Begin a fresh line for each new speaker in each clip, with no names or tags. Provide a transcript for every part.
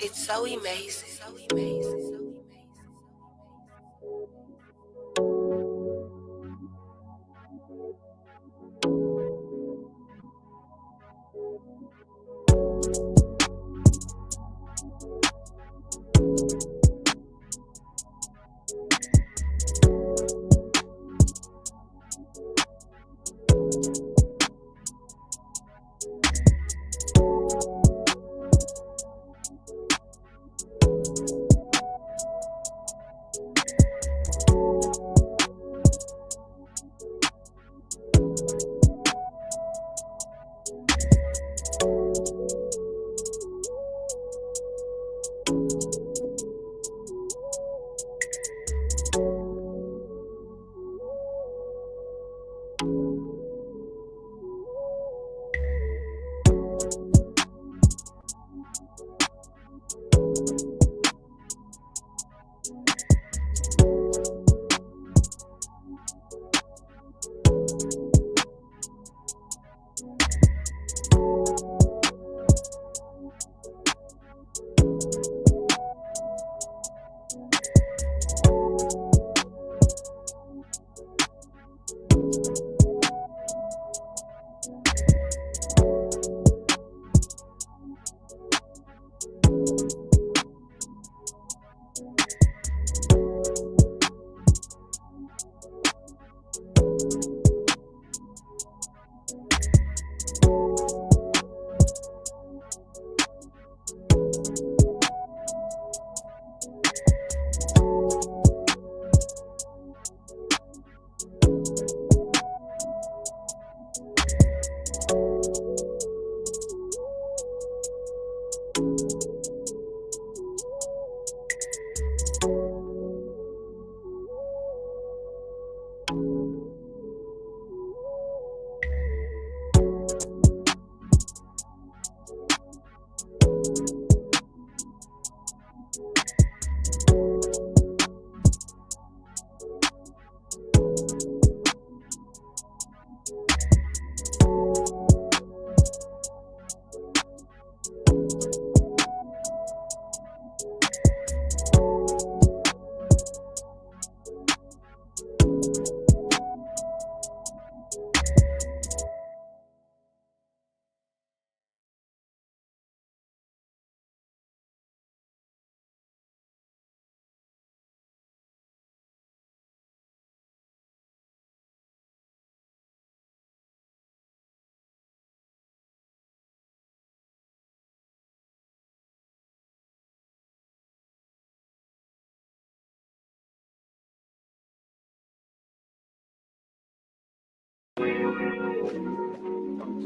It's so amazing. So amazing.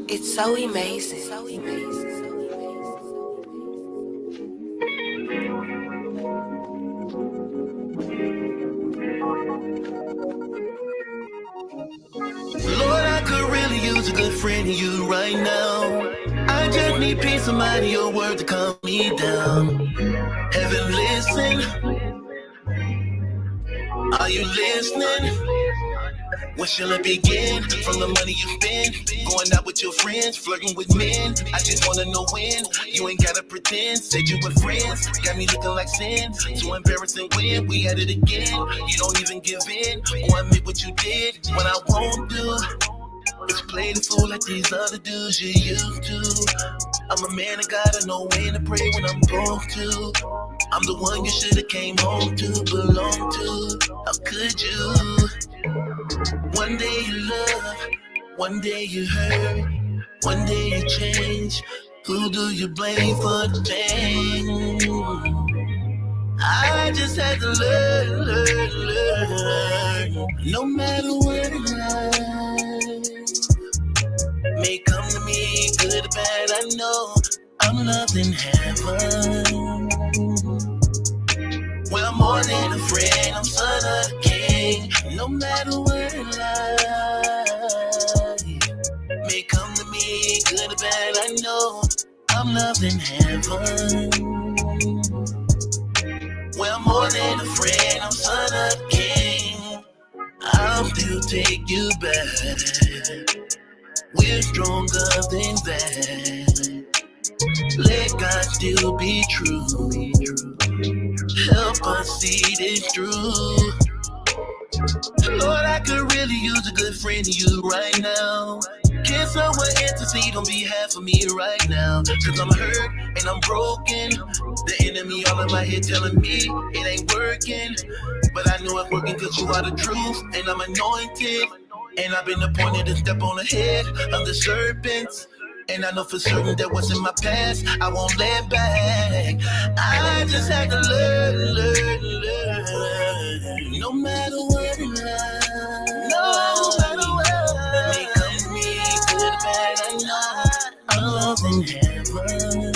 It's so amazing. So amazing.
Lord, I could really use a good friend of you right now. I just need peace of mind and your word to calm me down. Heaven, listen. Are you listening? When shall it begin? From the money you spend, going out with your friends, flirting with men. I just wanna know when. You ain't gotta pretend. Said you were friends, got me looking like sin. So embarrassing when we had it again. You don't even give in or admit what you did. What I won't do is play the fool like these other dudes you used to. I'm a man of God, I know when to pray when I'm broke to. I'm the one you should've came home to, belong to. How could you? One day you love, one day you hurt, one day you change. Who do you blame for the change? I just had to learn. No matter what in life may come to me, good or bad, I know I'm loved in heaven. Well, I'm more than a friend, I'm son of the king. No matter what in life may come to me, good or bad, I know I'm loved in heaven. Well, I'm more than a friend, I'm son of the king. I'll still take you back. We're stronger than that. Let God still be true. Help us see this through. Lord, I could really use a good friend of you right now. Can someone intercede on behalf of me right now? Cause I'm hurt and I'm broken. The enemy all in my head telling me it ain't working. But I know it's working cause you are the truth and I'm anointed. And I've been appointed to step on the head of the serpents. And I know for certain that what's in my past, I won't let back. I just had to learn. No matter what in life, no matter what, may come to me, good or bad, I know I'm loved in heaven.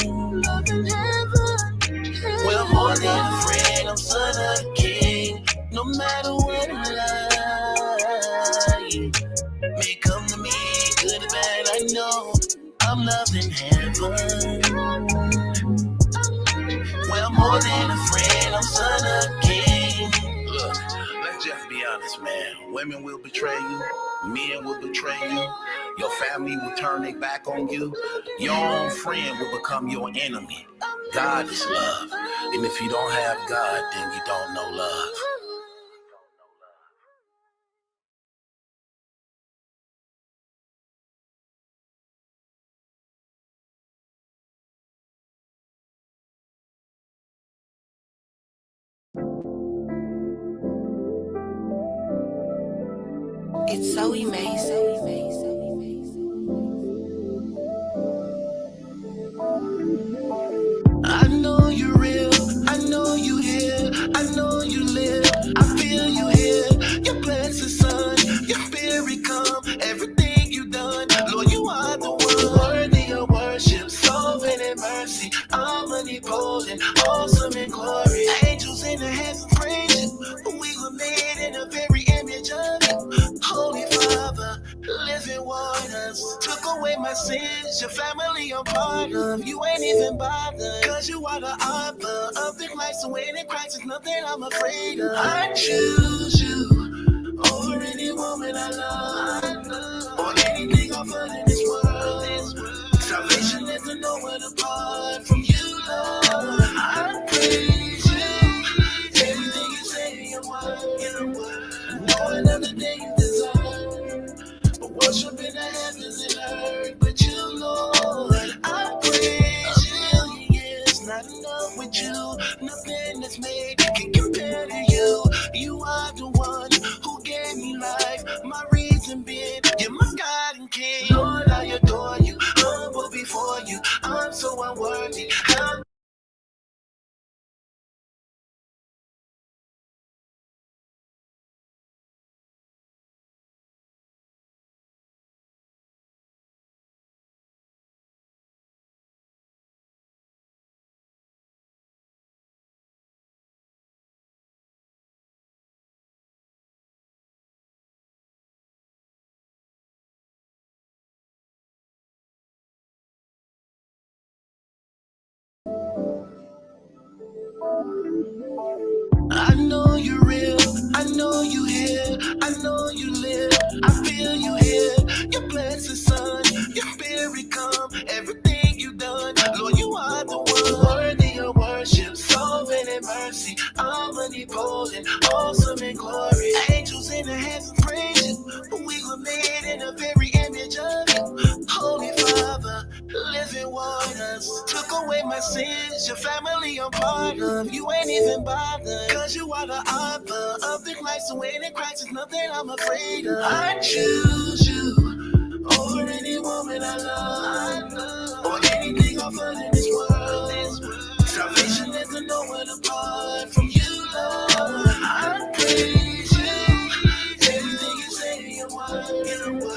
Well, more than a friend, I'm son of a king. No matter what in life, may come to me, good or bad, I know I'm loved in heaven. Well, more than a friend, I'm son of a king. Look, let's just be honest, man. Women will betray you. Men will betray you. Your family will turn their back on you. Your own friend will become your enemy. God is love. And if you don't have God, then you don't know love.
It's so amazing.
I know you're real, I know you here, I know you live, I feel you here, your blessed son, your spirit come, everything you done, Lord, you are the one, worthy of worship, sovereign in mercy, omnipotent, awesome in glory, angels in the heavens praise you, we were made in the very image of you, Holy Father, living waters, took away my sins, your family I'm part of, you ain't even bothered, cause you are the author of this life, so in Christ is nothing I'm afraid of. I choose you over any woman I love, or anything offered in this world. Salvation is to know it apart from you, Lord. I praise you, everything you say in your word, know another day you deserve. Worship in the heavens and earth, but you, Lord, I praise you. It's not enough with you, nothing that's made can compare to you. You are the one who gave me life, my reason being, you're my God and King. Lord, I adore you, humble before you, I'm so unworthy. I know you're real, I know you here, I know you live, I feel you here, your blessed son, your spirit come, everything you done, Lord, you are the one, worthy of worship, sovereign in mercy, omnipotent, awesome in glory, angels in the heavens praise you, we were made in the very image of you, Holy Father, living waters, took away my sins, your family I'm part of, you ain't even bothered, cause you are the author of this life, so in Christ is nothing I'm afraid of. I choose you over any woman I love, or anything offered in this world. Salvation is to know it apart from you, Lord. I praise you, everything you say in your word,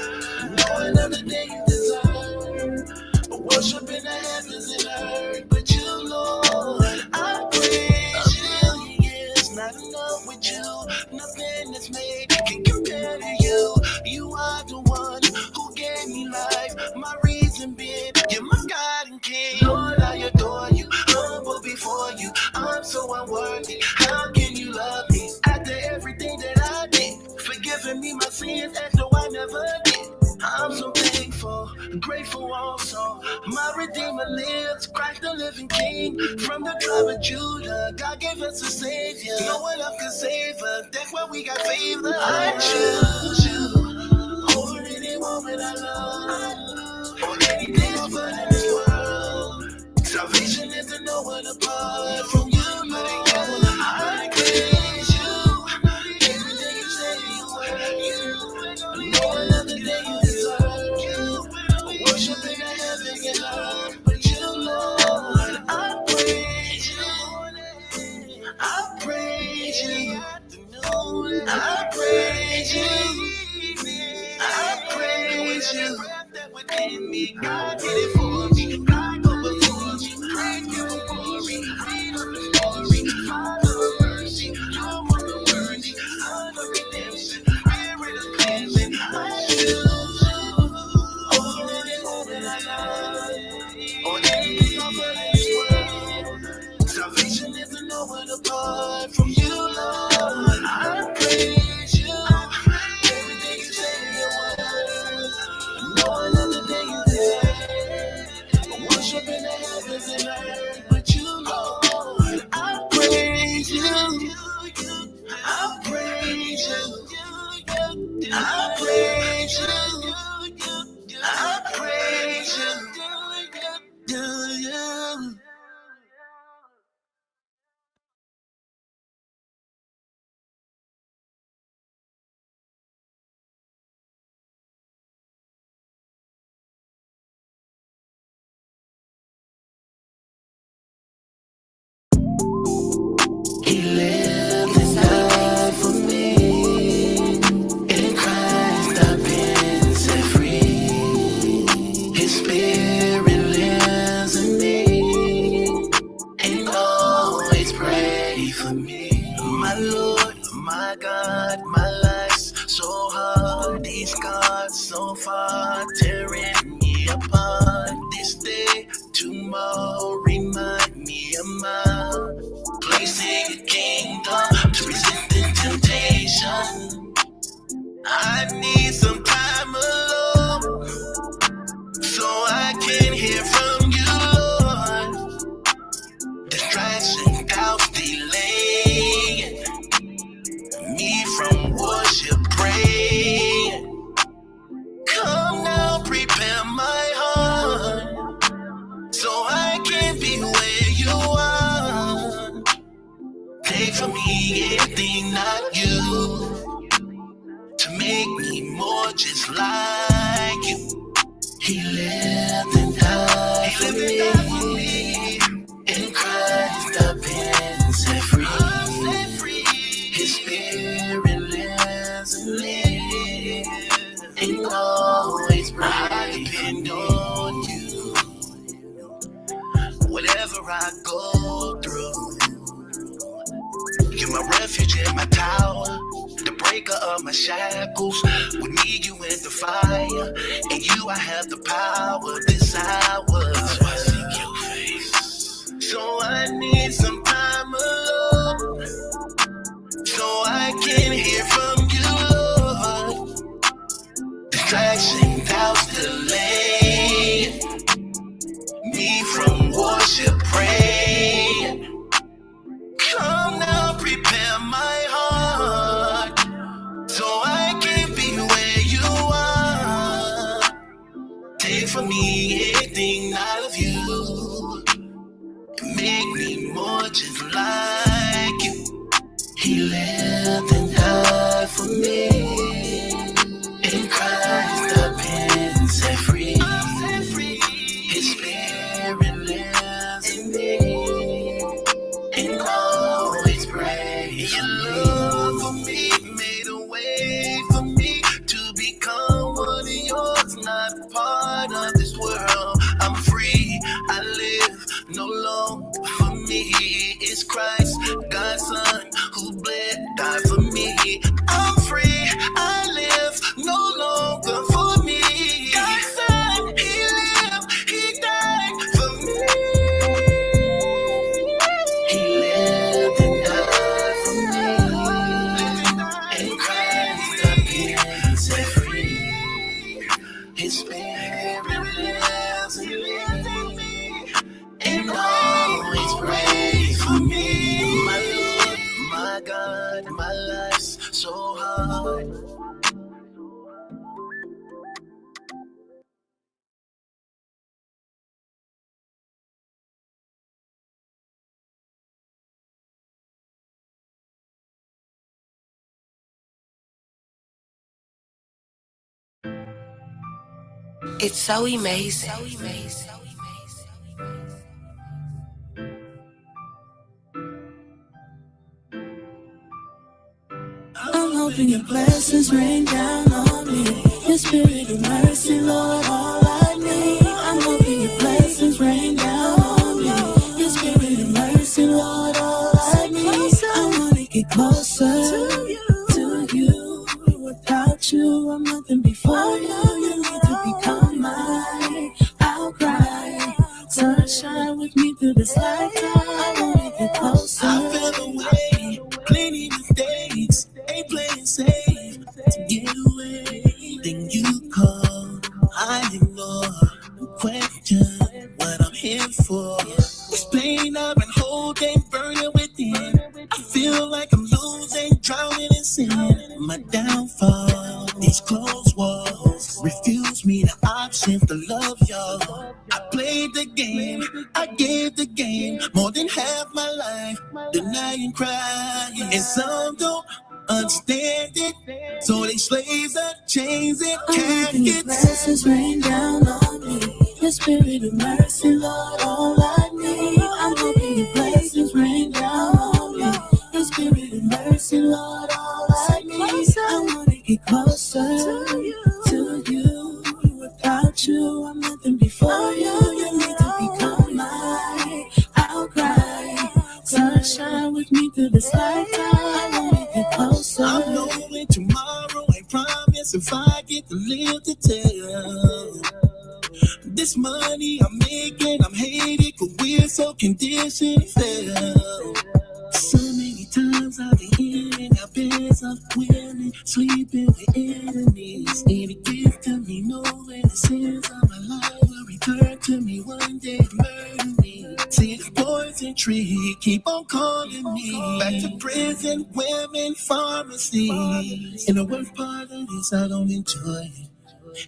know another day you deserve. Worship in the heavens and earth, but you, Lord, I praise you. It's not enough with you, nothing that's made can compare to you. You are the one who gave me life, my reason being, you're my God and King. Lord, I adore you, humble before you, I'm so unworthy. How can you love me after everything that I did? Forgiving me my sins as though I never did. I'm so thankful Grateful also, my Redeemer lives, Christ the living King. From the tribe of Judah, God gave us a Savior. No one else can save us, that's why we got favor. I choose you over any woman I love, or anything else but in this world. Salvation is to know one apart from you, Lord. I praise you every day you say you will. No other day you deserve you. Worship in the heaven and earth, but you, Lord, I praise you. I praise you. I praise you. I praise you. Within me, God did it for me. God go before me. Praise you for glory. Read on the story. Father of mercy, you're more than worthy. Son of redemption, spirit of cleansing. I choose you over and over and I love. On anything over this world. Salvation is to know one apart from you, Lord. I praise you. Every day you say your word. No another day you deserve. Worship in the heavens and earth, but you, Lord, I praise you. I praise you. I praise you. I praise you. He lived his life for me. In Christ I've been set free. His spirit lives in me and always pray for me. My Lord, my God, my life's so hard. These scars so far tearing me apart. This day, tomorrow, remind me of my place in your kingdom to resist the temptation. I need some time alone so I can hear from you, Lord. Distraction, doubts, delaying me from worship, praying. Come now, prepare my heart so I can be where you are. Take from me anything not you to make me more just like you. He lived and died for me. In Christ I've been set free. His spirit lives in me and always I depend on you. Whatever I go through, you're my refuge and my tower, the breaker of my shackles. With me, you in the fire, and you, I have the power this hour. So I seek your face. So I need some time alone, so I can hear from you, Lord. Distraction, doubts, delay me from worship, praying. Come now, prepare my heart so I can be where you are. Take from me anything not of you, make me more just like you. He lived and died for me. In Christ I've been set free. His spirit lives in me and always pray. Your love for me made a way for me to become one of yours, not part of this world. I'm free, I live no longer for me. It's Christ, God's Son, who bled, died for me. I'm free, I live no longer for me. God's Son, He lived, He died for me. He lived and died for me. In Christ I've been set free. His spirit
It's so amazing.
I'm hoping your blessings rain down on me. Your spirit of mercy, Lord, all I need. I'm hoping your blessings rain down on me. Your spirit of mercy, Lord, all I need. I wanna get closer to you. Without you, I'm nothing before you. You need to become mine. I'll cry. Sunshine with me through this lifetime. I wanna get closer. I fell away, plenty mistakes. Ain't playing safe to get away. Then you call, I ignore. No question what I'm here for. This pain I've been holding, burning within. I feel like I'm losing, drowning in sin. My downfall, these closed walls refuse me the option to love y'all. I played the game, I gave the game more than half my life, denying, crying, and some don't understand it, so they slaves and chains and caskets. Your blessings rain down on me. Your spirit of mercy, Lord, all I need. I'm hoping your blessings rain down on me. Your spirit of mercy, Lord, all I need. I wanna get closer to you. Without you, I'm nothing before you. You need to become mine. I'll cry. Sunshine with me through this lifetime. I wanna get closer. I'm knowing tomorrow ain't promise if I get to live to tell. This money I'm making, I'm hated, cause we're so conditioned fell. So many times I've been hearing our beds of women sleeping with enemies. And it gives to me knowing the sins of my life will return to me one day to murder me. See the poison tree keep on calling me back to prison, women, pharmacies. And the worst part of this, I don't enjoy it.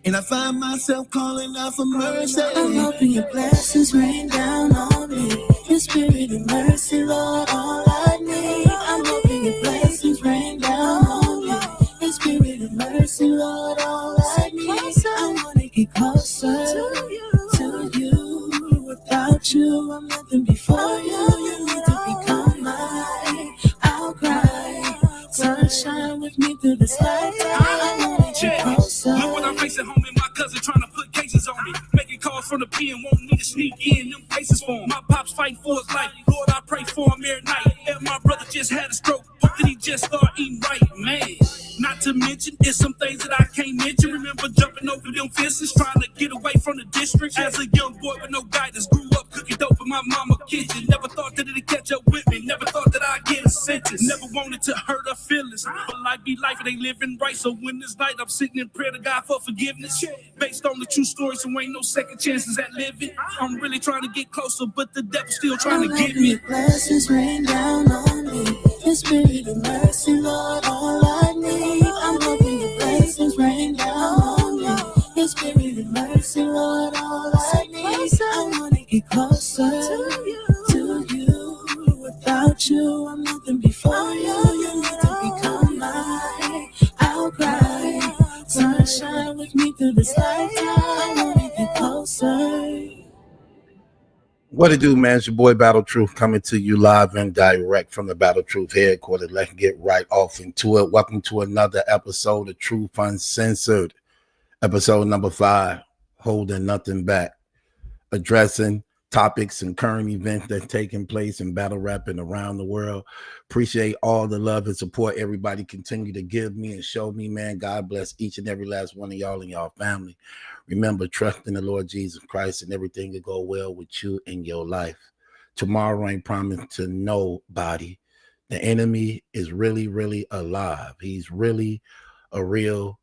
And I find myself calling out for mercy. I'm hoping your blessings rain down on me. Your spirit of mercy, Lord, all I need. I'm hoping your blessings rain down on me. Your spirit of mercy, Lord, all I need. I wanna get closer to you. Without you, I'm nothing before you. You need to become mine. I'll cry. Sunshine with me through this lifetime. I wanna get closer.
Look what I'm facing, homie. My cousin trying to put cases on me. Making calls from the pen, want me to sneak in them cases for him. My pops fighting for his life. Lord, I pray for him every night. And my brother just had a stroke. Hope that he just start eating right, man. Not to mention, it's some things that I can't mention. Remember jumping over them fences, trying to get away from the district. As a young boy with no guidance, grew up cooking dope in my mama's kitchen. Never thought that it'd catch up with me. Never thought that I'd get a sentence. Never wanted to hurt her feelings. But life be life, it ain't living right. So when this night I'm sitting in prayer to God for forgiveness, based on the true story, so ain't no second chances at living. I'm really trying to get closer, but the devil's still trying to get me.
Your blessings rain down on me. Your spirit of mercy, Lord, all I need. I'm hoping your blessings rain down on me. Your spirit of mercy, Lord, all I need. I wanna get closer to you. Without you, I'm nothing before you. You need to become mine. I'll cry. Sunshine with me through this lifetime. I wanna get closer.
What it do, man? It's your boy Battle Truth coming to you live and direct from the Battle Truth headquarters. Let's get right off into it. Welcome to another episode of Truth Uncensored, episode number 5, holding nothing back, addressing topics and current events that's taking place in battle rap and around the world. Appreciate all the love and support everybody continue to give me and show me, man. God bless each and every last one of y'all and y'all family. Remember, trust in the Lord Jesus Christ and everything will go well with you in your life. Tomorrow ain't promised to nobody. The enemy is really, really alive. He's really a real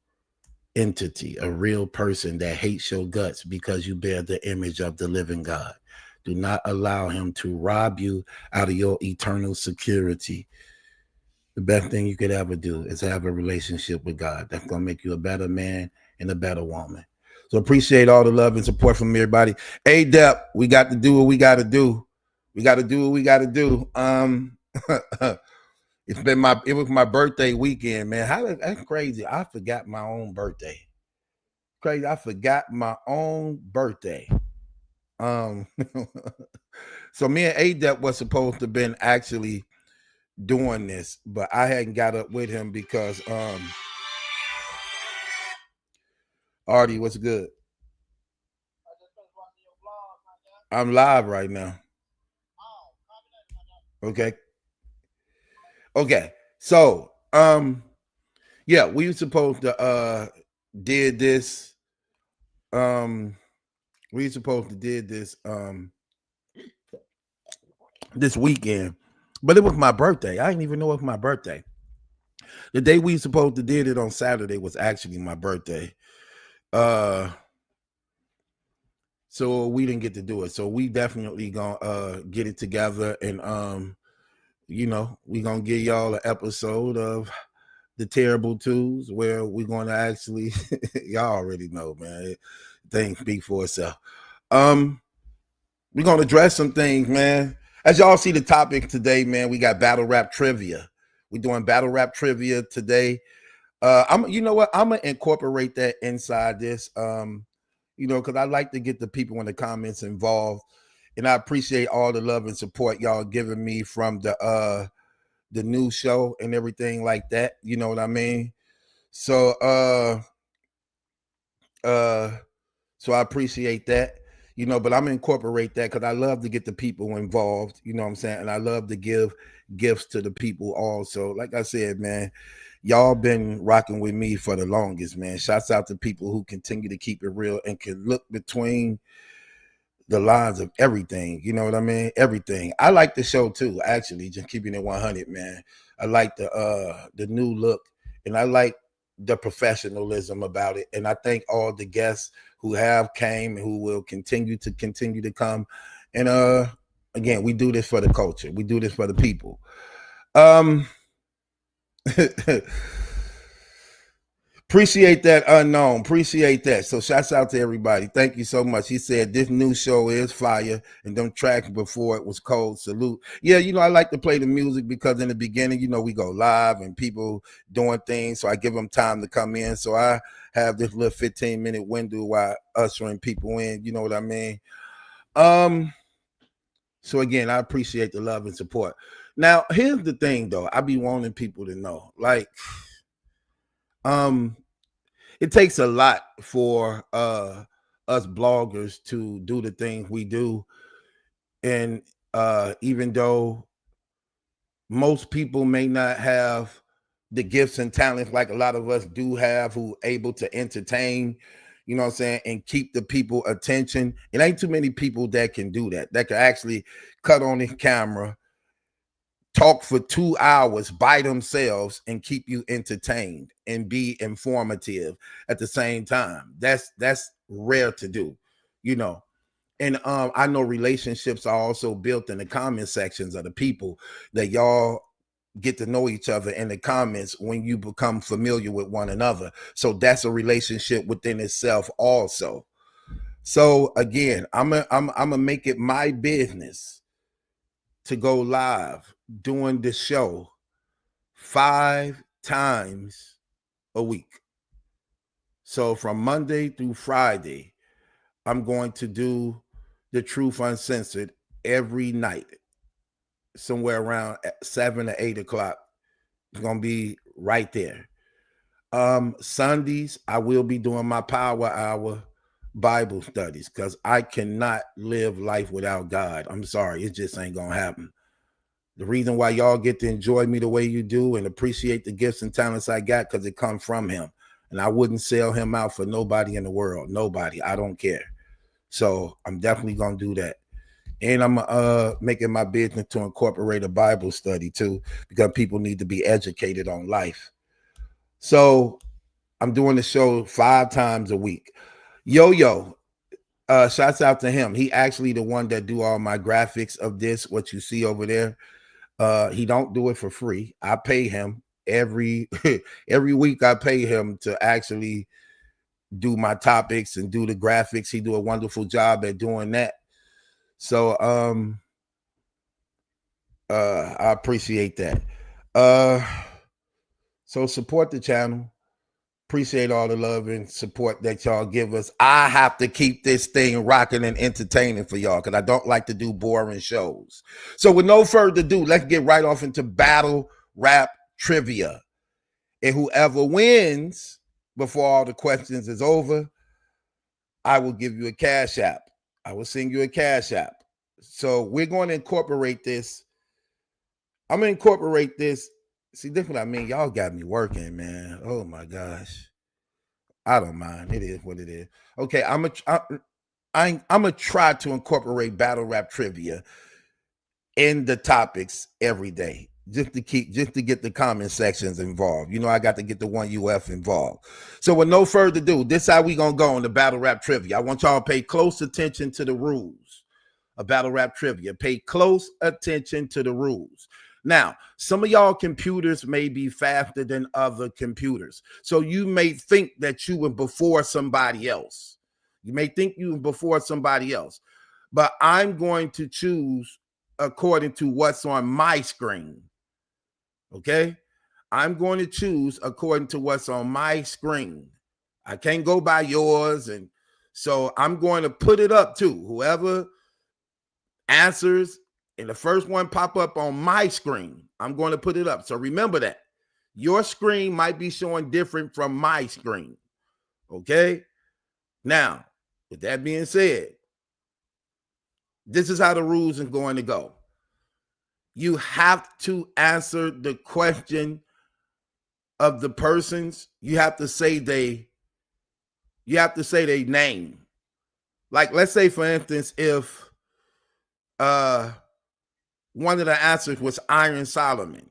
entity, a real person that hates your guts because you bear the image of the living God. Do not allow him to rob you out of your eternal security. The best thing you could ever do is have a relationship with God. That's going to make you a better man and a better woman. So appreciate all the love and support from everybody. A-Dep, we got to do what we got to do. We got to do what we got to do. It was my birthday weekend, man. That's crazy. I forgot my own birthday. Crazy, I forgot my own birthday. Um, so me and ADEP was supposed to have been actually doing this, but I hadn't got up with him because Artie, what's good? I'm live right now. Okay. Okay. So yeah, we were supposed to did this. We were supposed to did this weekend, but it was my birthday. I didn't even know it was my birthday. The day we supposed to did it on Saturday was actually my birthday. So we didn't get to do it. So we definitely gonna get it together, and we gonna give y'all an episode of the Terrible Twos where we're gonna actually y'all already know, man. Things speak for itself. We're gonna address some things, man. As y'all see the topic today, man, we got battle rap trivia. We're doing battle rap trivia today. You know what? I'm gonna incorporate that inside this. Because I like to get the people in the comments involved, and I appreciate all the love and support y'all giving me from the new show and everything like that. You know what I mean? So so I appreciate that. But I'm gonna incorporate that because I love to get the people involved. You know what I'm saying? And I love to give gifts to the people also. Like I said, man, y'all been rocking with me for the longest, man. Shouts out to people who continue to keep it real and can look between the lines of everything. You know what I mean? Everything. I like the show too, actually, just keeping it 100, man. I like the new look, and I like the professionalism about it. And I thank all the guests who have came and who will continue to come. And again, we do this for the culture. We do this for the people. Appreciate that, Unknown. Appreciate that. So shouts out to everybody. Thank you so much. He said this new show is fire, and them tracks before it was cold. Salute. Yeah, I like to play the music because in the beginning, we go live and people doing things. So I give them time to come in. So I have this little 15-minute window while ushering people in. You know what I mean? So again, I appreciate the love and support. Now, here's the thing though. I be wanting people to know, like, it takes a lot for us bloggers to do the things we do. And even though most people may not have the gifts and talents like a lot of us do have, who able to entertain, you know what I'm saying, and keep the people attention. It ain't too many people that can do that can actually cut on the camera, talk for 2 hours by themselves and keep you entertained and be informative at the same time. That's rare to do, And I know relationships are also built in the comment sections of the people that y'all get to know each other in the comments when you become familiar with one another. So that's a relationship within itself also. So again, I'm gonna make it my business to go live doing this show 5 times a week. So from Monday through Friday, I'm going to do the Truth Uncensored every night, somewhere around 7 to 8 o'clock. It's going to be right there. Sundays, I will be doing my Power Hour Bible studies because I cannot live life without God. I'm sorry, it just ain't going to happen. The reason why y'all get to enjoy me the way you do and appreciate the gifts and talents I got, because it comes from him. And I wouldn't sell him out for nobody in the world. Nobody. I don't care. So I'm definitely going to do that. And I'm making my business to incorporate a Bible study too, because people need to be educated on life. So I'm doing the show 5 times a week. Yo, shouts out to him. He actually the one that do all my graphics of this, what you see over there. He don't do it for free. I pay him every week. I pay him to actually do my topics and do the graphics. He do a wonderful job at doing that. So I appreciate that. So support the channel. Appreciate all the love and support that y'all give us. I have to keep this thing rocking and entertaining for y'all because I don't like to do boring shows. So with no further ado, let's get right off into battle rap trivia. And whoever wins before all the questions is over, I will give you a cash app. I will send you a cash app. So we're going to incorporate this. I'm going to incorporate this. See, this is what I mean. Y'all got me working, man. Oh my gosh. I don't mind. It is what it is. Okay, I'm gonna try to incorporate battle rap trivia in the topics every day, just to get the comment sections involved. You know, I got to get the 1UF involved. So with no further ado, this is how we gonna go on the battle rap trivia. I want y'all to pay close attention to the rules of battle rap trivia. Pay close attention to the rules. Now, some of y'all computers may be faster than other computers. So you may think that you were before somebody else. You may think you were before somebody else. But I'm going to choose according to what's on my screen. Okay? I'm going to choose according to what's on my screen. I can't go by yours. And so I'm going to put it up too. Whoever answers and the first one pop up on my screen, I'm going to put it up. So remember that. Your screen might be showing different from my screen. Okay? Now, with that being said, this is how the rules are going to go. You have to answer the question of the persons. You have to say their name. Like, let's say, for instance, if one of the answers was Iron Solomon.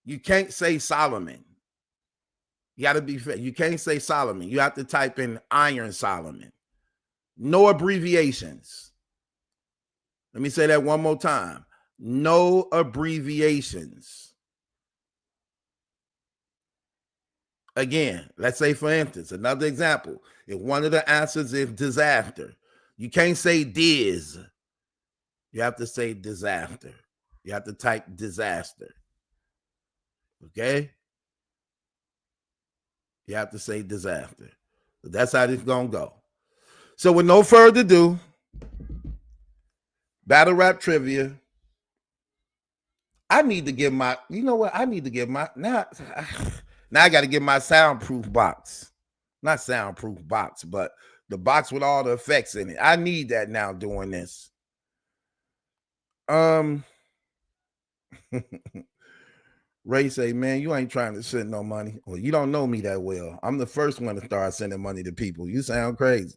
You can't say Solomon. You got to be fair. You can't say Solomon. You have to type in Iron Solomon. No abbreviations. Let me say that one more time. No abbreviations. Again, let's say, for instance, another example. If one of the answers is disaster, you can't say Diz. You have to say disaster. You have to type disaster. Okay? You have to say disaster. So that's how this is going to go. So with no further ado, battle rap trivia. I need to get my, you know what? I need to get my, now I got to get my soundproof box. Not soundproof box, but the box with all the effects in it. I need that now doing this. Ray say, man, you ain't trying to send no money. Well, you don't know me that well. I'm the first one to start sending money to people. You sound crazy.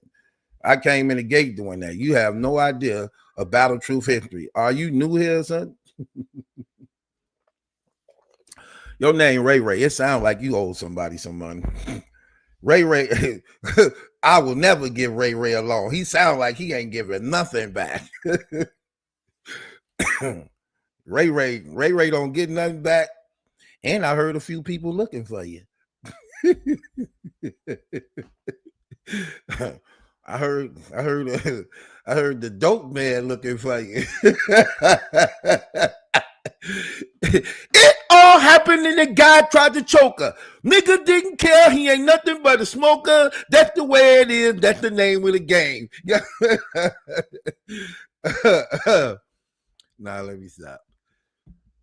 I came in the gate doing that. You have no idea of Battle Truth history. Are you new here, son? Your name Ray Ray. It sounds like you owe somebody some money. Ray Ray, I will never give Ray Ray alone. He sounds like he ain't giving nothing back. Ray Ray don't get nothing back. And I heard a few people looking for you. I heard the dope man looking for you. It all happened and the guy tried to choke her. Nigga didn't care. He ain't nothing but a smoker. That's the way it is. That's the name of the game. Nah, let me stop.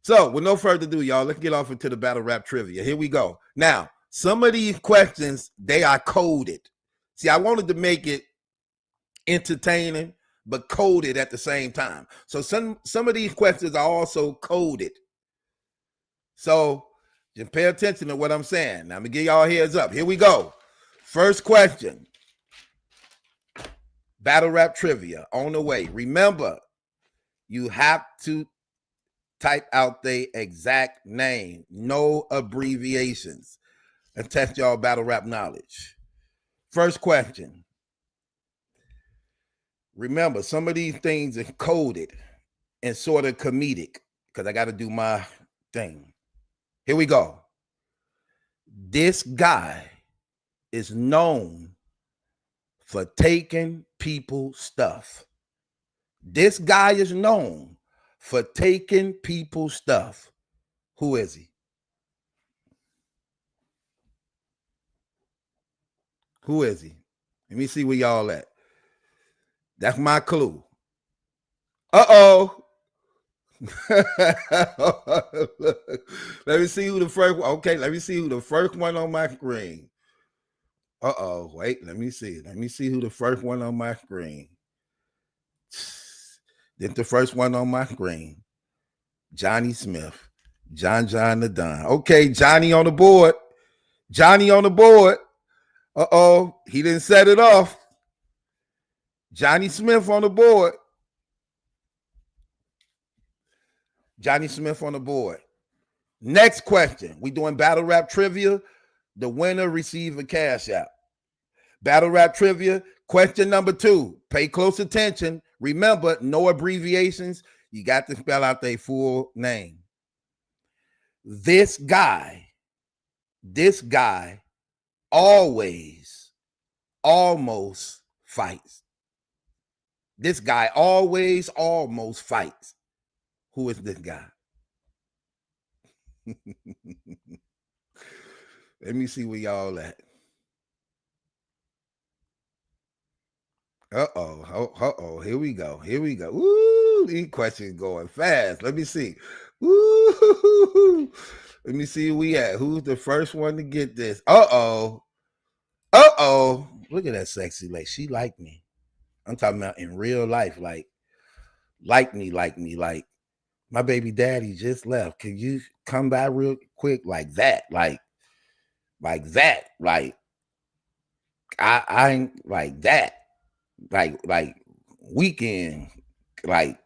So, with no further ado, y'all, let's get off into the battle rap trivia. Here we go. Now, some of these questions, they are coded. See, I wanted to make it entertaining, but coded at the same time. So, some of these questions are also coded. So, just pay attention to what I'm saying. Now, I'm going to give y'all a heads up. Here we go. First question. Battle rap trivia on the way. Remember, you have to type out the exact name, no abbreviations, and test y'all battle rap knowledge. First question. Remember, some of these things are coded and sort of comedic because I got to do my thing. Here we go. This guy is known for taking people's stuff. This guy is known for taking people's stuff. Who is he? Who is he? Let me see where y'all at. That's my clue. Uh-oh. Let me see who the first one. Okay, let me see who the first one on my screen. Uh-oh. Wait, let me see. Let me see who the first one on my screen. Then the first one on my screen. Johnny Smith. John the Don. Okay, Johnny on the board. Johnny on the board. Uh-oh. He didn't set it off. Johnny Smith on the board. Johnny Smith on the board. Next question. We doing battle rap trivia. The winner receive a cash out. Battle rap trivia. Question number 2. Pay close attention. Remember, no abbreviations. You got to spell out their full name. This guy always, almost fights. This guy always, almost fights. Who is this guy? Let me see where y'all at. Uh-oh. Here we go. Ooh, these questions going fast. Let me see. Ooh. Let me see where we at. Who's the first one to get this? Uh-oh. Look at that sexy lady. She like me. I'm talking about in real life. Like me. Like my baby daddy just left. Can you come by real quick? Like that. Like that. Like I ain't like that. Like weekend, like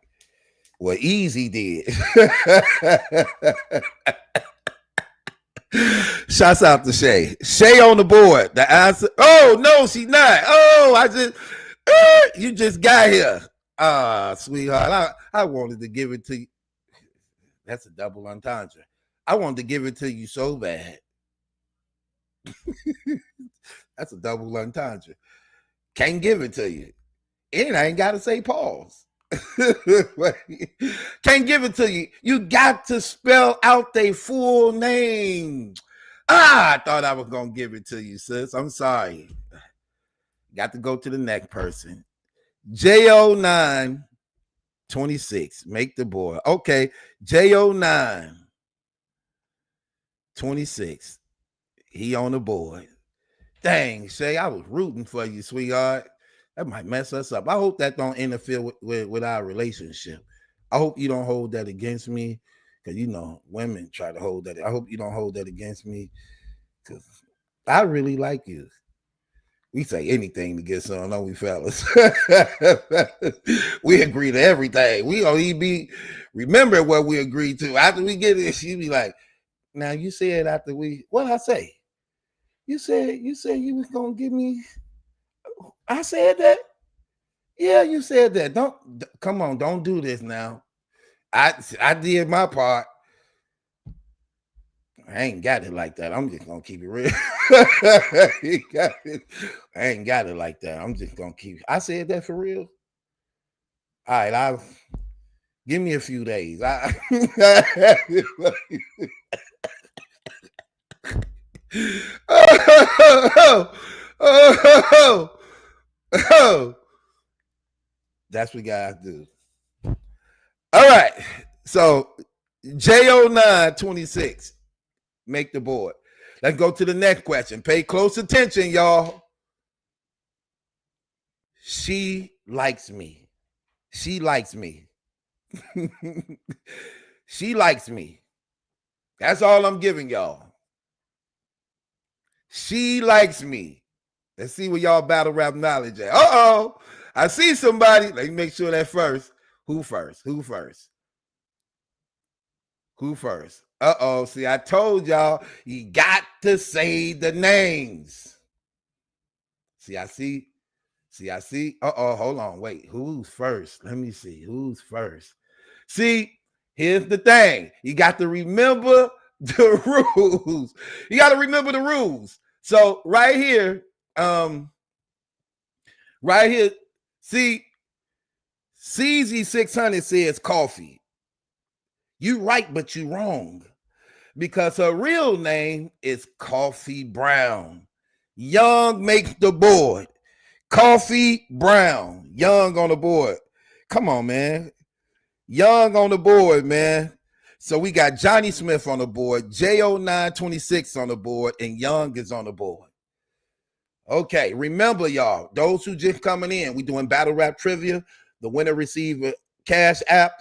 what Easy did. Shouts out to Shay. Shay on the board. The answer. Oh no, she's not. Oh, you just got here. Sweetheart. I wanted to give it to you. That's a double entendre. I wanted to give it to you so bad. That's a double entendre. Can't give it to you. And I ain't got to say pause. Can't give it to you. You got to spell out their full name. I thought I was going to give it to you, sis. I'm sorry. Got to go to the next person. J0926. Make the board. Okay. J0926. He on the board. Dang, Shay, I was rooting for you, sweetheart. That might mess us up. I hope that don't interfere with our relationship. I hope you don't hold that against me, because, you know, women try to hold that. I hope you don't hold that against me, because I really like you. We say anything to get some, don't we, fellas? We agree to everything. We don't even remember what we agreed to. After we get it, she be like, now you said after what I say? You said you was gonna give me. I said that. Yeah, you said that. Come on, don't do this now. I did my part. I ain't got it like that. I'm just gonna keep it real. I ain't got it like that. I'm just gonna keep. I said that for real. All right, give me a few days. That's what guys do. All right. So J0926. Make the board. Let's go to the next question. Pay close attention, y'all. She likes me. She likes me. She likes me. That's all I'm giving y'all. She likes me. Let's see where y'all battle rap knowledge at. Uh-oh. I see somebody. Let me make sure that first. Who first? Uh-oh. See, I told y'all, you got to say the names. See, I see. Uh-oh, hold on. Wait, who's first? Let me see. Who's first? See, here's the thing. You got to remember the rules. You got to remember the rules. So right here, see, CZ600 says coffee. You right, but you wrong, because her real name is Coffee Brown. Young makes the board. Coffee Brown. Young on the board. Come on, man. Young on the board, man. So we got Johnny Smith on the board, J0926 on the board, and Young is on the board. Okay, remember, y'all, those who just coming in, we doing battle rap trivia. The winner receive a cash app,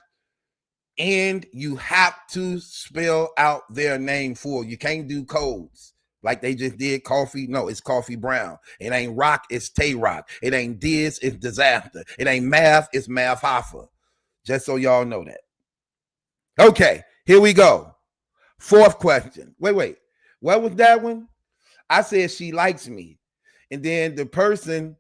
and you have to spell out their name full. You can't do codes like they just did. Coffee, no, it's Coffee Brown. It ain't Rock, it's Tay Rock. It ain't Diz, it's Disaster. It ain't Math, it's Math Hoffa. Just so y'all know that. Okay, here we go. Fourth question. Wait. What was that one? I said she likes me. And then the person,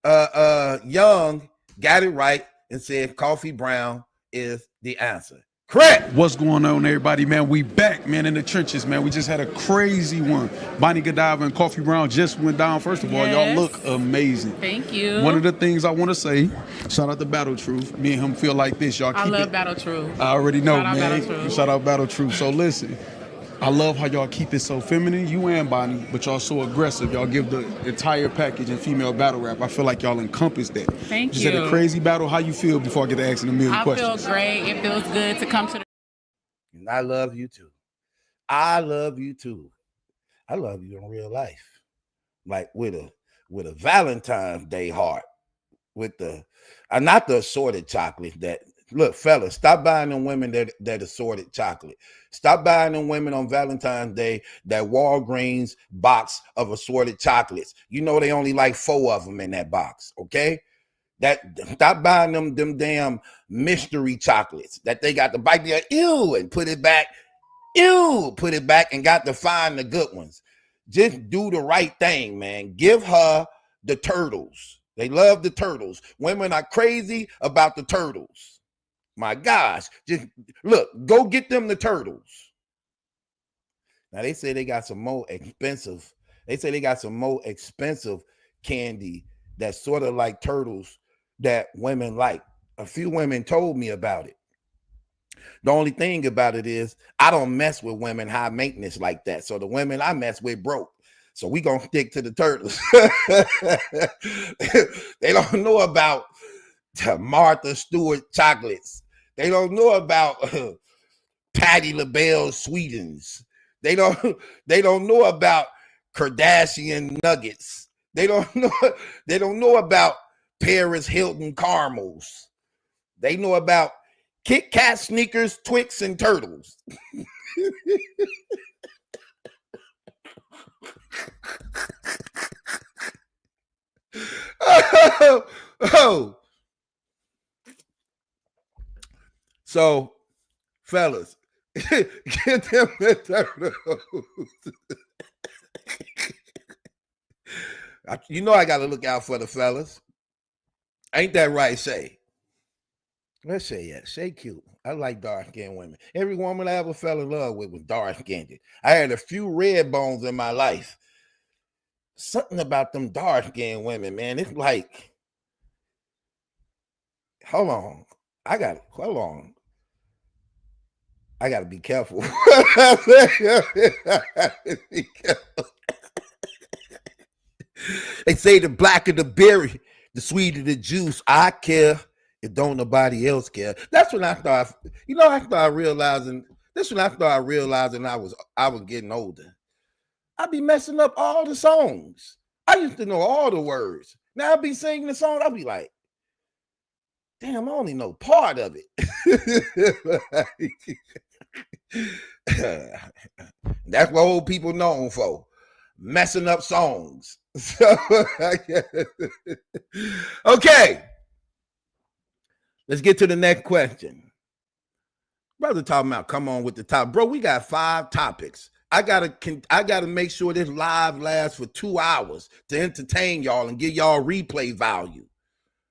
Young, got it right and said Coffee Brown is the answer. Correct.
What's going on, everybody, man? We back, man, in the trenches, man. We just had a crazy one. Bonnie Godiva and Coffee Brown just went down. First of all, y'all look amazing.
Thank you.
One of the things I want to say, shout out to Battle Truth. Me and him feel like this, y'all.
I love Battle Truth.
I already know,
Shout out
man.
Battle Truth.
Shout out Battle Truth. So listen, I love how y'all keep it so feminine, you and Bonnie, but y'all so aggressive. Y'all give the entire package in female battle rap. I feel like y'all encompass that.
Thank
Just
you.
had a crazy battle. How you feel before I get to asking a million questions?
I feel great. It feels good to come to the...
And I love you too. I love you too. I love you in real life. Like with a Valentine's Day heart. With the not the assorted chocolate that look, fellas, stop buying them women that assorted chocolate. Stop buying them women on Valentine's Day that Walgreens box of assorted chocolates. You know they only like 4 of them in that box, okay? Stop buying them damn mystery chocolates that they got to bite their ew and put it back, and got to find the good ones. Just do the right thing, man. Give her the turtles. They love the turtles. Women are crazy about the turtles. My gosh, just look, go get them the turtles. Now they say they got some more expensive. They say they got some more expensive candy that's sort of like turtles that women like. A few women told me about it. The only thing about it is I don't mess with women high maintenance like that. So the women I mess with broke. So we gonna stick to the turtles. They don't know about Martha Stewart chocolates. They don't know about Patti LaBelle Sweetens. They don't know about Kardashian nuggets. They don't know about Paris Hilton caramels. They know about Kit Kat Snickers, Twix, and Turtles. Oh. So, fellas, get them the turtles. You know I got to look out for the fellas. Ain't that right, Shay? Let's say yeah, Shay cute. I like dark-skinned women. Every woman I ever fell in love with was dark-skinned. I had a few red bones in my life. Something about them dark-skinned women, man. It's like, hold on. I got to be careful. They say the blacker the berry, the sweeter the juice. I care if don't nobody else care. That's when I started, I started realizing, I was getting older. I be messing up all the songs. I used to know all the words. Now I be singing the song, I'll be like, damn, I only know part of it. That's what old people known for, messing up songs. So, okay, let's get to the next question. Brother talking about come on with the top, bro. We got 5 topics. I gotta make sure this live lasts for 2 hours to entertain y'all and give y'all replay value.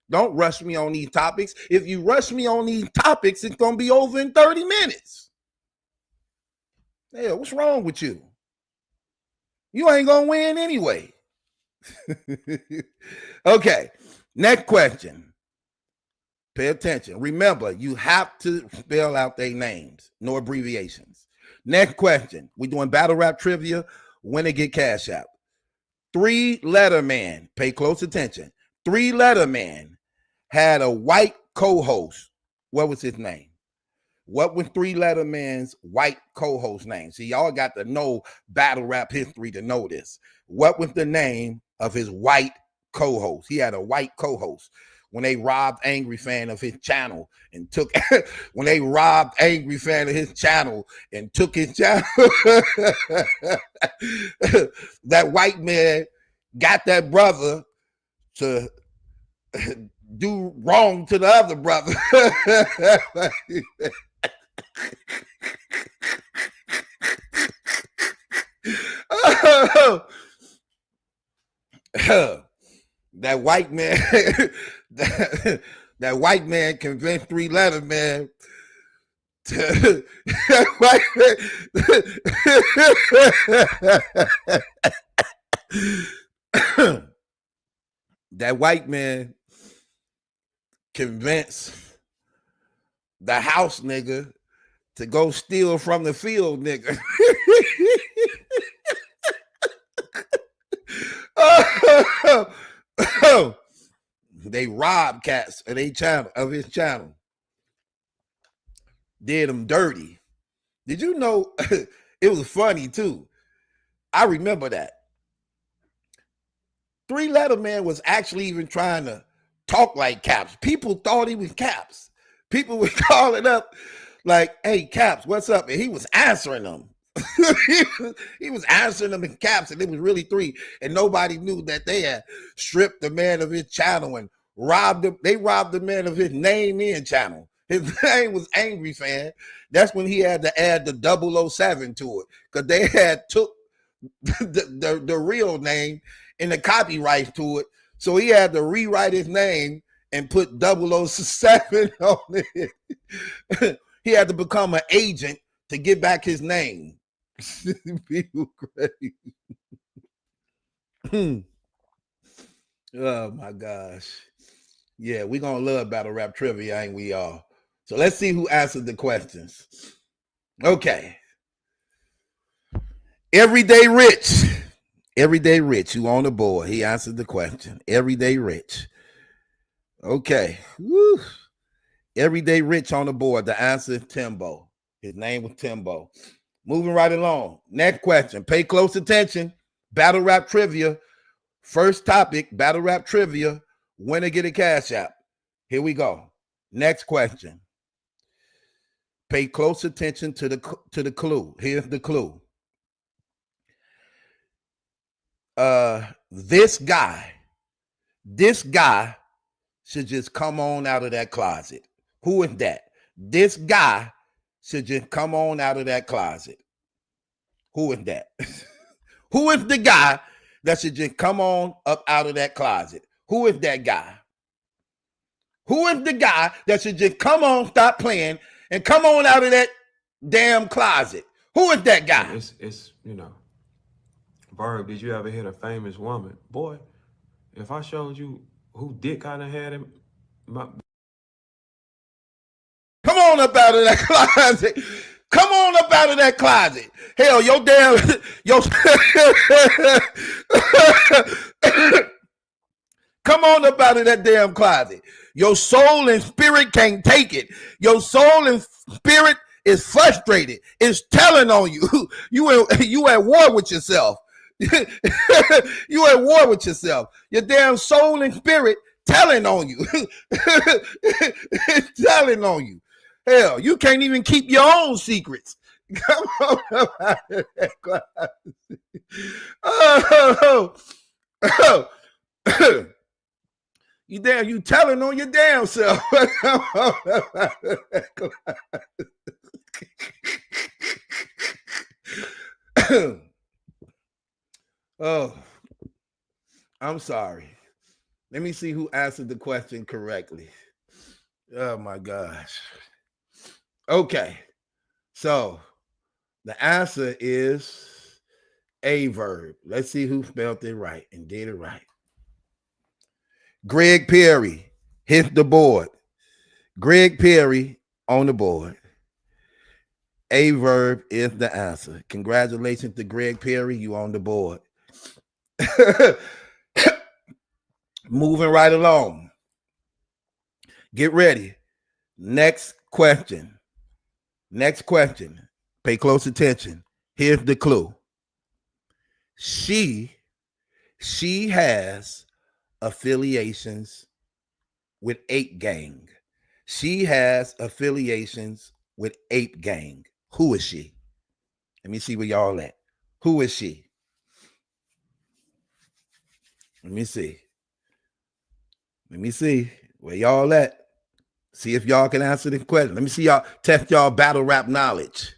Don't rush me on these topics. If you rush me on these topics, it's gonna be over in 30 minutes. Hell, what's wrong with you? You ain't gonna win anyway. Okay, next question. Pay attention. Remember, you have to spell out their names, no abbreviations. Next question. We're doing battle rap trivia. Winner get cash out. 3-letter man. Pay close attention. 3-letter man had a white co-host. What was his name? What was 3-letter man's white co-host name? See, y'all got to know battle rap history to know this. What was the name of his white co-host? He had a white co-host. When they robbed Angry Fan of his channel and took when they robbed Angry Fan of his channel and took his channel, that white man got that brother to do wrong to the other brother. That white man, that white man convinced 3-letter man to that white man convinced the house nigga to go steal from the field nigga. They robbed cats of his channel. Did him dirty. Did you know it was funny too? I remember that. 3-letter man was actually even trying to talk like Caps. People thought he was Caps. People would call it up like, hey, Caps, what's up? And he was answering them. he was answering them in Caps, and it was really 3. And nobody knew that they had stripped the man of his channel and robbed him. They robbed the man of his name in channel. His name was Angry Fan. That's when he had to add the 007 to it, because they had took the real name and the copyright to it. So he had to rewrite his name and put 007 on it. He had to become an agent to get back his name. People crazy. Oh my gosh. Yeah, we're gonna love battle rap trivia, ain't we all? So let's see who answered the questions. Okay. Everyday Rich. Everyday Rich, who on the board? He answered the question. Everyday Rich. Okay. Woo. Everyday Rich on the board. The answer is Timbo. His name was Timbo. Moving right along. Next question. Pay close attention. Battle rap trivia. First topic, battle rap trivia. Winner get a cash app. Here we go. Next question. Pay close attention to the clue. Here's the clue. This guy should just come on out of that closet. Who is that? This guy should just come on out of that closet. Who is that? Who is the guy that should just come on up out of that closet? Who is that guy? Who is the guy that should just come on, stop playing, and come on out of that damn closet? Who is that guy?
It's you know, Verb, did you ever hit a famous woman? Boy, if I showed you who dick kind of had him,
come on up out of that closet. Come on up out of that closet. Hell, your damn, come on up out of that damn closet. Your soul and spirit can't take it. Your soul and spirit is frustrated. It's telling on you. You at war with yourself. You at war with yourself. Your damn soul and spirit telling on you. It's telling on you. Hell, you can't even keep your own secrets. Come on up out of that closet. You telling on your damn self. Oh, I'm sorry. Let me see who answered the question correctly. Oh my gosh. Okay. So the answer is a verb. Let's see who spelled it right and did it right. Greg Perry hit the board. Greg Perry on the board. A verb is the answer. Congratulations to Greg Perry. You on the board. Moving right along. Get ready. Next question. Next question. Pay close attention. Here's the clue. She has affiliations with Ape Gang. She has affiliations with Ape Gang. Who is she? Let me see where y'all at. Who is she? Let me see. Let me see where y'all at. See if y'all can answer the question. Let me see y'all test y'all battle rap knowledge.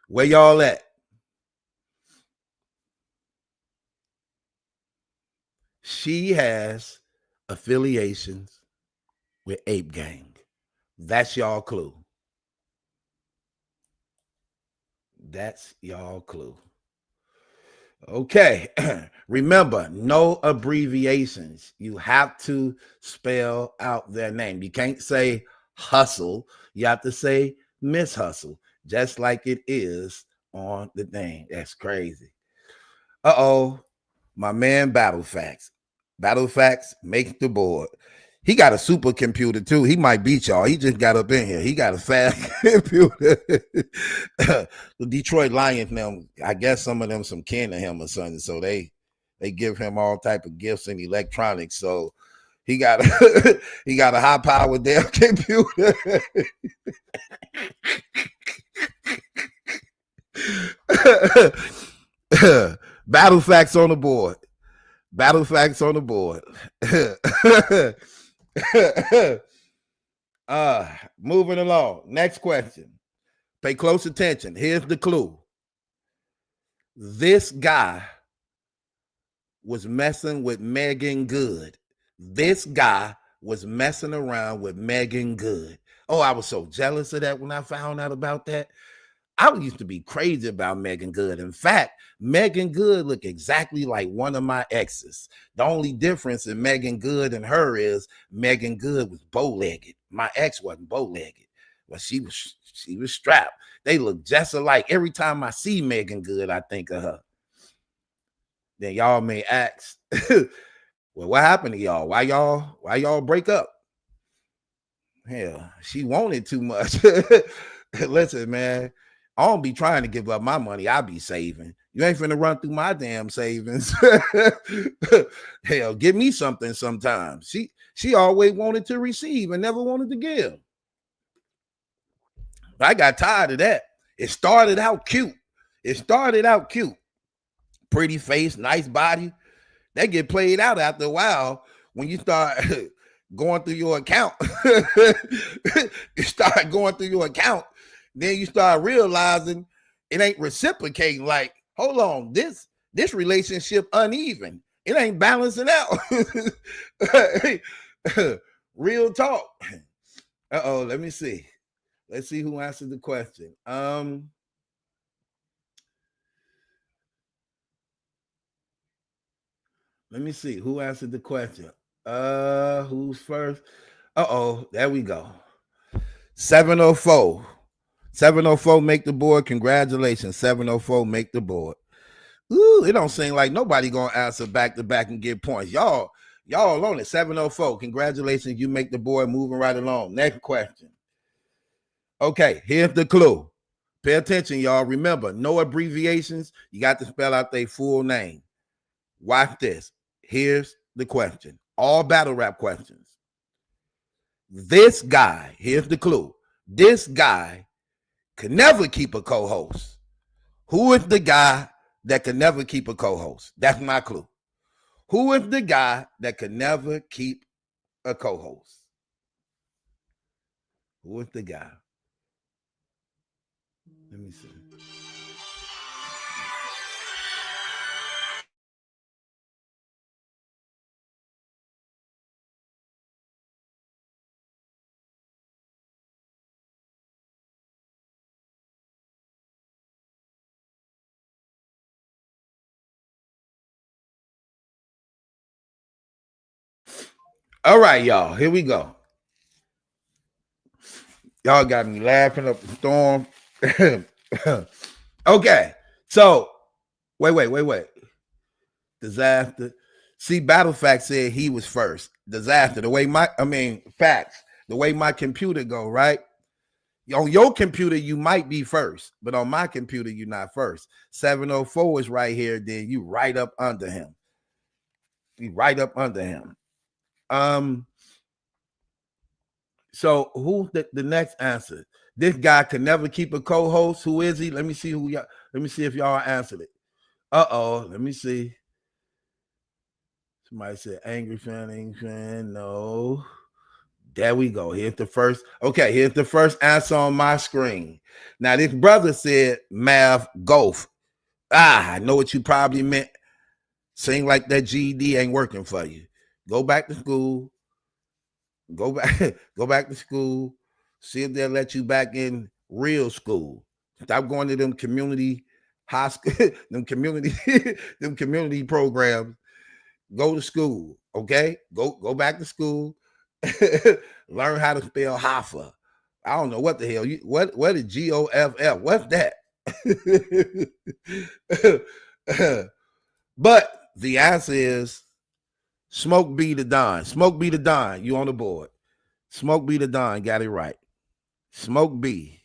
Where y'all at? She has affiliations with Ape Gang. That's y'all clue. That's y'all clue. Okay. Remember, no abbreviations. You have to spell out their name. You can't say hustle. You have to say Miss Hustle, just like it is on the thing. That's crazy. Uh-oh. My man Battle Facts. Battle Facts makes the board. He got a supercomputer too. He might beat y'all. He just got up in here. He got a fast computer. The Detroit Lions, them, I guess some of them some kin to him or something. So they give him all type of gifts and electronics. So he got a he got a high powered damn computer. Battle Facts on the board. Battle Facts on the board. Moving along. Next question. Pay close attention. Here's the clue. This guy was messing with Megan Good. This guy was messing around with Megan Good. Oh, I was so jealous of that when I found out about that. I used to be crazy about Megan Good. In fact, Megan Good looked exactly like one of my exes. The only difference in Megan Good and her is Megan Good was bow-legged. My ex wasn't bow-legged. Well, she was strapped. They look just alike. Every time I see Megan Good, I think of her. Then y'all may ask, well, what happened to y'all? Why y'all break up? Hell, she wanted too much. Listen, man. I don't be trying to give up my money. I be saving. You ain't finna run through my damn savings. Hell, give me something sometimes. She always wanted to receive and never wanted to give. I got tired of that. It started out cute. Pretty face, nice body. That get played out after a while when you start going through your account. You start going through your account. Then you start realizing it ain't reciprocating. Like, hold on, this relationship uneven. It ain't balancing out. Real talk. Uh-oh, let me see. Let's see who answered the question. Let me see who answered the question. Who's first? Uh-oh, there we go. 704. 704 make the board. Congratulations. 704 make the board. Ooh, it don't seem like nobody gonna answer back to back and get points. Y'all on it. 704. Congratulations. You make the board. Moving right along. Next question. Okay, here's the clue. Pay attention, y'all. Remember, no abbreviations. You got to spell out their full name. Watch this. Here's the question. All battle rap questions. This guy, here's the clue. This guy could never keep a co-host. Who is the guy that could never keep a co-host? That's my clue. Who is the guy that could never keep a co-host? Who is the guy? Let me see. All right, y'all. Here we go. Y'all got me laughing up the storm. Okay. So, wait. Disaster. See, Battle Fact said he was first. Disaster. The way facts. The way my computer go, right? On your computer, you might be first, but on my computer, you're not first. 704 is right here. Then you right up under him. You right up under him. So who's the next answer? This guy could never keep a co-host. Who is he? Let me see who y'all. Let me see if y'all answered it. Let me see. Somebody said angry fan. No. There we go. Here's the first. Okay, here's the first answer on my screen. Now, this brother said Mav Golf. I know what you probably meant. Seems like that GED ain't working for you. Go back to school. Go back to school. See if they'll let you back in real school. Stop going to them community high school, them community programs. Go to school, okay? Go back to school. Learn how to spell Hoffa. I don't know what the hell what is GOFF? What's that? But the answer is Smoke B the Don. Smoke B the Don. You on the board. Smoke B the Don got it right. Smoke B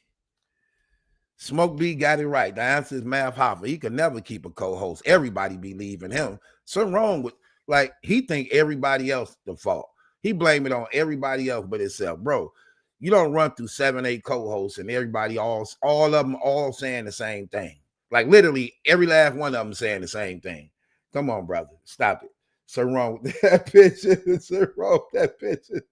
got it right. The answer is Mav Hoffa. He could never keep a co-host. Everybody be leaving him. Something wrong with, like, he think everybody else the fault. He blame it on everybody else but himself. Bro, you don't run through 7-8 co-hosts and everybody all of them all saying the same thing. Like literally every last one of them saying the same thing. Come on, brother. Stop it. Something wrong with that picture. Something wrong with that picture.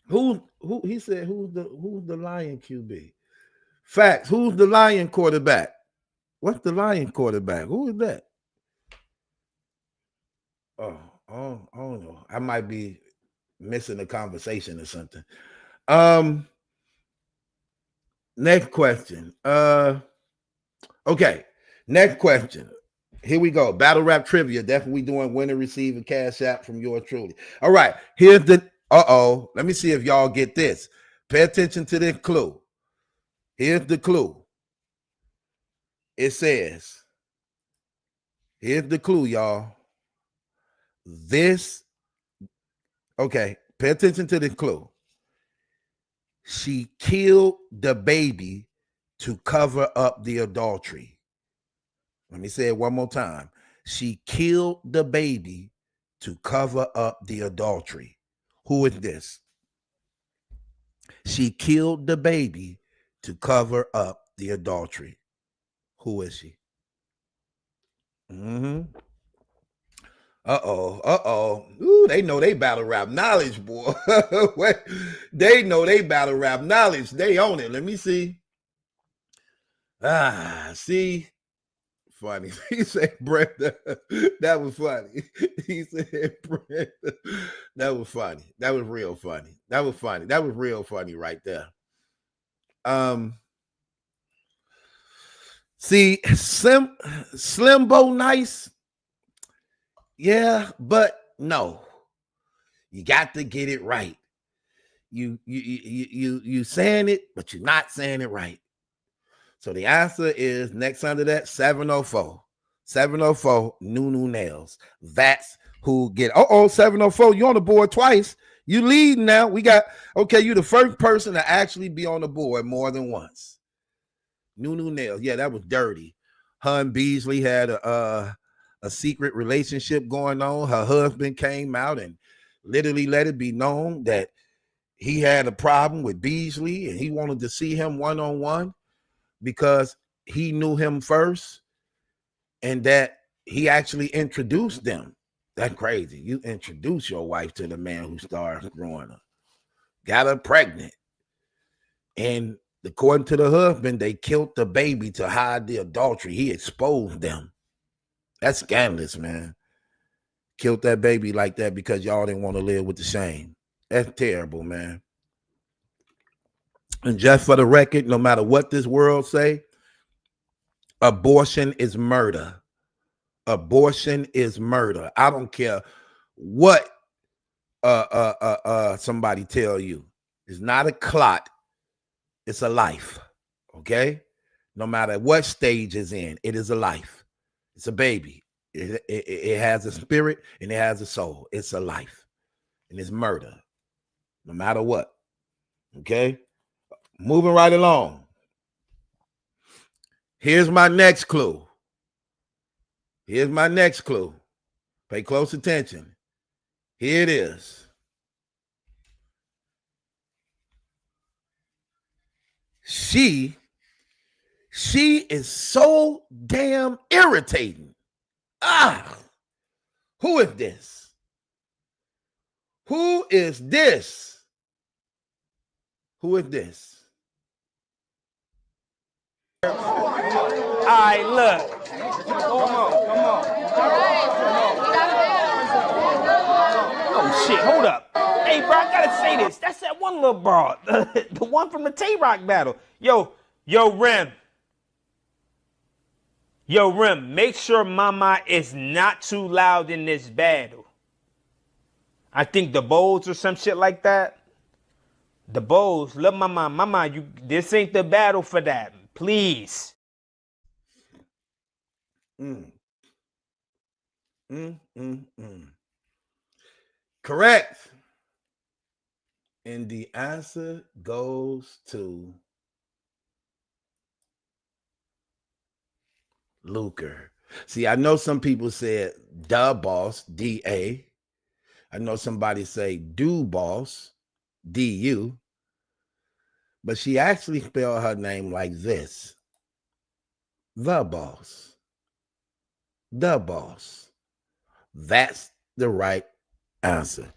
Who he said who's the Lion QB? Facts. Who's the Lion quarterback? What's the Lion quarterback? Who is that? Oh, I don't know. I might be missing a conversation or something. Next question. Okay. Next question. Here we go. Battle rap trivia. Definitely doing winner receive a cash app from yours truly. All right. Here's the let me see if y'all get this. Pay attention to this clue. Here's the clue. It says, here's the clue, y'all. Okay, pay attention to this clue. She killed the baby to cover up the adultery. Let me say it one more time. She killed the baby to cover up the adultery. Who is this? She killed the baby to cover up the adultery. Who is she? Ooh, they know they battle rap knowledge, boy. They know they battle rap knowledge. They own it. Let me see. See. Funny. He said Brenda. That was funny. He said Brenda. That was funny. That was real funny. That was funny. That was real funny right there. See, Slimbo nice. Yeah, but no. You got to get it right. You saying it, but you're not saying it right. So the answer is next under that 704. 704 Nunu Nails. That's who get 704. You on the board twice. You lead now. We got you the first person to actually be on the board more than once. Nunu Nails. Yeah, that was dirty. Her and Beasley had a secret relationship going on. Her husband came out and literally let it be known that he had a problem with Beasley and he wanted to see him one-on-one because he knew him first and that he actually introduced them. That's crazy. You introduce your wife to the man who started growing her, got her pregnant, and according to the husband, they killed the baby to hide the adultery. He exposed them. That's scandalous, man. Killed that baby like that because y'all didn't want to live with the shame. That's terrible, man. And just for the record, no matter what this world say, abortion is murder. Abortion is murder. I don't care what somebody tell you. It's not a clot. It's a life. Okay? no matter what stage it's in. It is a life. It's a baby. It has a spirit and it has a soul. It's a life. And it's murder, no matter what. Okay? Moving right along. Here's my next clue. Here's my next clue. Pay close attention. Here it is. She is so damn irritating. Who is this? Who is this? Who is this?
All right, look. Come on. Oh, shit, hold up. Hey, bro, I gotta say this. That's that one little broad. The one from the Tay-Rock battle. Yo, Rem. Yo, Rem, make sure Mama is not too loud in this battle. I think the Bowls or some shit like that. The Bowls, look, Mama, this ain't the battle for that. Please.
Correct. And the answer goes to Luker. See, I know some people said the boss, D-A. I know somebody say do boss, D-U. But she actually spelled her name like this. The boss. The boss. That's the right answer.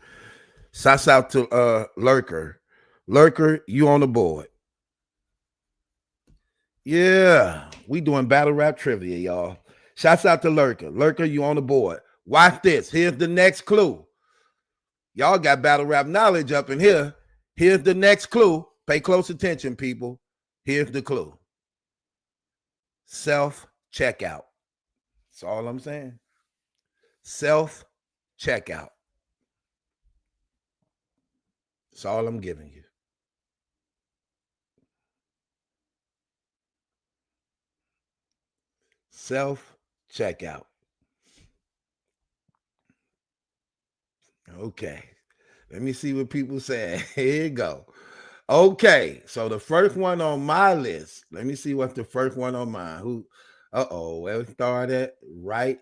Shouts out to Lurker. Lurker, you on the board. Yeah, we doing battle rap trivia, y'all. Shouts out to Lurker. Lurker, you on the board. Watch this. Here's the next clue. Y'all got battle rap knowledge up in here. Here's the next clue. Pay close attention, people. Here's the clue. Self-checkout. That's all I'm saying. Self-checkout. That's all I'm giving you. Self-checkout. Okay. Let me see what people say. Here you go. Okay. So the first one on my list. Let me see what's the first one on mine. Where we started right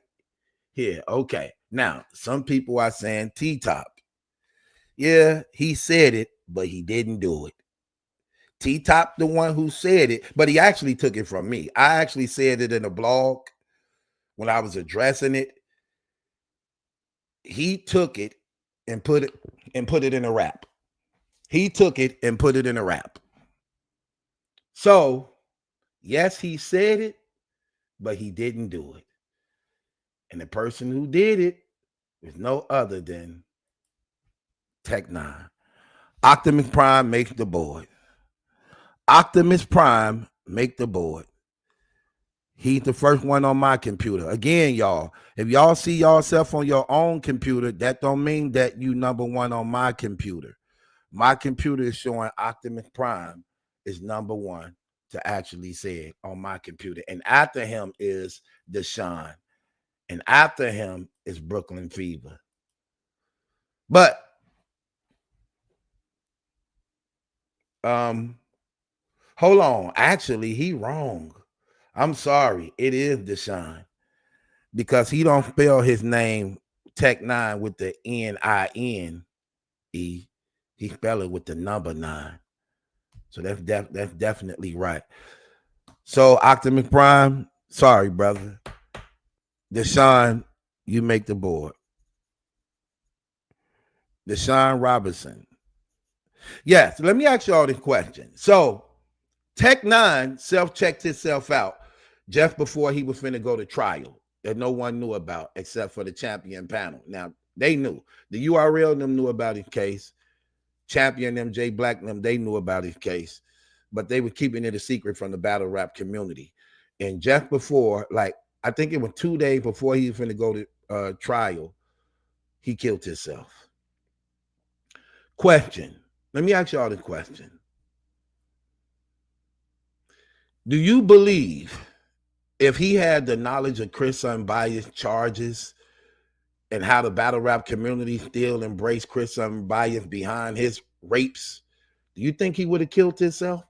here. Okay. Now, some people are saying T-Top. Yeah, he said it, but he didn't do it. T-Top, the one who said it, but he actually took it from me. I actually said it in a blog when I was addressing it. He took it and put it in a rap. He took it and put it in a rap. So, yes, he said it, but he didn't do it. And the person who did it is no other than Tech 9. Optimus Prime makes the board. Optimus Prime make the board. He's the first one on my computer. Again, y'all, if y'all see yourself on your own computer, that don't mean that you number one on my computer. My computer is showing Optimus Prime is number one to actually say it on my computer. And after him is Deshaun. And after him is Brooklyn Fever. But hold on. Actually, he wrong. I'm sorry. It is Deshaun. Because he don't spell his name Tech 9 with the N-I-N-E. He spell it with the number 9. So that's definitely right. So Optimus Prime, sorry, brother. Deshaun, you make the board. Deshaun Robinson. Yes, let me ask you all this question. So Tech 9 self-checked himself out just before he was finna go to trial that no one knew about except for the champion panel. Now, they knew. The URL them knew about his case. Champion them, Jay Black them, they knew about his case. But they were keeping it a secret from the battle rap community. And just before, like, I think it was 2 days before he was finna go to trial, he killed himself. Question. Let me ask y'all the question. Do you believe if he had the knowledge of Chris Unbiased charges and how the battle rap community still embraced Chris Unbiased behind his rapes, do you think he would have killed himself?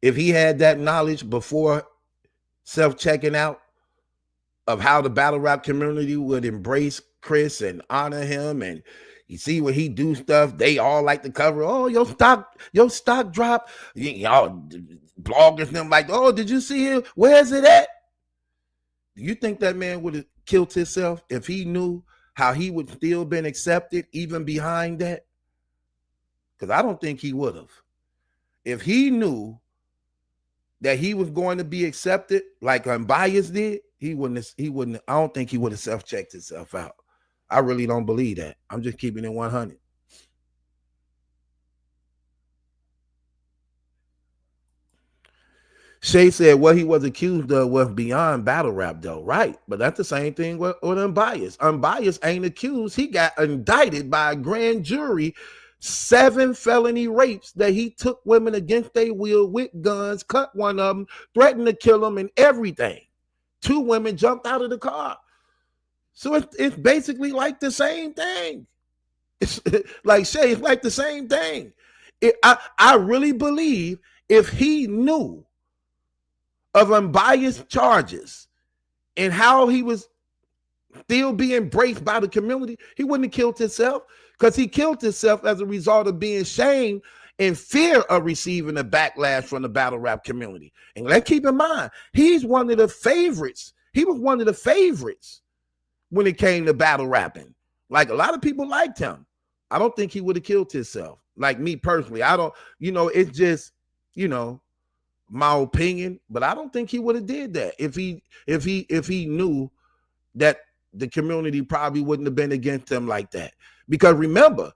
If he had that knowledge before self-checking out of how the battle rap community would embrace Chris and honor him, and you see when he do stuff, they all like to cover, oh, your stock drop. Y'all bloggers them like, oh, did you see him? Where's it at? Do you think that man would have killed himself if he knew how he would still been accepted even behind that? Because I don't think he would have. If he knew that he was going to be accepted like Unbiased did, he wouldn't, I don't think he would have self-checked himself out. I really don't believe that. I'm just keeping it 100. Shay said what he was accused of was beyond battle rap, though. Right. But that's the same thing with Unbiased. Unbiased ain't accused. He got indicted by a grand jury, 7 felony rapes that he took women against their will with guns, cut one of them, threatened to kill them, and everything. 2 women jumped out of the car. So it's basically like the same thing. It's like Shay, it's like the same thing. I really believe if he knew of Unbiased charges and how he was still being embraced by the community, he wouldn't have killed himself, because he killed himself as a result of being shamed and fear of receiving a backlash from the battle rap community. And let's keep in mind, he's one of the favorites. He was one of the favorites when it came to battle rapping. Like, a lot of people liked him. I don't think he would have killed himself. Like me personally, I don't, it's just, my opinion, but I don't think he would have did that if he knew that the community probably wouldn't have been against him like that. Because remember,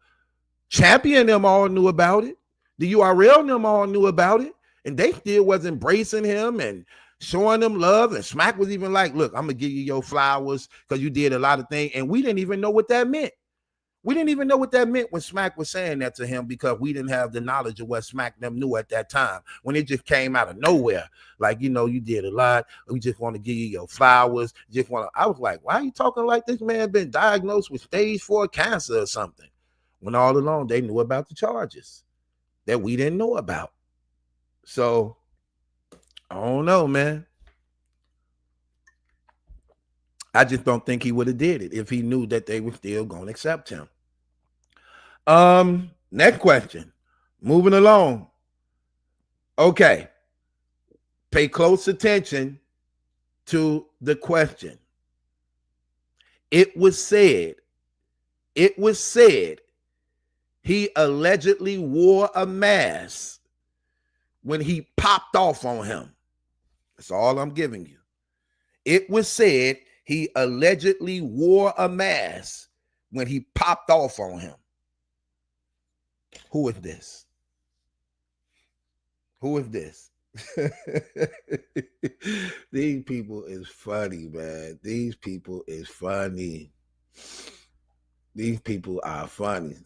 Champion them all knew about it. The URL them all knew about it, and they still was embracing him and showing them love. And Smack was even like, look, I'm gonna give you your flowers because you did a lot of things. And we didn't even know what that meant. We didn't even know what that meant when Smack was saying that to him, because we didn't have the knowledge of what Smack them knew at that time, when it just came out of nowhere. Like, you did a lot. We just want to give you your flowers. I was like, why are you talking like this man been diagnosed with stage 4 cancer or something? When all along they knew about the charges that we didn't know about. So I don't know, man. I just don't think he would have did it if he knew that they were still going to accept him. Next question. Moving along. Okay. Pay close attention to the question. It was said he allegedly wore a mask when he popped off on him. That's all I'm giving you. It was said he allegedly wore a mask when he popped off on him. Who is this? Who is this? These people is funny, man. These people is funny. These people are funny.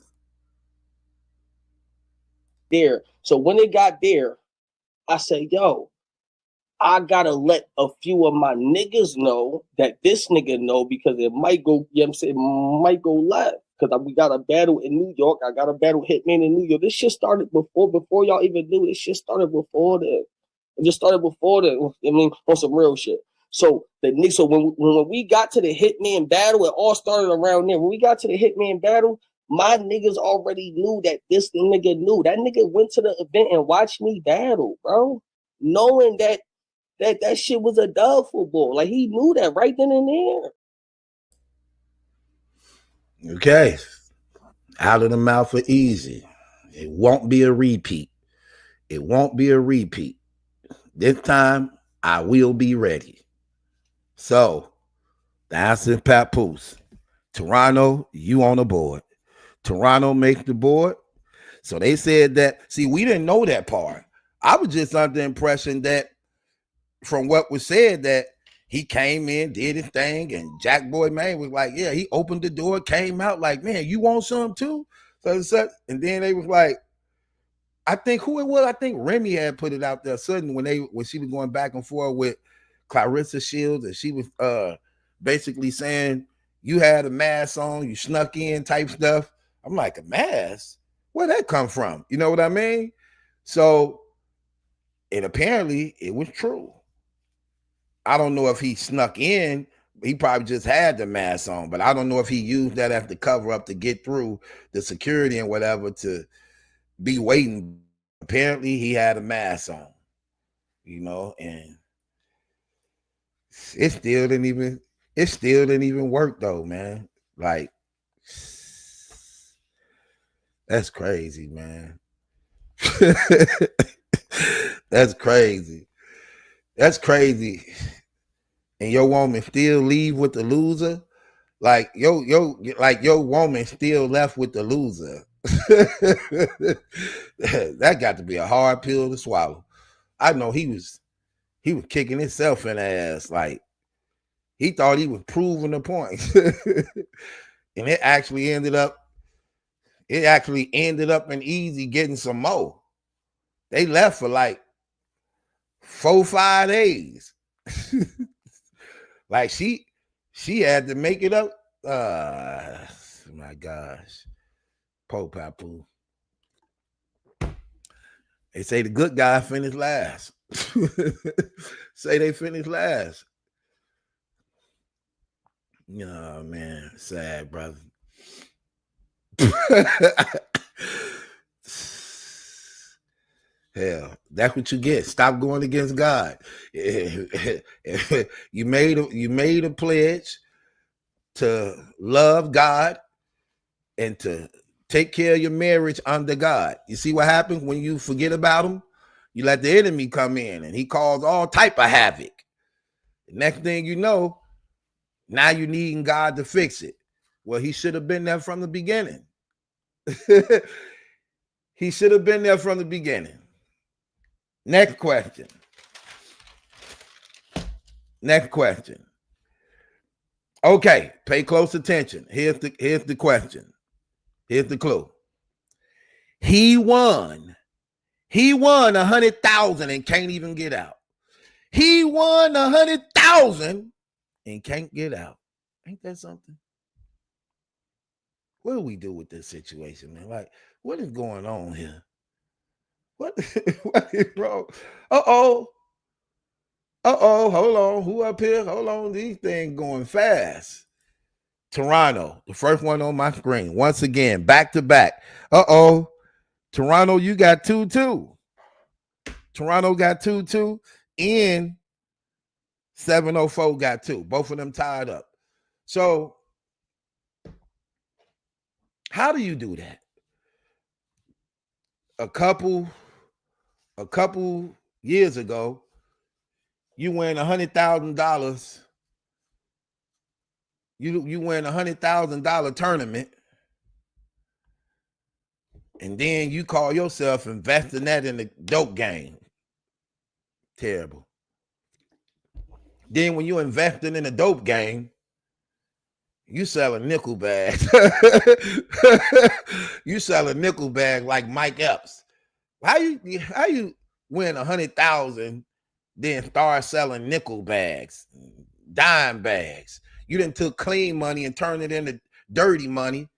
There. So when it got there, I said, yo, I gotta let a few of my niggas know that this nigga know, because it might go, might go left. Because we got a battle in New York. I got a battle Hitman in New York. This shit started before y'all even knew. This shit started before that. It just started before that. On some real shit. So when we got to the Hitman battle, it all started around there. When we got to the Hitman battle, my niggas already knew that this nigga knew. That nigga went to the event and watched me battle, bro. Knowing that shit was a dub football. Like, he knew that right then and there.
Okay. Out of the mouth of Easy. It won't be a repeat. It won't be a repeat. This time, I will be ready. So, the answer is Papoose. Toronto, you on the board. Toronto makes the board. So they said that, see, we didn't know that part. I was just under the impression that from what was said that he came in, did his thing, and Jack Boy Man was like, yeah, he opened the door, came out like, man, you want some too? So, and then they was like, I think who it was. I think Remy had put it out there suddenly when she was going back and forth with Clarissa Shields, and she was basically saying you had a mask on, you snuck in type stuff. I'm like, a mask? Where'd that come from? You know what I mean? So, and apparently it was true. I don't know if he snuck in. He probably just had the mask on, but I don't know if he used that as the cover up to get through the security and whatever to be waiting. Apparently he had a mask on, you know, and it still didn't even work though, man. Like, that's crazy, man. That's crazy. That's crazy. And your woman still leave with the loser? Like your woman still left with the loser. That got to be a hard pill to swallow. I know he was kicking himself in the ass. Like, he thought he was proving the point. And it actually ended up in Easy getting some more. They left for like 4-5 days. Like she had to make it up. My gosh. Po Papu. They say the good guy finished last. Say they finished last. Oh man, sad, brother. Hell, that's what you get. Stop going against God. You made a pledge to love God and to take care of your marriage under God. You see what happens when you forget about him? You let the enemy come in and he caused all type of havoc. The next thing you know, now you needing God to fix it. Well, he should have been there from the beginning. He should have been there from the beginning. Next question. Okay, pay close attention. Here's the question. Here's the clue. He won 100,000 and can't even get out. He won 100,000 and can't get out. Ain't that something? What do we do with this situation, man? Like, what is going on here? What is wrong? Uh-oh. Hold on. Who up here? Hold on. These things going fast. Toronto, the first one on my screen. Once again, back to back. Uh-oh. Toronto, you got 2-2. Toronto got 2-2. And 704 got 2. Both of them tied up. So, how do you do that? A couple years ago, you win $100,000. You win $100,000 tournament, and then you call yourself investing that in the dope game. Terrible. Then when you're investing in a dope game, you sell a nickel bag. You sell a nickel bag like Mike Epps. How you win 100,000, then start selling nickel bags, dime bags? You done took clean money and turned it into dirty money.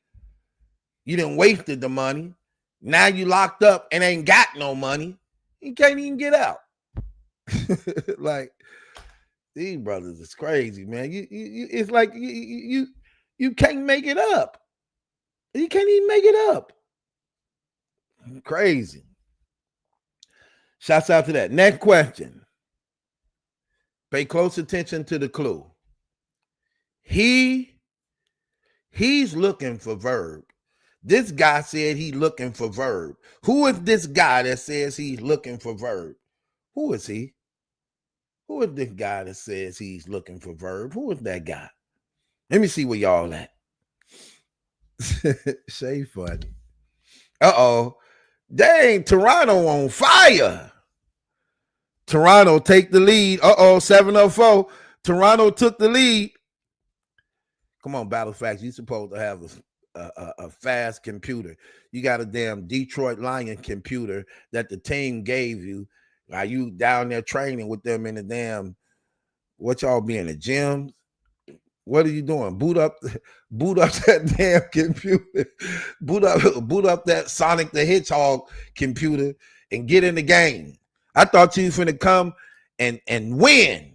You done wasted the money. Now you locked up and ain't got no money. You can't even get out. Like, these brothers is crazy, man. You it's like you can't make it up. You can't even make it up. Crazy. Shouts out to that. Next question. Pay close attention to the clue. He's looking for Verb. This guy said he's looking for Verb. Who is this guy that says he's looking for Verb? Who is he? Who is this guy that says he's looking for Verb? Who is that guy? Let me see where y'all at. Shay funny. Uh-oh. Dang, Toronto on fire. Toronto take the lead. Uh-oh, 704. Toronto took the lead. Come on, Battle Facts. You supposed to have a fast computer. You got a damn Detroit Lion computer that the team gave you. Are you down there training with them in the damn, what y'all be in the gym? What are you doing? Boot up that damn computer. Boot up that Sonic the Hedgehog computer and get in the game. I thought you was finna come and win.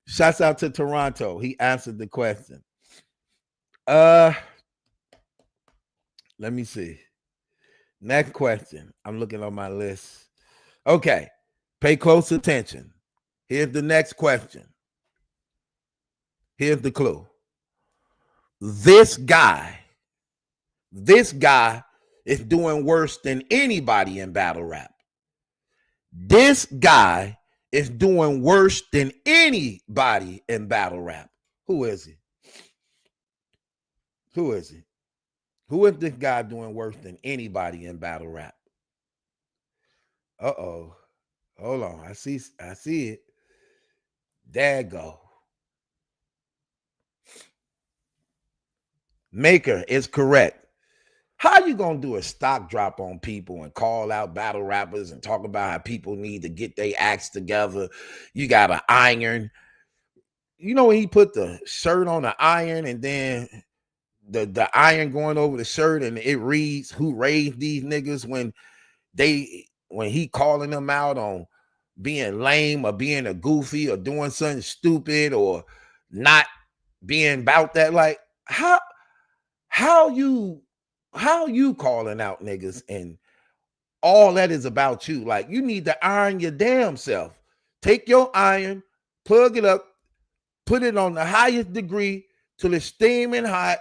Shouts out to Toronto. He answered the question. Let me see. Next question. I'm looking on my list. Okay. Pay close attention. Here's the next question. Here's the clue. This guy is doing worse than anybody in battle rap. This guy is doing worse than anybody in battle rap. Who is he? Who is he? Who is this guy doing worse than anybody in battle rap? Uh-oh. Hold on. I see it. There go. Maker is correct. How you gonna do a stock drop on people and call out battle rappers and talk about how people need to get their acts together? You got an iron. You know when he put the shirt on the iron and then the iron going over the shirt and it reads, "Who raised these niggas?" when he calling them out on being lame or being a goofy or doing something stupid or not being about that. Like how you calling out niggas and all that is about you? Like, you need to iron your damn self. Take your iron, plug it up, put it on the highest degree till it's steaming hot.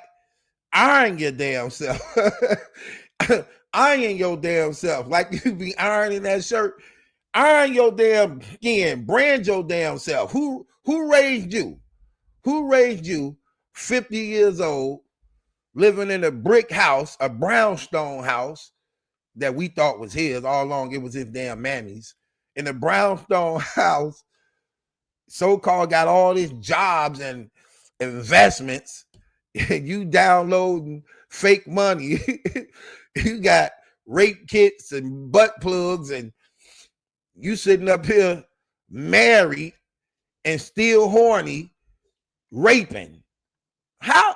Iron your damn self. Iron your damn self like you be ironing that shirt. Iron your damn skin. Brand your damn self. Who raised you? Who raised you 50 years old, living in a brick house, a brownstone house that we thought was his all along? It was his damn mammy's. In a brownstone house, so-called got all these jobs and investments. You downloading fake money. You got rape kits and butt plugs, and you sitting up here married and still horny, raping. How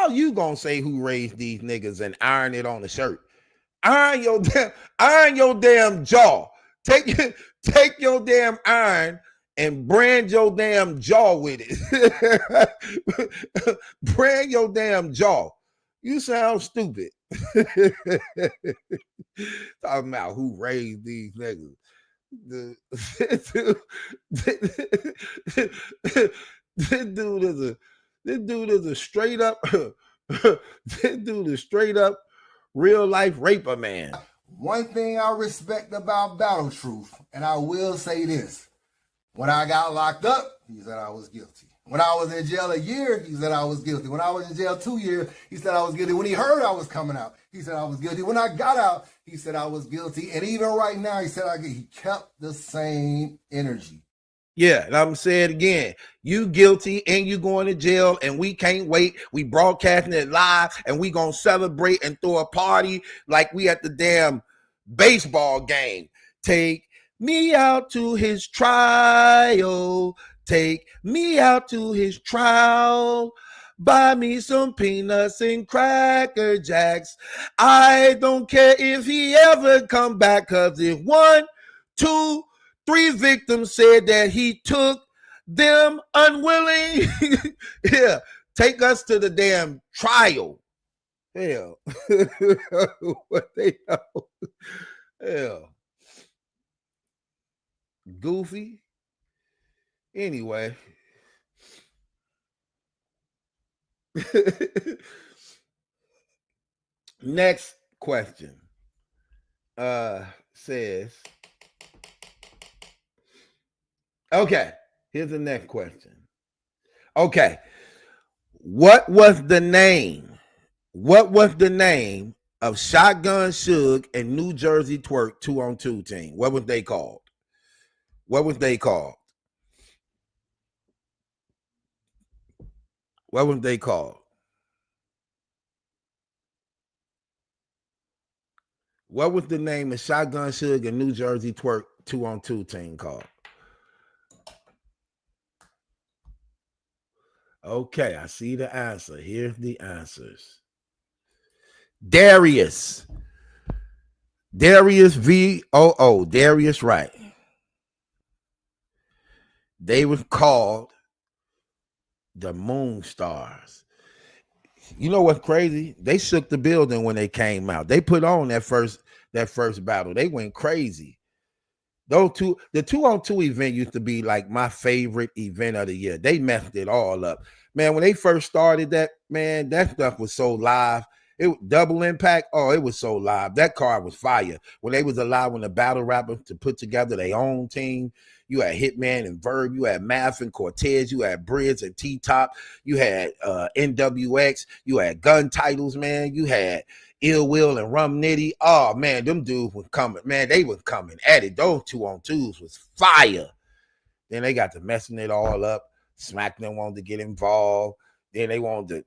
you gonna say who raised these niggas and iron it on the shirt? Iron your damn jaw. Take your damn iron and brand your damn jaw with it. Brand your damn jaw. You sound stupid. Talking about who raised these niggas. This dude is a straight up this dude is straight up real life raper, man.
One thing I respect about Battle Truth, and I will say this: when I got locked up, he said I was guilty. When I was in jail a year, he said I was guilty. When I was in jail 2 years, he said I was guilty. When he heard I was coming out, he said I was guilty. When I got out, he said I was guilty. And even right now, he said he kept the same energy.
Yeah, and I'm saying it again. You guilty and you going to jail, and we can't wait. We broadcasting it live, and we gonna celebrate and throw a party like we at the damn baseball game. Take me out to his trial. Take me out to his trial. Buy me some peanuts and Cracker Jacks. I don't care if he ever come back, cause if 1, 2, 3 victims said that he took them unwilling, yeah, take us to the damn trial. Hell. What they know. Hell. Goofy. Anyway. Next question says, okay, here's the next question. Okay, what was the name of Shotgun Suge and New Jersey Twerk 2-on-2 team? What was they called? What was they called? What was the name of Shotgun Suge and New Jersey Twerk 2-on-2 team called? Okay, I see the answer. Here's the answers. Darius VOO. Darius Wright. They was called the Moon Stars. You know what's crazy? They shook the building when they came out. They put on that first battle. They went crazy. Those two, the 2-on-2 event used to be like my favorite event of the year. They messed it all up. Man, when they first started that, man, that stuff was so live. It Double Impact. Oh, it was so live. That card was fire. When they was allowing the battle rappers to put together their own team, you had Hitman and Verb, you had Math and Cortez, you had Briz and T-Top, you had NWX, you had Gun Titles, man, you had Ill Will and Rum Nitty. Oh, man, them dudes was coming. Man, they was coming at it. Those 2-on-2s was fire. Then they got to messing it all up. SmackDown wanted to get involved. Then they wanted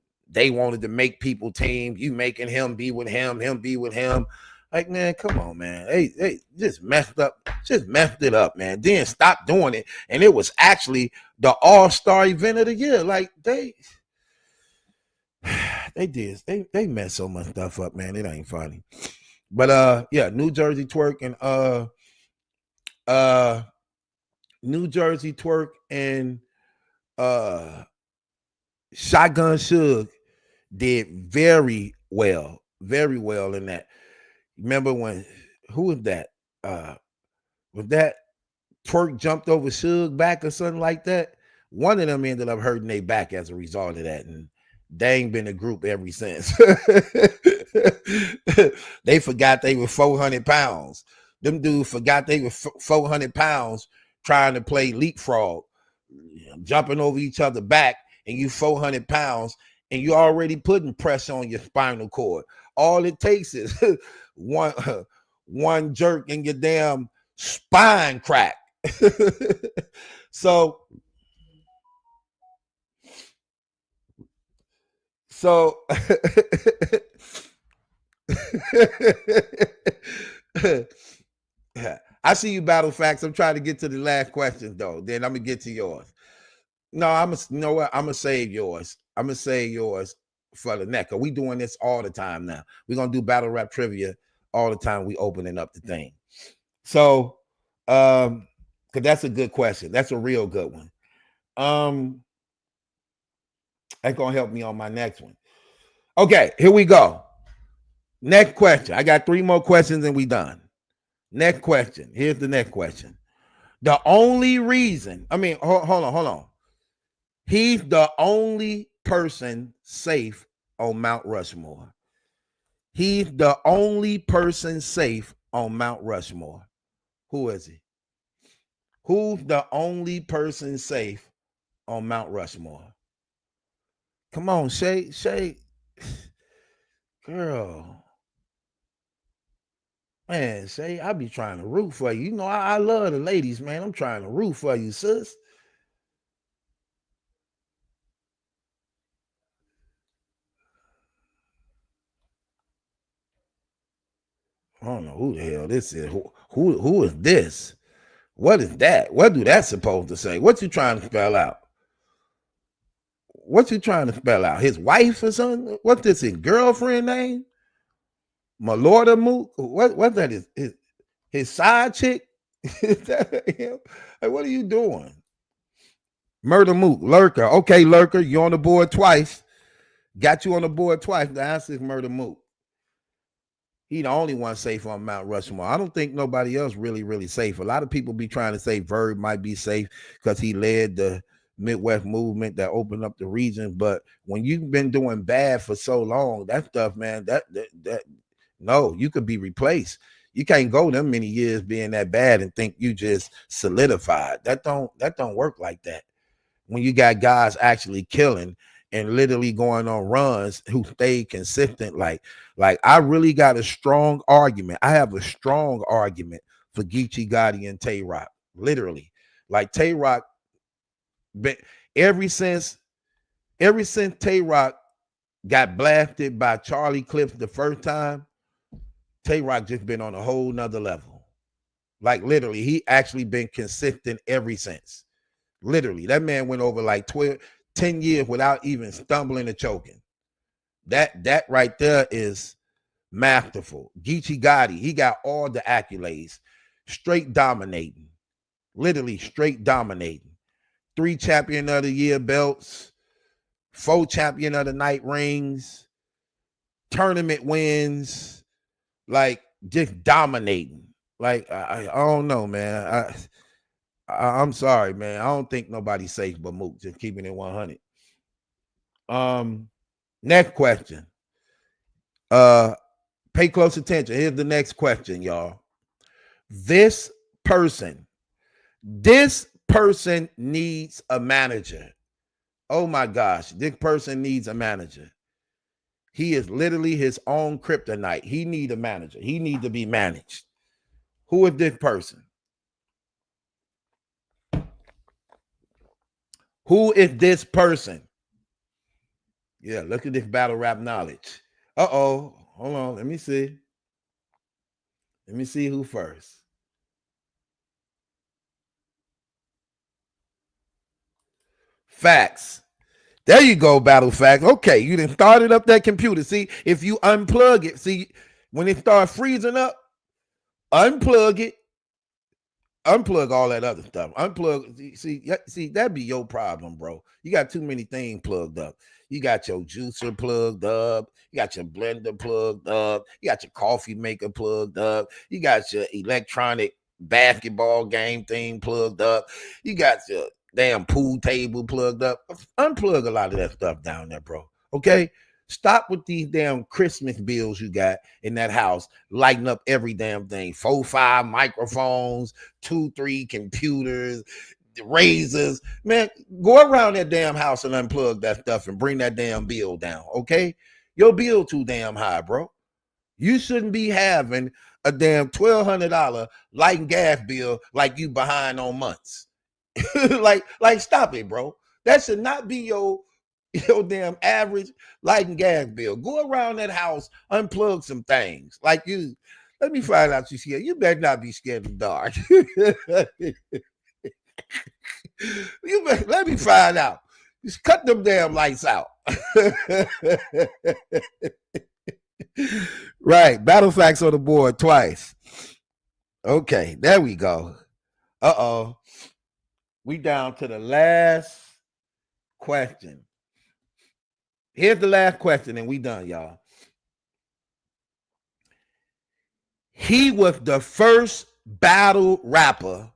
to make people team. You making him be with him be with him. Like, man, come on, man. They just messed it up, man. Then stopped doing it. And it was actually the all-star event of the year. Like, they messed so much stuff up, man. It ain't funny. But yeah, New Jersey Twerk and Shotgun Suge did very well in that. Remember when, who was that? Was that Twerk jumped over Suge back or something like that? One of them ended up hurting their back as a result of that, and they ain't been a group ever since. They forgot they were 400 pounds. Them dudes forgot they were 400 pounds trying to play leapfrog, jumping over each other back, and you 400 pounds, and you already putting pressure on your spinal cord. All it takes is one jerk and your damn spine crack. So I see you, Battle Facts. I'm trying to get to the last question though. Then I'm gonna get to yours. No, you know what? I'm gonna save yours. I'm gonna save yours for the neck. We doing this all the time now. We're gonna do battle rap trivia all the time. We opening up the thing. So, because that's a good question. That's a real good one. That's gonna help me on my next one. Okay, here we go. Next question. I got 3 more questions and we done. Next question. Here's the next question. The only reason, hold on. He's the only person safe on Mount Rushmore. He's the only person safe on Mount Rushmore. Who is he? Who's the only person safe on Mount Rushmore? Come on, Shay. Girl. Man, Shay, I be trying to root for you. You know, I love the ladies, man. I'm trying to root for you, sis. I don't know who the hell this is. Who is this? What is that? What do that supposed to say? What you trying to spell out? What you trying to spell out? His wife or something? What's this, his girlfriend name? Malorda Mook? What's that? His side chick? Is that him? Like, what are you doing? Murder Mook, Lurker. Okay, Lurker, you're on the board twice. Got you on the board twice. The answer is Murder Mook. He the only one safe on Mount Rushmore. I don't think nobody else really safe. A lot of people be trying to say Verb might be safe because he led the Midwest movement that opened up the region. But when you've been doing bad for so long, that stuff, man, that no, you could be replaced. You can't go them many years being that bad and think you just solidified. That don't work like that. When you got guys actually killing and literally going on runs who stay consistent, like I really got a strong argument. I have a strong argument for Geechee Gotti and Tay Rock. Literally, like Tay Rock, ever since ever since Tay-Rock got blasted by Charlie Clips the first time, Tay-Rock just been on a whole nother level. Like literally, he actually been consistent ever since. Literally, that man went over like 10 years without even stumbling or choking. That right there is masterful. Geechee Gotti, he got all the accolades. Straight dominating. Literally straight dominating. 3 champion of the year belts, 4 champion of the night rings, tournament wins, like just dominating. Like I don't know, man. I'm sorry, man. I don't think nobody's safe but Mook. Just keeping it 100. Next question. Pay close attention. Here's the next question, y'all. This person needs a manager. Oh my gosh, this person needs a manager. He is literally his own kryptonite. He needs a manager. He needs to be managed. Who is this person? Who is this person? Yeah, look at this battle rap knowledge. Uh-oh. Hold on. Let me see. Let me see who first. Facts. There you go, Battle Facts. Okay, you done started up that computer. See, if you unplug it, see, when it starts freezing up, unplug it. Unplug all that other stuff. Unplug. See, that'd be your problem, bro. You got too many things plugged up. You got your juicer plugged up. You got your blender plugged up. You got your coffee maker plugged up. You got your electronic basketball game thing plugged up. You got your damn pool table plugged up. Unplug a lot of that stuff down there, bro. Okay? Stop with these damn Christmas bills you got in that house, lighting up every damn thing. 4, 5 microphones, 2, 3 computers, razors. Man, go around that damn house and unplug that stuff and bring that damn bill down, okay? Your bill too damn high, bro. You shouldn't be having a damn $1,200 light and gas bill like you behind on months. like stop it, bro. That should not be your damn average light and gas bill. Go around that house, unplug some things. Like you, let me find out you scared. You better not be scared of the dark. Let me find out. Just cut them damn lights out. Right. Battle Facts on the board twice. Okay, there we go. Uh-oh. We down to the last question. Here's the last question, and we done, y'all. He was the first battle rapper.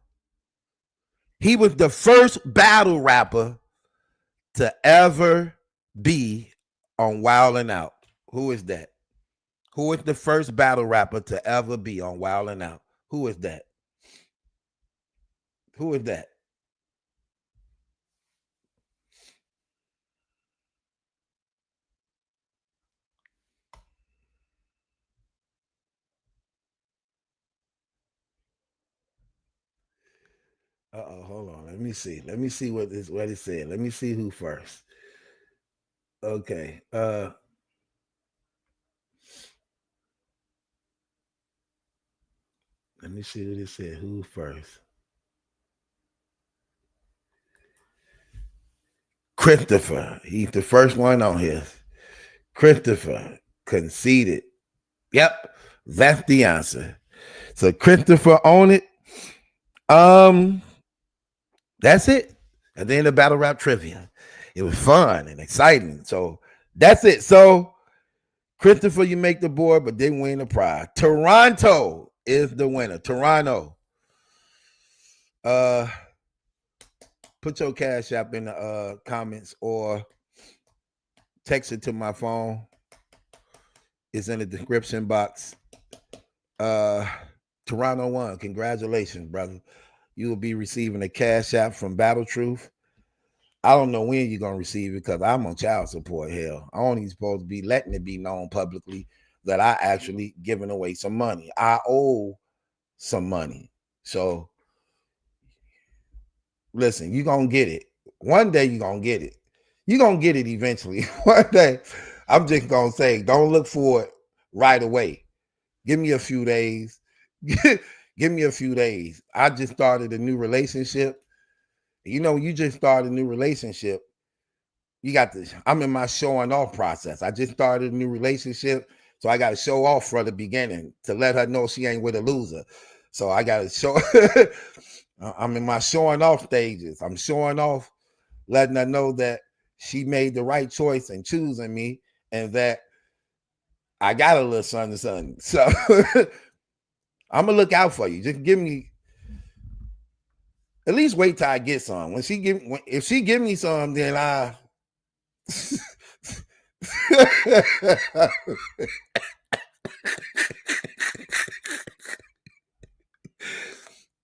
He was the first battle rapper to ever be on Wild 'N Out. Who is that? Who is the first battle rapper to ever be on Wild 'N Out? Who is that? Who is that? Uh-oh, hold on. Let me see. Let me see what it said. Let me see who first. Okay. Let me see what it said. Who first? Christopher. He's the first one on here. Christopher conceded. Yep, that's the answer. So Christopher on it. That's it. At the end of battle rap trivia. It was fun and exciting. So that's it. So Christopher, you make the board, but didn't win the prize. Toronto is the winner. Toronto. Put your cash app in the comments or text it to my phone. It's in the description box. Toronto won. Congratulations, brother. You will be receiving a cash app from Battle Truth. I don't know when you're gonna receive it because I'm on child support. Hell, I only supposed to be letting it be known publicly that I actually giving away some money. I owe some money. So listen, you're gonna get it. One day you're gonna get it. You're going to get it eventually. One day, I'm just going to say, don't look for it right away. Give me a few days. Give me a few days. I just started a new relationship. You know, you just started a new relationship. You got this. I'm in my showing off process. I just started a new relationship. So I got to show off from the beginning to let her know she ain't with a loser. So I got to show. I'm in my showing off stages. I'm showing off, letting her know that she made the right choice in choosing me and that I got a little something. So I'm going to look out for you. Just give me, at least wait till I get some. If she give me some, then I.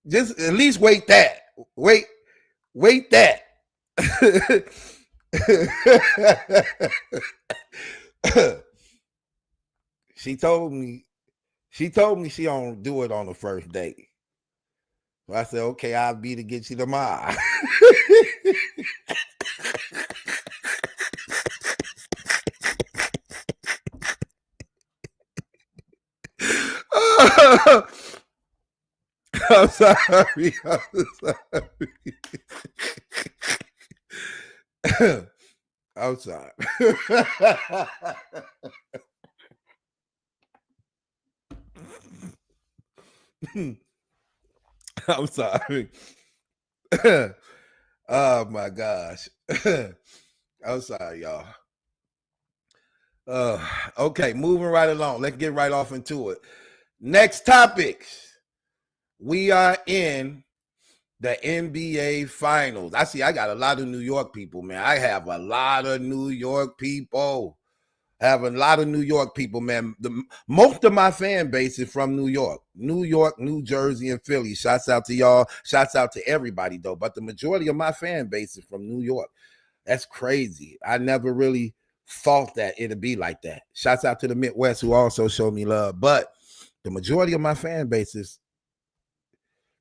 Just at least wait that. Wait that. She told me she don't do it on the first date. So I said, okay, I'll be to get you tomorrow. I'm sorry. I'm sorry. I'm sorry. Oh my gosh. I'm sorry, y'all. Okay, moving right along. Let's get right off into it. Next topic. We are in the NBA Finals. I got a lot of New York people, man. I have a lot of New York people. Man. Most of my fan base is from New York, New Jersey, and Philly. Shouts out to y'all. Shouts out to everybody, though. But the majority of my fan base is from New York. That's crazy. I never really thought that it'd be like that. Shouts out to the Midwest who also showed me love. But the majority of my fan base is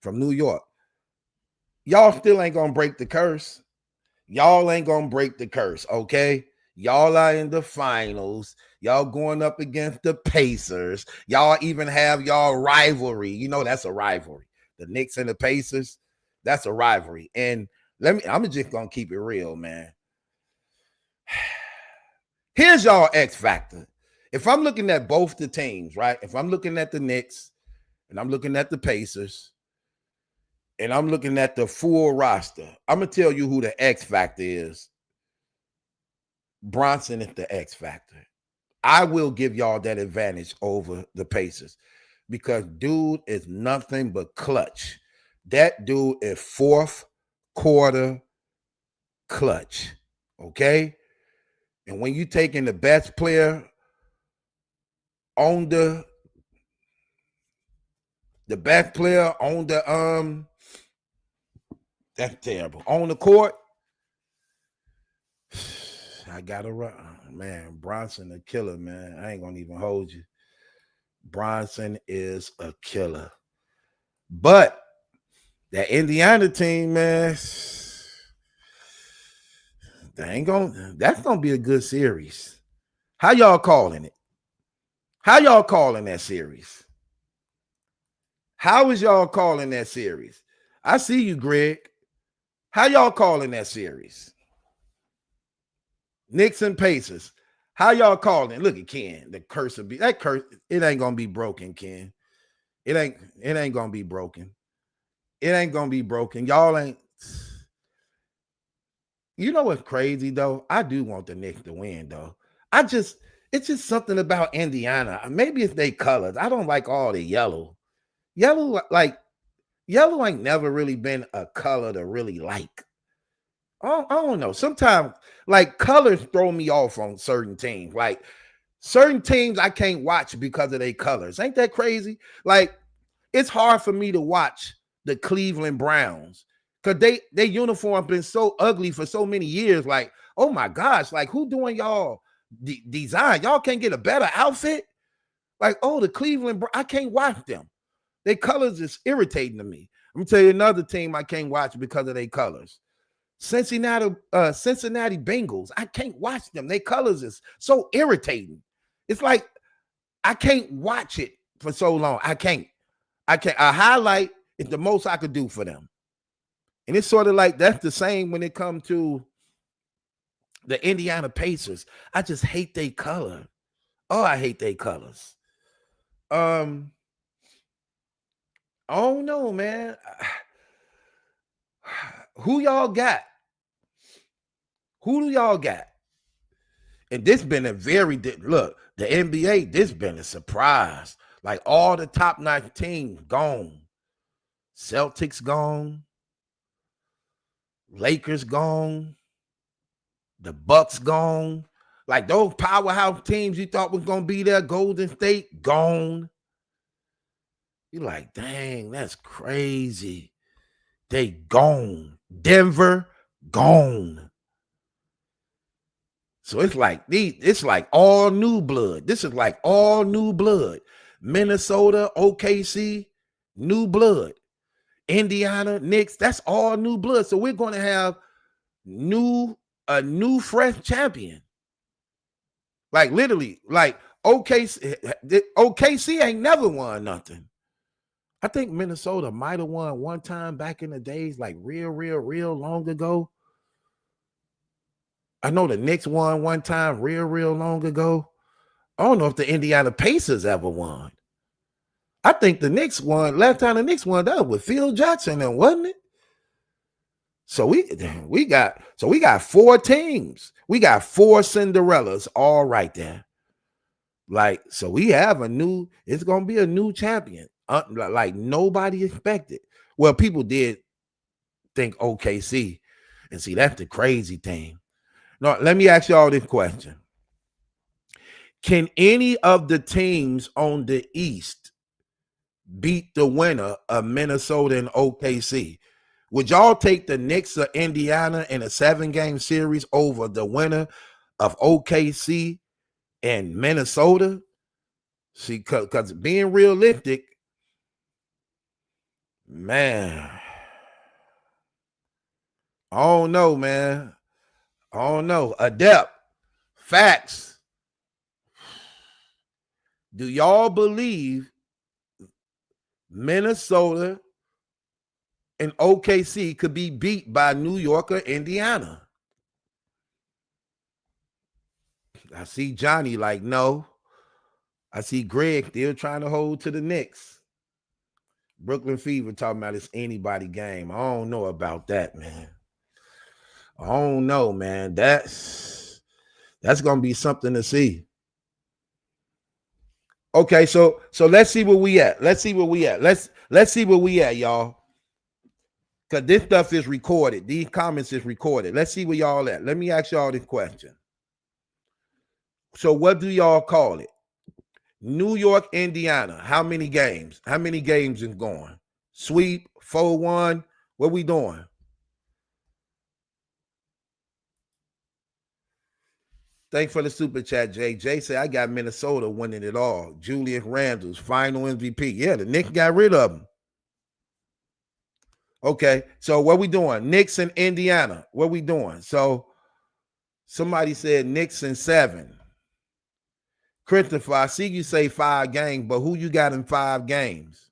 from New York. Y'all still ain't gonna break the curse. Okay? Y'all are in the finals. Y'all going up against the Pacers. Y'all even have y'all rivalry. You know that's a rivalry. The Knicks and the Pacers, that's a rivalry. And I'm just gonna keep it real, man. Here's y'all X factor. If I'm looking at both the teams, right? If I'm looking at the Knicks and I'm looking at the Pacers and I'm looking at the full roster, I'm gonna tell you who the X factor is. Bronson is the X factor. I will give y'all that advantage over the Pacers because dude is nothing but clutch. That dude is fourth quarter clutch. Okay? And when you taking the best player on the best player on the that's terrible. On the court, I gotta run. Man, Bronson a killer, man. I ain't gonna even hold you. Bronson is a killer. But that Indiana team, man, that's gonna be a good series. How y'all calling it? How y'all calling that series? How is y'all calling that series? I see you, Greg. How y'all calling that series? Knicks and Pacers. How y'all calling it? Look at Ken. The curse will be that curse. It ain't gonna be broken, Ken. It ain't gonna be broken. It ain't gonna be broken. Y'all ain't. You know what's crazy though? I do want the Knicks to win though. It's just something about Indiana. Maybe it's their colors. I don't like all the yellow. Yellow ain't never really been a color to really like. I don't know. Sometimes like colors throw me off on certain teams. Like certain teams I can't watch because of their colors. Ain't that crazy? Like it's hard for me to watch the Cleveland Browns because they uniform been so ugly for so many years. Like, oh my gosh, like who doing y'all design? Y'all can't get a better outfit? Like, oh, the Cleveland, I can't watch them. Their colors is irritating to me. I'm gonna tell you another team I can't watch because of their colors. Cincinnati Bengals. I can't watch them. Their colors is so irritating. It's like I can't watch it for so long. I can't. A highlight is the most I could do for them. And it's sort of like that's the same when it comes to the Indiana Pacers. I just hate their color. Oh, I hate their colors. I don't know, man. Who y'all got? Who do y'all got? And this been a very look, the NBA, this been a surprise. Like all the top 9 teams gone. Celtics gone. Lakers gone. The Bucks gone. Like those powerhouse teams you thought was gonna be there, Golden State gone. You're like, dang, that's crazy. They gone. Denver gone. So it's like all new blood. This is like all new blood. Minnesota, OKC, new blood. Indiana, Knicks, that's all new blood. So we're going to have a new fresh champion. Like literally, like OKC ain't never won nothing. I think Minnesota might have won one time back in the days, like real long ago. I know the Knicks won one time real long ago. I don't know if the Indiana Pacers ever won. I think the Knicks won. Last time the Knicks won, that was with Phil Jackson, then wasn't it? So we got 4 teams. We got 4 Cinderellas all right there. Like, so we have it's gonna be a new champion. Like nobody expected. Well, people did think OKC, and see, that's the crazy thing. Now, let me ask y'all this question. Can any of the teams on the East beat the winner of Minnesota and OKC? Would y'all take the Knicks of Indiana in a 7-game series over the winner of OKC and Minnesota? See, because being realistic, man, I don't know, man. I don't know. Adept. Facts. Do y'all believe Minnesota and OKC could be beat by New York or Indiana? I see Johnny like, no. I see Greg still trying to hold to the Knicks. Brooklyn Fever talking about it's anybody game. I don't know about that, man. I don't know, man. That's gonna be something to see. Okay, so let's see where we at. Let's see where we at, y'all. Because this stuff is recorded. These comments is recorded. Let's see where y'all at. Let me ask y'all this question. So what do y'all call it? New York, Indiana. How many games? How many games is going? Sweep, 4-1. What we doing? Thanks for the super chat, Jay. Jay said, I got Minnesota winning it all. Julius Randle's final MVP. Yeah, the Knicks got rid of him. Okay, so what we doing? Knicks and Indiana. What we doing? So somebody said Knicks and 7. Christopher, I see you say 5 games, but who you got in 5 games?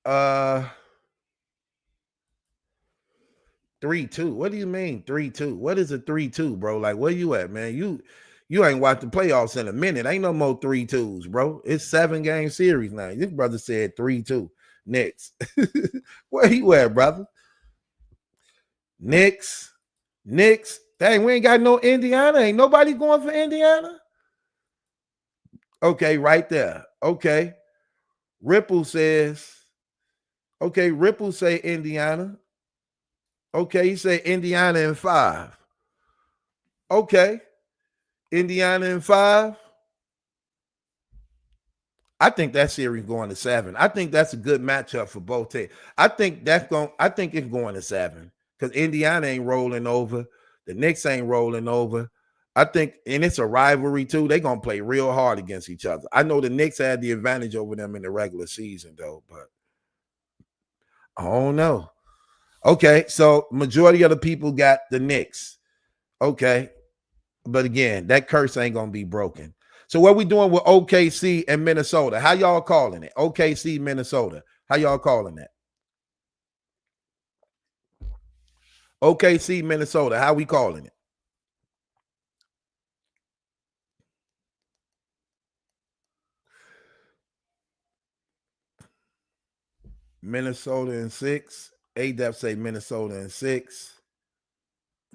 3-2. What do you mean 3-2? What is a 3-2, bro? Like, where you at, man? You ain't watched the playoffs in a minute. Ain't no more 3-2s, bro. It's 7-game series now. This brother said 3-2. Knicks. Where you at, brother? Knicks. Dang, we ain't got no Indiana. Ain't nobody going for Indiana? Okay, right there. Okay. Ripple say Indiana. Okay, he say Indiana in 5. Okay. Indiana in 5. I think that series going to 7. I think that's a good matchup for both teams. I think it's going to 7 because Indiana ain't rolling over. The Knicks ain't rolling over. I think, and it's a rivalry too. They're gonna play real hard against each other. I know the Knicks had the advantage over them in the regular season, though, but I don't know. Okay, so majority of the people got the Knicks. Okay, but again, that curse ain't gonna be broken. So what we doing with OKC and Minnesota? How y'all calling it? OKC, Minnesota. How y'all calling that? OKC, Minnesota. How we calling it? Minnesota in 6. ADEP say Minnesota in 6.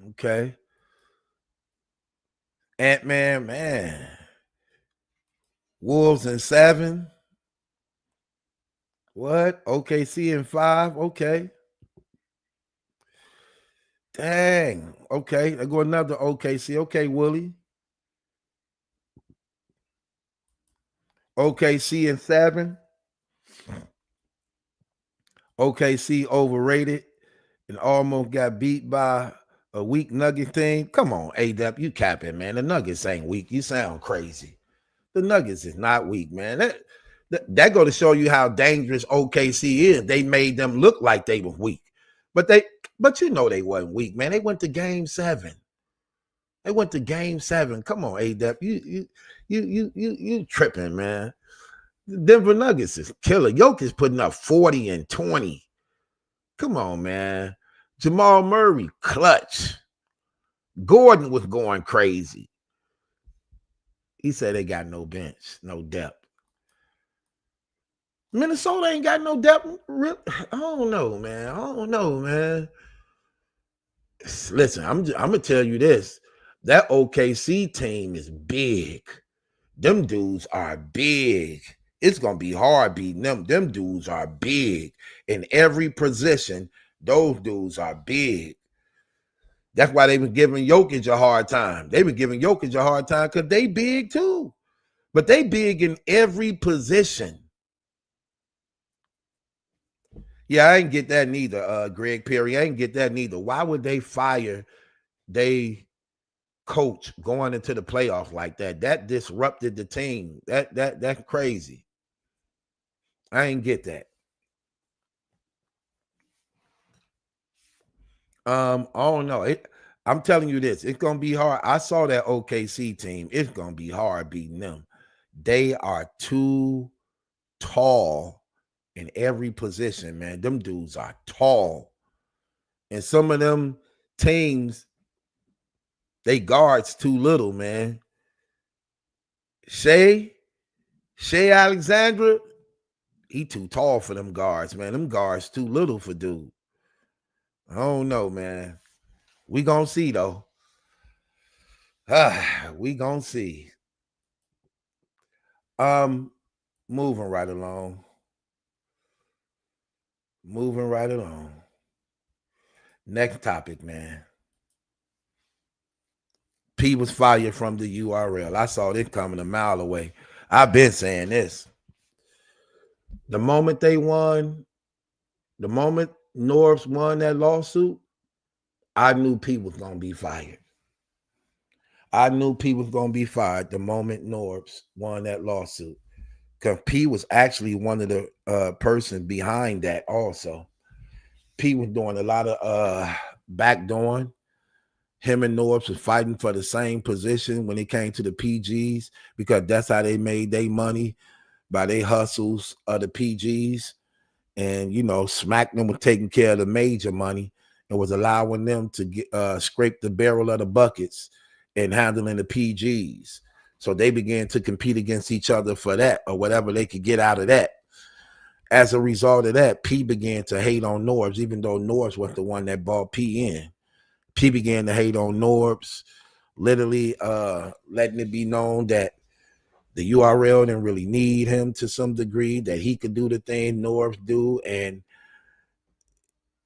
Okay. Ant-Man, man. Wolves in 7. What? OKC in 5. Okay. Dang. Okay. There go another OKC. Okay, Willie. OKC in 7. OKC overrated and almost got beat by a weak Nugget team. Come on, ADEP, you capping, man. The Nuggets ain't weak. You sound crazy. The Nuggets is not weak, man. That go to show you how dangerous OKC is. They made them look like they were weak, but you know they wasn't weak, man. They went to Game 7. They went to Game 7. Come on, ADEP, you tripping, man. The Denver Nuggets is killer. Jokic putting up 40 and 20. Come on, man. Jamal Murray, clutch. Gordon was going crazy. He said they got no bench, no depth. Minnesota ain't got no depth. I don't know, man. Listen, I'm gonna tell you this. That OKC team is big. Them dudes are big. It's gonna be hard beating them. Them dudes are big in every position. Those dudes are big. That's why they been giving Jokic a hard time. They been giving Jokic a hard time because they big too. But they big in every position. Yeah, I ain't get that neither, Greg Perry. I ain't get that neither. Why would they fire they coach going into the playoffs like that? That disrupted the team. That's crazy. I ain't get that. I don't know. I'm telling you this, it's gonna be hard. I saw that OKC team. It's gonna be hard beating them. They are too tall in every position, man. Them dudes are tall. And some of them teams, they guards too little, man. Shea Alexandra, he too tall for them guards, man. Them guards too little for dude. I don't know, man. We gonna see though. We gonna see. Moving right along. Next topic, man. P was fired from the URL. I saw this coming a mile away. I've been saying this. The moment Norbs won that lawsuit, I knew P was going to be fired. I knew P was going to be fired the moment Norbs won that lawsuit. Because P was actually one of the person behind that also. P was doing a lot of backdooring. Him and Norbs was fighting for the same position when it came to the PGs because that's how they made their money, by their hustles of the PGs. And, you know, SmackDown was taking care of the major money and was allowing them to get, scrape the barrel of the buckets and handling the PGs. So they began to compete against each other for that or whatever they could get out of that. As a result of that, P began to hate on Norbs, even though Norbs was the one that brought P in. P began to hate on Norbs, literally letting it be known that the URL didn't really need him to some degree, that he could do the thing Norbs do, and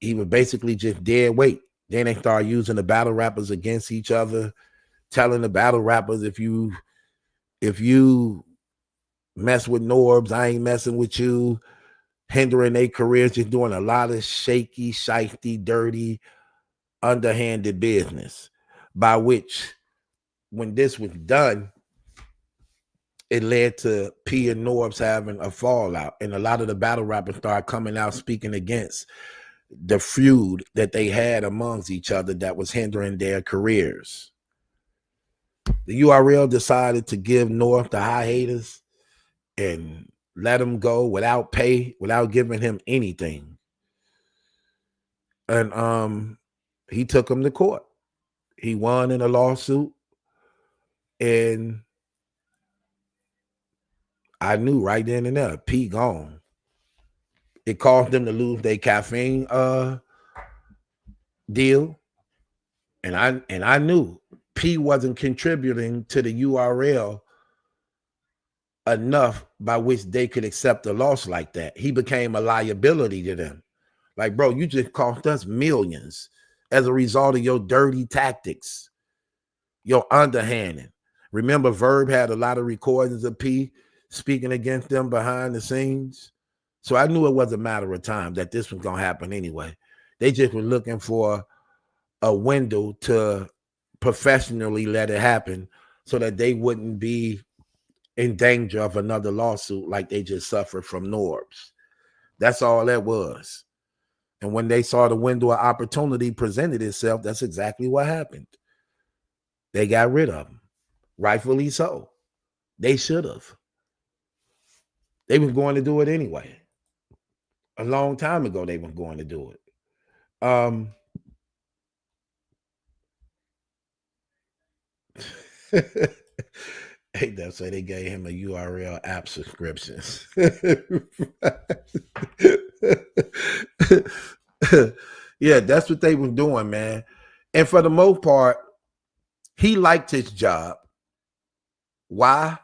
he was basically just dead weight. Then they started using the battle rappers against each other, telling the battle rappers, if you mess with Norbs, I ain't messing with you, hindering their careers, just doing a lot of shaky, shifty, dirty, underhanded business, by which when this was done, it led to P and Norbs having a fallout, and a lot of the battle rappers started coming out speaking against the feud that they had amongst each other that was hindering their careers. The URL decided to give North the hiatus and let him go without pay, without giving him anything. And he took him to court. He won in a lawsuit, and I knew right then and there, P gone. It caused them to lose their caffeine deal. And I knew P wasn't contributing to the URL enough by which they could accept a loss like that. He became a liability to them. Like, bro, you just cost us millions as a result of your dirty tactics, your underhanding. Remember, Verb had a lot of recordings of P speaking against them behind the scenes. So I knew it was a matter of time that this was going to happen anyway. They just were looking for a window to professionally let it happen so that they wouldn't be in danger of another lawsuit like they just suffered from Norbs. That's all that was. And when they saw the window of opportunity presented itself, that's exactly what happened. They got rid of him. Rightfully so. They should have. They were going to do it anyway. A long time ago, they were going to do it. Hey, that's why they gave him a URL app subscription. Yeah, that's what they were doing, man. And for the most part, he liked his job. Why?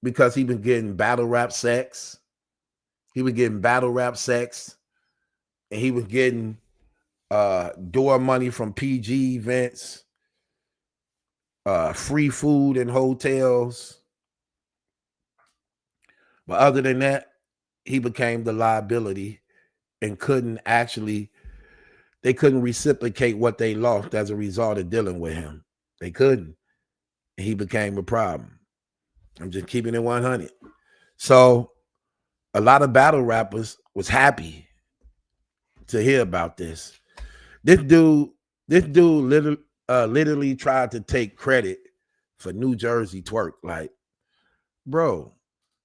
Because he was getting battle rap sex. He was getting battle rap sex. And he was getting door money from PG events, free food in hotels. But other than that, he became the liability and they couldn't reciprocate what they lost as a result of dealing with him. They couldn't. And he became a problem. I'm just keeping it 100. So a lot of battle rappers was happy to hear about this. This dude literally tried to take credit for New Jersey Twerk. Like, bro,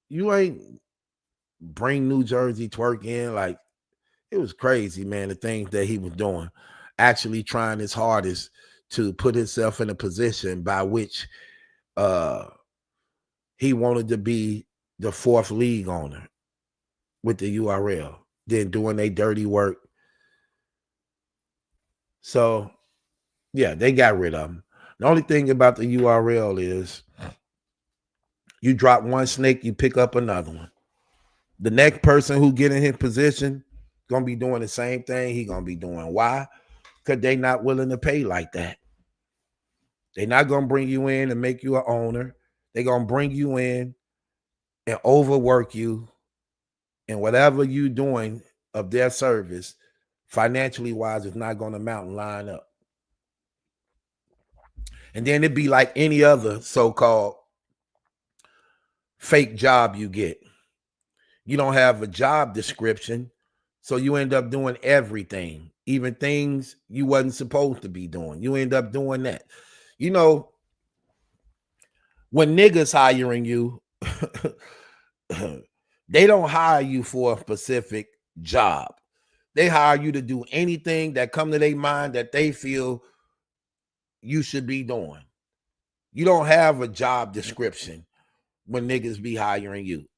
you ain't bring New Jersey Twerk in. Like, it was crazy, man, the things that he was doing. Actually trying his hardest to put himself in a position by which he wanted to be the fourth league owner with the URL, then doing their dirty work. So, yeah, they got rid of him. The only thing about the URL is you drop one snake, you pick up another one. The next person who get in his position gonna be doing the same thing he gonna be doing. Why? Because they not willing to pay like that. They're not gonna bring you in and make you an owner. They're gonna bring you in and overwork you, and whatever you doing of their service, financially wise, is not gonna amount and line up. And then it'd be like any other so-called fake job you get. You don't have a job description, so you end up doing everything, even things you wasn't supposed to be doing. You end up doing that. You know, when niggas hiring you, they don't hire you for a specific job. They hire you to do anything that come to their mind that they feel you should be doing. You don't have a job description when niggas be hiring you.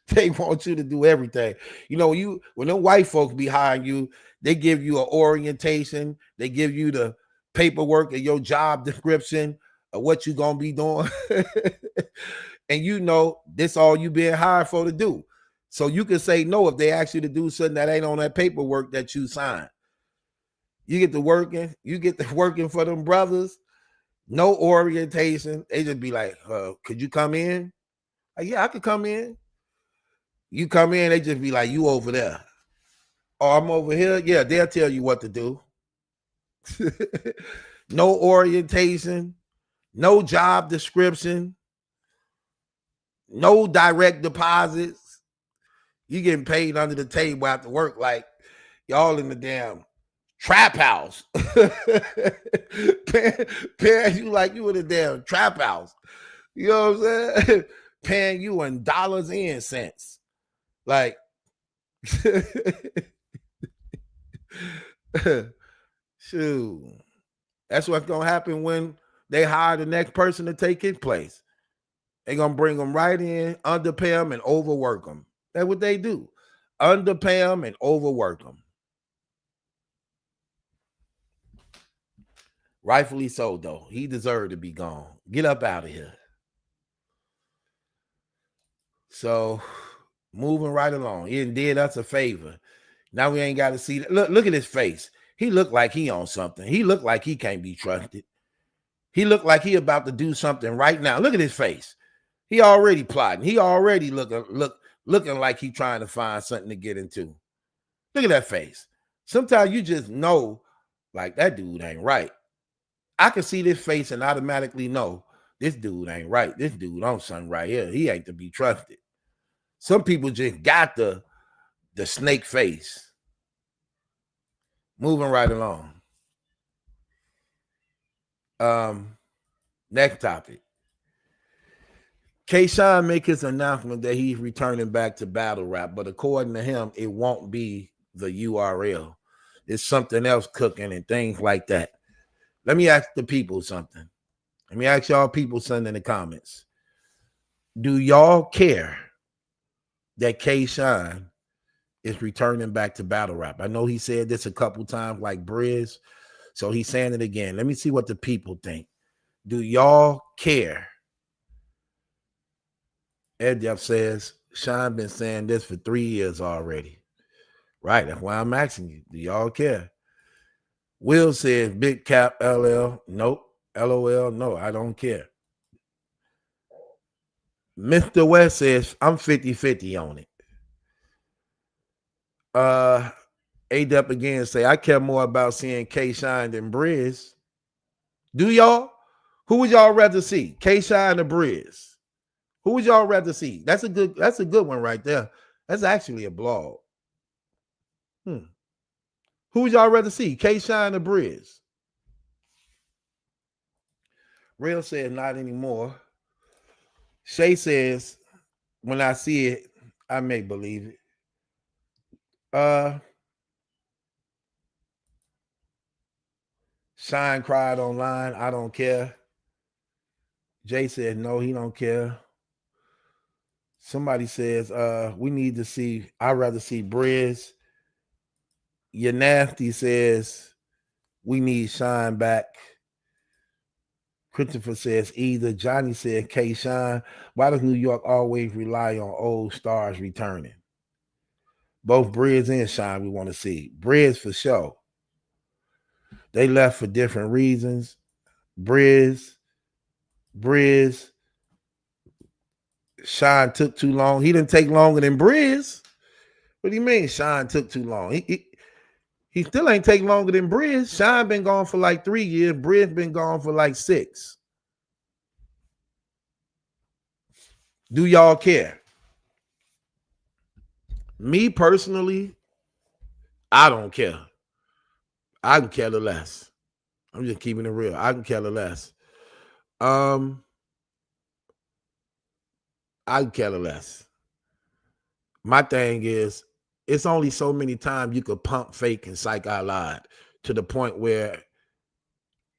they want you to do everything. You know, when them white folks be hiring you, they give you an orientation, they give you the paperwork and your job description of what you gonna be doing. And you know this all you being hired for to do. So you can say no if they ask you to do something that ain't on that paperwork that you signed. You get to working for them brothers, no orientation. They just be like, could you come in? Like, yeah, I could come in. You come in, they just be like, you over there. Oh, I'm over here. Yeah, they'll tell you what to do. No orientation, no job description. No direct deposits. You getting paid under the table after work like y'all in the damn trap house. paying you like you in a damn trap house. You know what I'm saying? Paying you in dollars and cents. Like, shoot. That's what's going to happen when they hire the next person to take his place. They're going to bring them right in, underpay them, and overwork them. That's what they do. Underpay them and overwork them. Rightfully so, though. He deserved to be gone. Get up out of here. So, moving right along. He did us a favor. Now we ain't got to see that. Look at his face. He looked like he on something. He looked like he can't be trusted. He looked like he about to do something right now. Look at his face. He already plotting. He already looking like he trying to find something to get into. Look at that face. Sometimes you just know, like, that dude ain't right. I can see this face and automatically know this dude ain't right. This dude on something right here. He ain't to be trusted. Some people just got the snake face. Moving right along. Next topic. K-Shine make his announcement that he's returning back to battle rap, but according to him, it won't be the URL. It's something else cooking and things like that. Let me ask the people something. Let me ask y'all people something in the comments. Do y'all care that K-Shine is returning back to battle rap? I know he said this a couple times like Briz, so he's saying it again. Let me see what the people think. Do y'all care? Ed Jeff says, Shine been saying this for 3 years already. Right, that's why I'm asking you. Do y'all care? Will says, big cap, LL. Nope. LOL, no, I don't care. Mr. West says, I'm 50-50 on it. A-Dep again say, I care more about seeing K-Shine than Briz. Do y'all? Who would y'all rather see? K-Shine or Briz? Who would y'all rather see? That's a good one right there. That's actually a blog. Who would y'all rather see? K-Shine or Briz? Real says not anymore. Shay says, when I see it, I may believe it. Shine cried online. I don't care. Jay said no, he don't care. Somebody says, we need to see, I'd rather see Briz. Your Nasty says, we need Shine back. Christopher says either. Johnny said K-Shine. Why does New York always rely on old stars returning? Both Briz and Shine we want to see. Briz for sure. They left for different reasons. Briz. Shine took too long. He didn't take longer than Briz. What do you mean Shine took too long? He still ain't take longer than Briz. Shine been gone for like 3 years. Briz been gone for like 6. Do y'all care? Me personally, I don't care. I can care less. I'm just keeping it real. I can care less. I can care less. My thing is, it's only so many times you could pump fake and psych out loud to the point where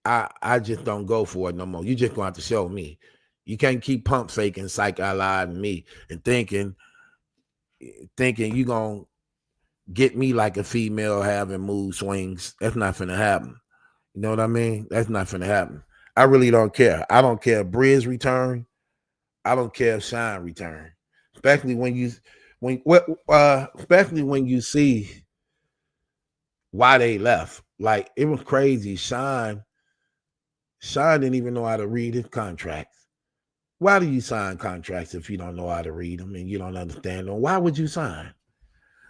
I just don't go for it no more. You just gonna have to show me. You can't keep pump faking, psych out loud and me and thinking you gonna get me like a female having mood swings. That's not finna happen. You know what I mean? That's not finna happen. I really don't care. I don't care if Briz return. I don't care if Shine return. Especially when you see why they left. Like, it was crazy. Shine didn't even know how to read his contracts. Why do you sign contracts if you don't know how to read them and you don't understand them? Why would you sign?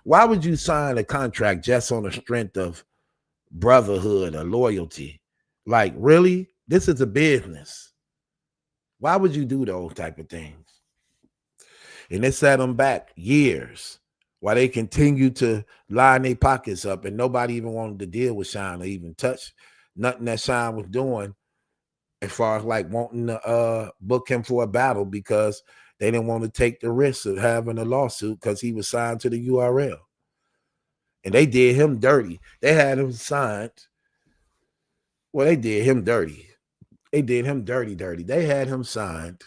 Why would you sign a contract just on the strength of brotherhood or loyalty? Like, really? This is a business. Why would you do those type of things? And it set them back years while they continued to line their pockets up, and nobody even wanted to deal with Shine or even touch nothing that Shine was doing as far as like wanting to book him for a battle, because they didn't want to take the risk of having a lawsuit because he was signed to the URL. And they did him dirty. They had him signed. Well, they did him dirty. They did him dirty. They had him signed.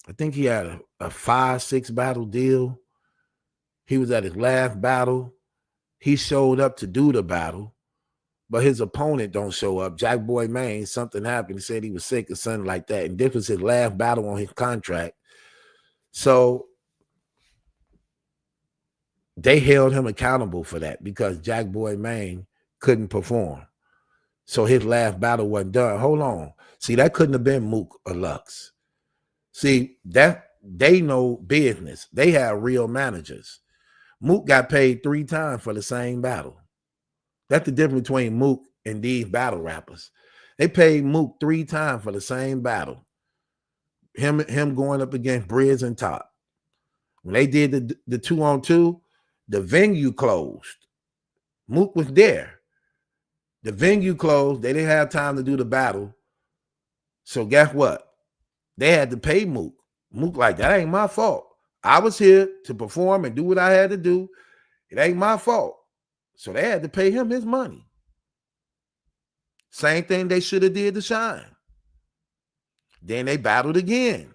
I think he had a 5-6 battle deal. He was at his last battle. He showed up to do the battle, but his opponent don't show up. Jack Boy Maine, something happened. He said he was sick or something like that. And this was his last battle on his contract. So they held him accountable for that because Jack Boy Maine couldn't perform. So his last battle wasn't done. Hold on. See, that couldn't have been Mook or Lux. See, that they know business. They have real managers. Mook got paid 3 times for the same battle. That's the difference between Mook and these battle rappers. They paid Mook 3 times for the same battle. Him going up against Briz and Top. When they did the 2-on-2, the venue closed. Mook was there. The venue closed. They didn't have time to do the battle. So guess what? They had to pay Mook. Mook like, that ain't my fault. I was here to perform and do what I had to do. It ain't my fault. So they had to pay him his money. Same thing they should have did to Shine. Then they battled again.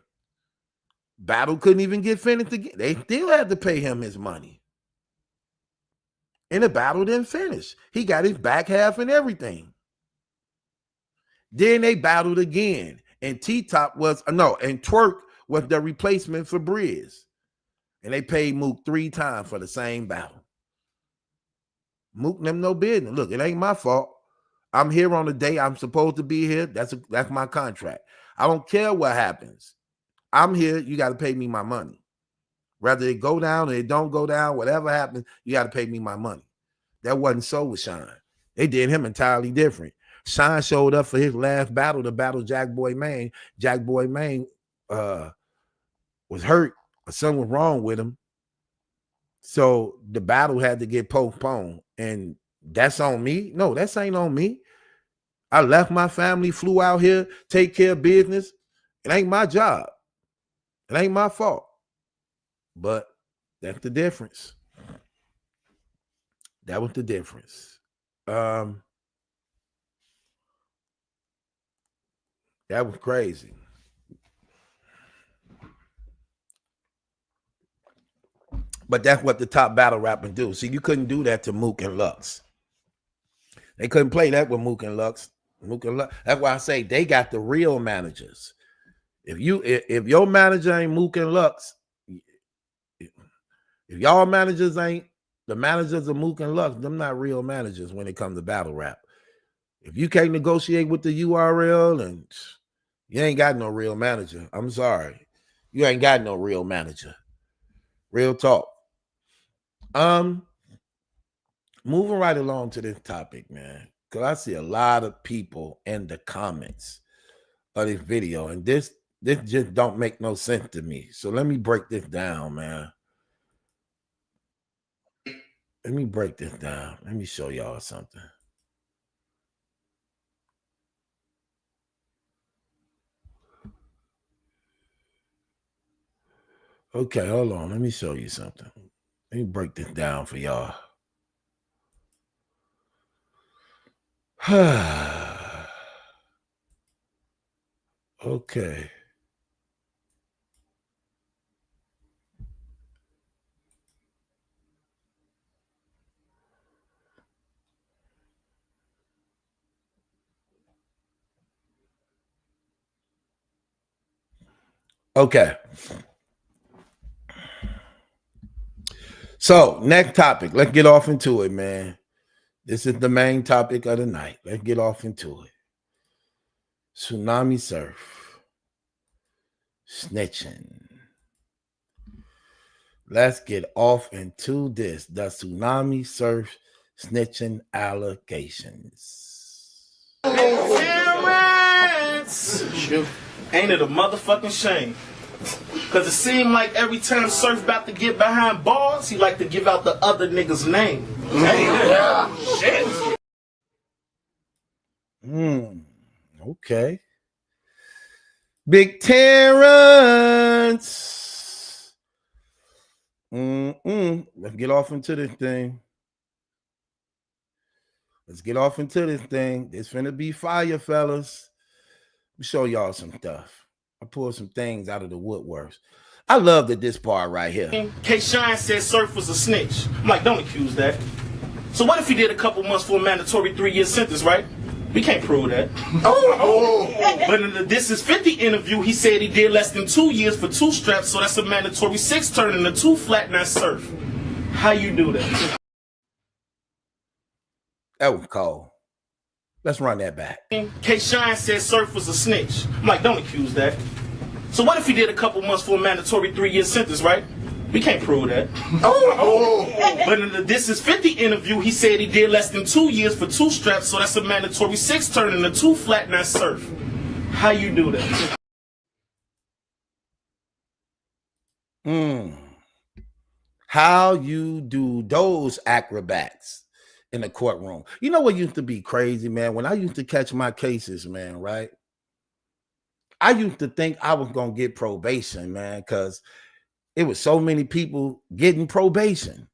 Battle couldn't even get finished again. They still had to pay him his money. And the battle didn't finish. He got his back half and everything. Then they battled again. And T-Top and Twerk was the replacement for Briz. And they paid Mook 3 times for the same battle. Mook them no business. Look, it ain't my fault. I'm here on the day I'm supposed to be here. That's my contract. I don't care what happens. I'm here. You got to pay me my money. Whether it go down or it don't go down, whatever happens, you got to pay me my money. That wasn't so with Shine. They did him entirely different. Shine showed up for his last battle to battle Jack Boy Maine. Jack Boy Maine was hurt or something was wrong with him. So the battle had to get postponed. And that's on me? No, that ain't on me. I left my family, flew out here, take care of business. It ain't my job. It ain't my fault. But that's the difference. That was the difference. That was crazy. But that's what the top battle rappers do. See, you couldn't do that to Mook and Lux. They couldn't play that with Mook and Lux. That's why I say they got the real managers. If your manager ain't Mook and Lux, if y'all managers ain't the managers of Mook and Lux, them not real managers when it comes to battle rap. If you can't negotiate with the URL, and you ain't got no real manager. I'm sorry. You ain't got no real manager. Real talk. Moving right along to this topic, man, because I see a lot of people in the comments of this video, and this just don't make no sense to me. So let me break this down, man. Let me break this down. Let me show y'all something. Okay, hold on. Let me show you something. Let me break this down for y'all. Okay. Okay. So, next topic. Let's get off into it, man. This is the main topic of the night. Let's get off into it. Tsunami Surf. Snitching. Let's get off into this. The Tsunami Surf snitching allegations.
Ain't it a motherfucking shame Cause it seemed like every time Surf about to get behind bars, he like to give out the other nigga's name. Shit.
Okay. Big Terrence. Let's get off into this thing. This finna be fire, fellas. Let me show y'all some stuff. I pulled some things out of the woodworks. I love this part right here.
K-Shine said Surf was a snitch. I'm like, don't accuse that. So what if he did a couple months for a mandatory 3-year sentence, right? We can't prove that. But in the This Is 50 interview, he said he did less than 2 years for 2 straps, so that's a mandatory 6 turning into 2 flat, not Surf. How you do that?
That was cold. Let's run that back.
K-Shine said Surf was a snitch. I'm like, don't accuse that. So what if he did a couple months for a mandatory 3-year sentence, right? We can't prove that. But in the This Is 50 interview, he said he did less than 2 years for 2 straps, so that's a mandatory 6 turning into 2 flat, not Surf. How you do that?
How you do those acrobats in the courtroom. You know what used to be crazy, man? When I used to catch my cases, man, right? I used to think I was going to get probation, man, because it was so many people getting probation.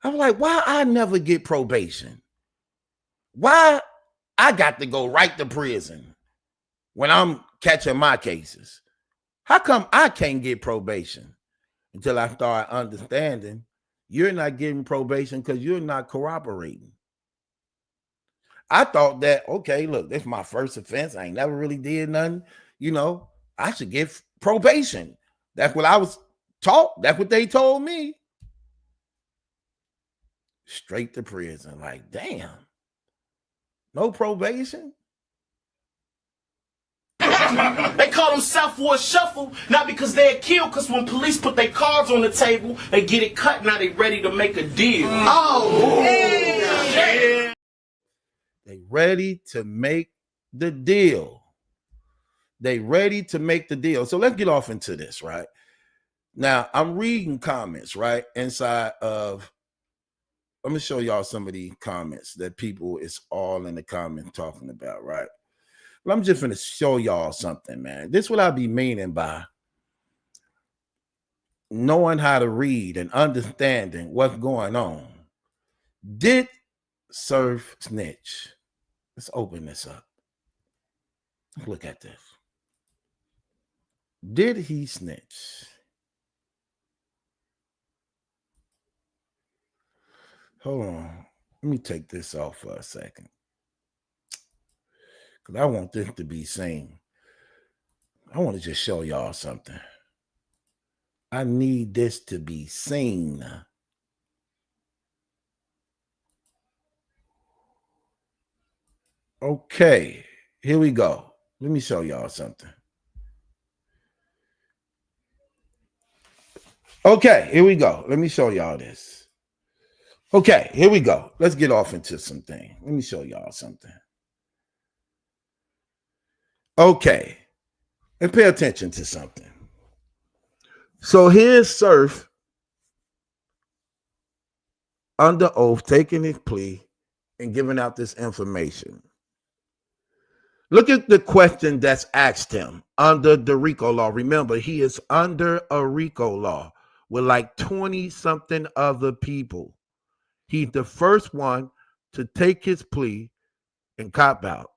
I was like, why I never get probation? Why I got to go right to prison when I'm catching my cases? How come I can't get probation? Until I start understanding you're not getting probation because you're not cooperating. I thought that, okay, look, this is my first offense. I ain't never really did nothing. You know, I should get probation. That's what I was taught. That's what they told me. Straight to prison. Like, damn. No probation?
They call them Southward Shuffle, not because they're killed, because when police put their cards on the table, they get it cut, now they ready to make a deal.
Yeah. They ready to make the deal. So let's get off into this, right? Now, I'm reading comments, right? Inside of, let me show y'all some of the comments that people is all in the comments talking about, right? Well, I'm just going to show y'all something, man. This is what I be meaning by knowing how to read and understanding what's going on. Did Surf snitch? Let's open this up. Let's look at this. Did he snitch? Hold on. Let me take this off for a second. Because I want this to be seen. I want to just show y'all something. I need this to be seen. Okay, here we go. Let me show y'all something. Okay, here we go. Let me show y'all this. Okay, here we go. Let's get off into something. Let me show y'all something. Okay, and pay attention to something. So here's Surf under oath, taking his plea and giving out this information. Look at the question that's asked him under the RICO law. Remember, he is under a RICO law with like 20-something other people. He's the first one to take his plea and cop out.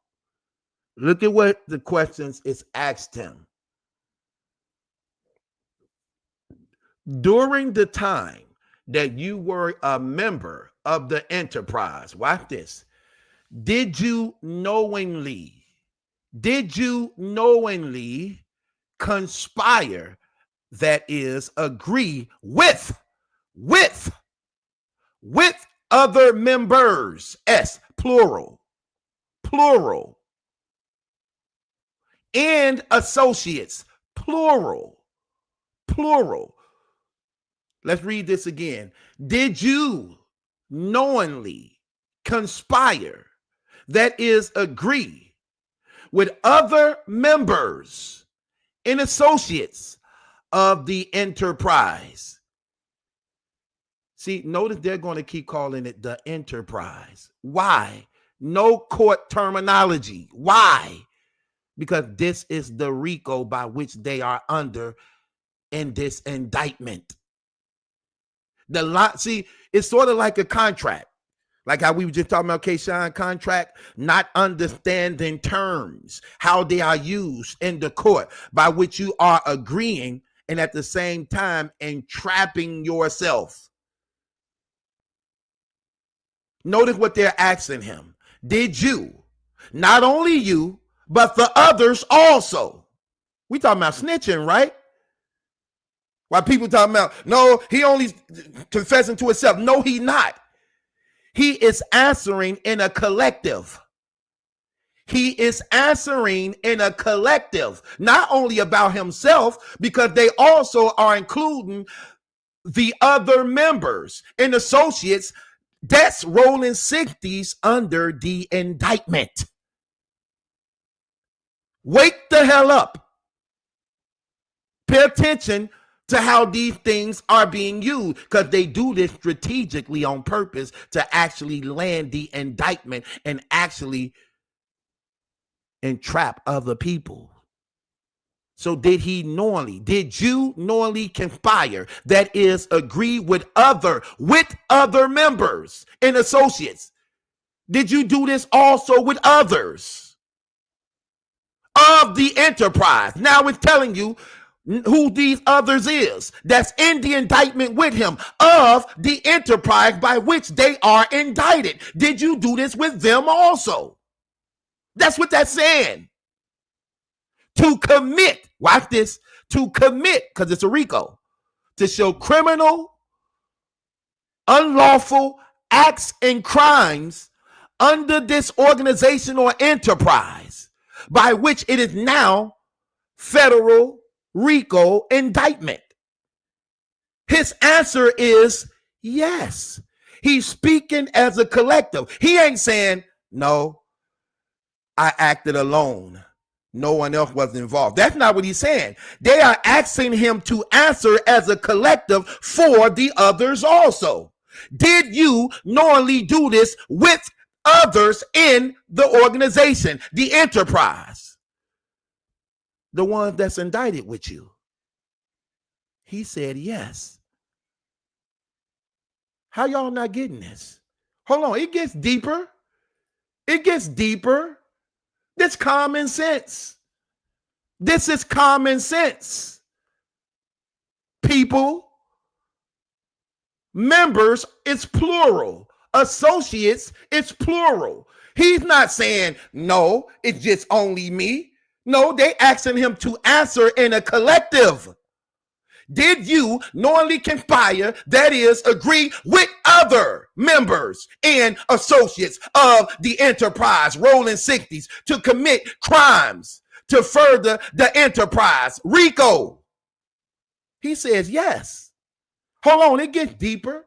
Look at what the questions is asked him. During the time that you were a member of the enterprise, watch this. Did you knowingly conspire, that is, agree with other members, S, plural, and associates, plural. Let's read this again. Did you knowingly conspire, that is, agree with other members and associates of the enterprise. See, notice they're going to keep calling it the enterprise. Why? No court terminology. Why? Because this is the RICO by which they are under in this indictment. See, it's sort of like a contract. Like how we were just talking about K-Shine contract, not understanding terms, how they are used in the court by which you are agreeing and at the same time entrapping yourself. Notice what they're asking him. Did you, not only you, but the others also? We talking about snitching, right? While people talking about, no, he only confessing to himself. No, he not. He is answering in a collective. He is answering in a collective, not only about himself, because they also are including the other members and associates that's rolling 60s under the indictment. Wake the hell up. Pay attention to how these things are being used, because they do this strategically on purpose to actually land the indictment and actually entrap other people. So did you knowingly conspire, that is, agree with other members and associates? Did you do this also with others of the enterprise? Now it's telling you who these others is that's in the indictment with him, of the enterprise by which they are indicted. Did you do this with them also? That's what that's saying. To commit, watch this, to commit, because it's a RICO, to show criminal, unlawful acts and crimes under this organization or enterprise by which it is now federal RICO indictment. His answer is yes. He's speaking as a collective. He ain't saying, no, I acted alone. No one else was involved. That's not what he's saying. They are asking him to answer as a collective for the others also. Did you knowingly do this with others in the organization, the enterprise? The one that's indicted with you. He said yes. How y'all not getting this? Hold on, it gets deeper. It gets deeper. That's common sense. This is common sense. People, members, it's plural. Associates, it's plural. He's not saying, no, it's just only me. No, they asking him to answer in a collective. Did you knowingly conspire, that is, agree with other members and associates of the enterprise, rolling 60s, to commit crimes to further the enterprise, RICO? He says yes. Hold on, it gets deeper,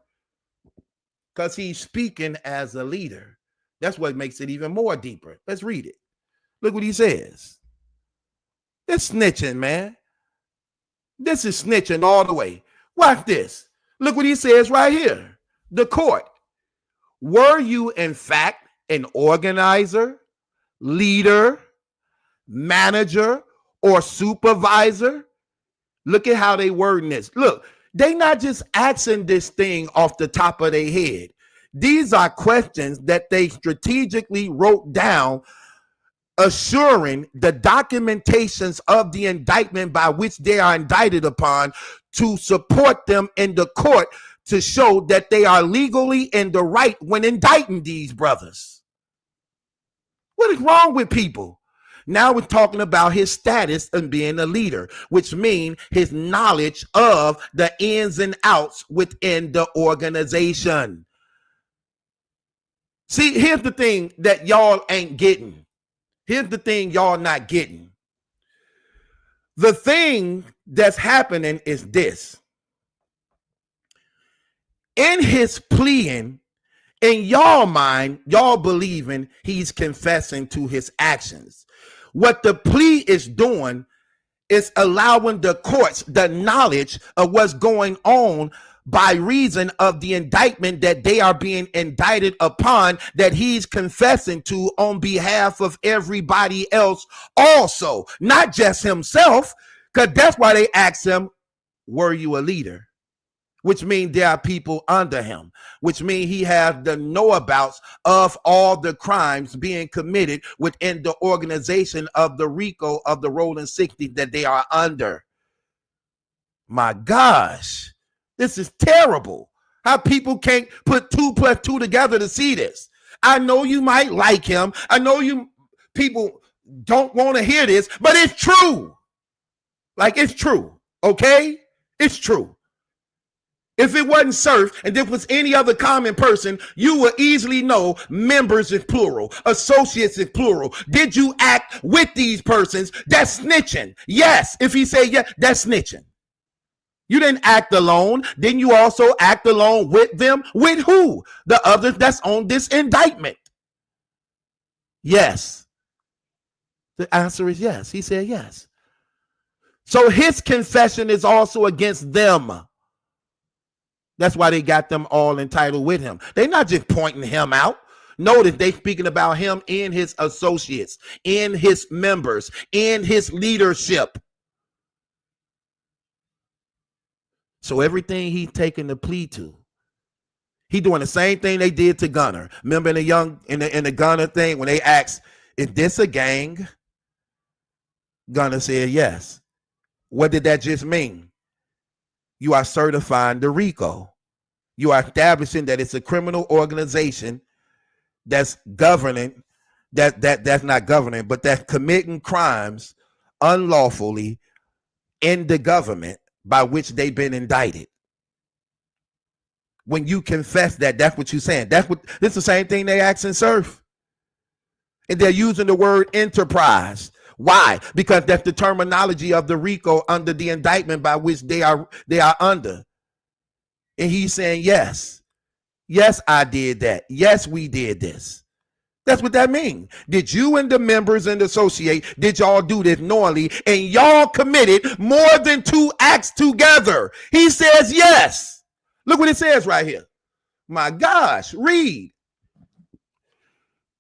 because he's speaking as a leader. That's what makes it even more deeper. Let's read it. Look what he says. It's snitching, man. This is snitching all the way. Watch this. Look what he says right here. The court. Were you, in fact, an organizer, leader, manager, or supervisor? Look at how they wording this. Look, they not just asking this thing off the top of their head. These are questions that they strategically wrote down, assuring the documentations of the indictment by which they are indicted upon to support them in the court, to show that they are legally in the right when indicting these brothers. What is wrong with people? Now we're talking about his status and being a leader, which means his knowledge of the ins and outs within the organization. See, here's the thing that y'all ain't getting. Here's the thing y'all not getting. The thing that's happening is this. In his pleading, in y'all mind, y'all believing he's confessing to his actions. What the plea is doing is allowing the courts the knowledge of what's going on by reason of the indictment that they are being indicted upon, that he's confessing to on behalf of everybody else also, not just himself, because that's why they asked him, were you a leader? Which means there are people under him, which means he has the know-abouts of all the crimes being committed within the organization of the RICO of the Rolling 60 that they are under. My gosh, this is terrible. How people can't put 2 + 2 together to see this. I know you might like him. I know you people don't want to hear this, but it's true. Like, it's true, okay? It's true. If it wasn't Surf and if it was any other common person, you would easily know members is plural, associates is plural. Did you act with these persons? That's snitching. Yes. If he say yes, that's snitching. You didn't act alone. Didn't you also act alone with them? With who? The others that's on this indictment. Yes. The answer is yes. He said yes. So his confession is also against them. That's why they got them all entitled with him. They're not just pointing him out. Notice they speaking about him in his associates, in his members, in his leadership. So everything he's taking the plea to, he doing the same thing they did to Gunner. Remember in the Gunner thing when they asked, is this a gang? Gunner said yes. What did that just mean? You are certifying the RICO. You are establishing that it's a criminal organization that's governing, that's not governing, but that's committing crimes unlawfully in the government by which they've been indicted. When you confess that, that's what you're saying. This is the same thing they asked in Surf. And they're using the word enterprise. Why? Because that's the terminology of the RICO under the indictment by which they are under. And he's saying, yes, I did that. Yes, we did this. That's what that means. Did you and the members and the associate, did y'all do this knowingly? And y'all committed more than 2 acts together. He says, yes. Look what it says right here. My gosh, read.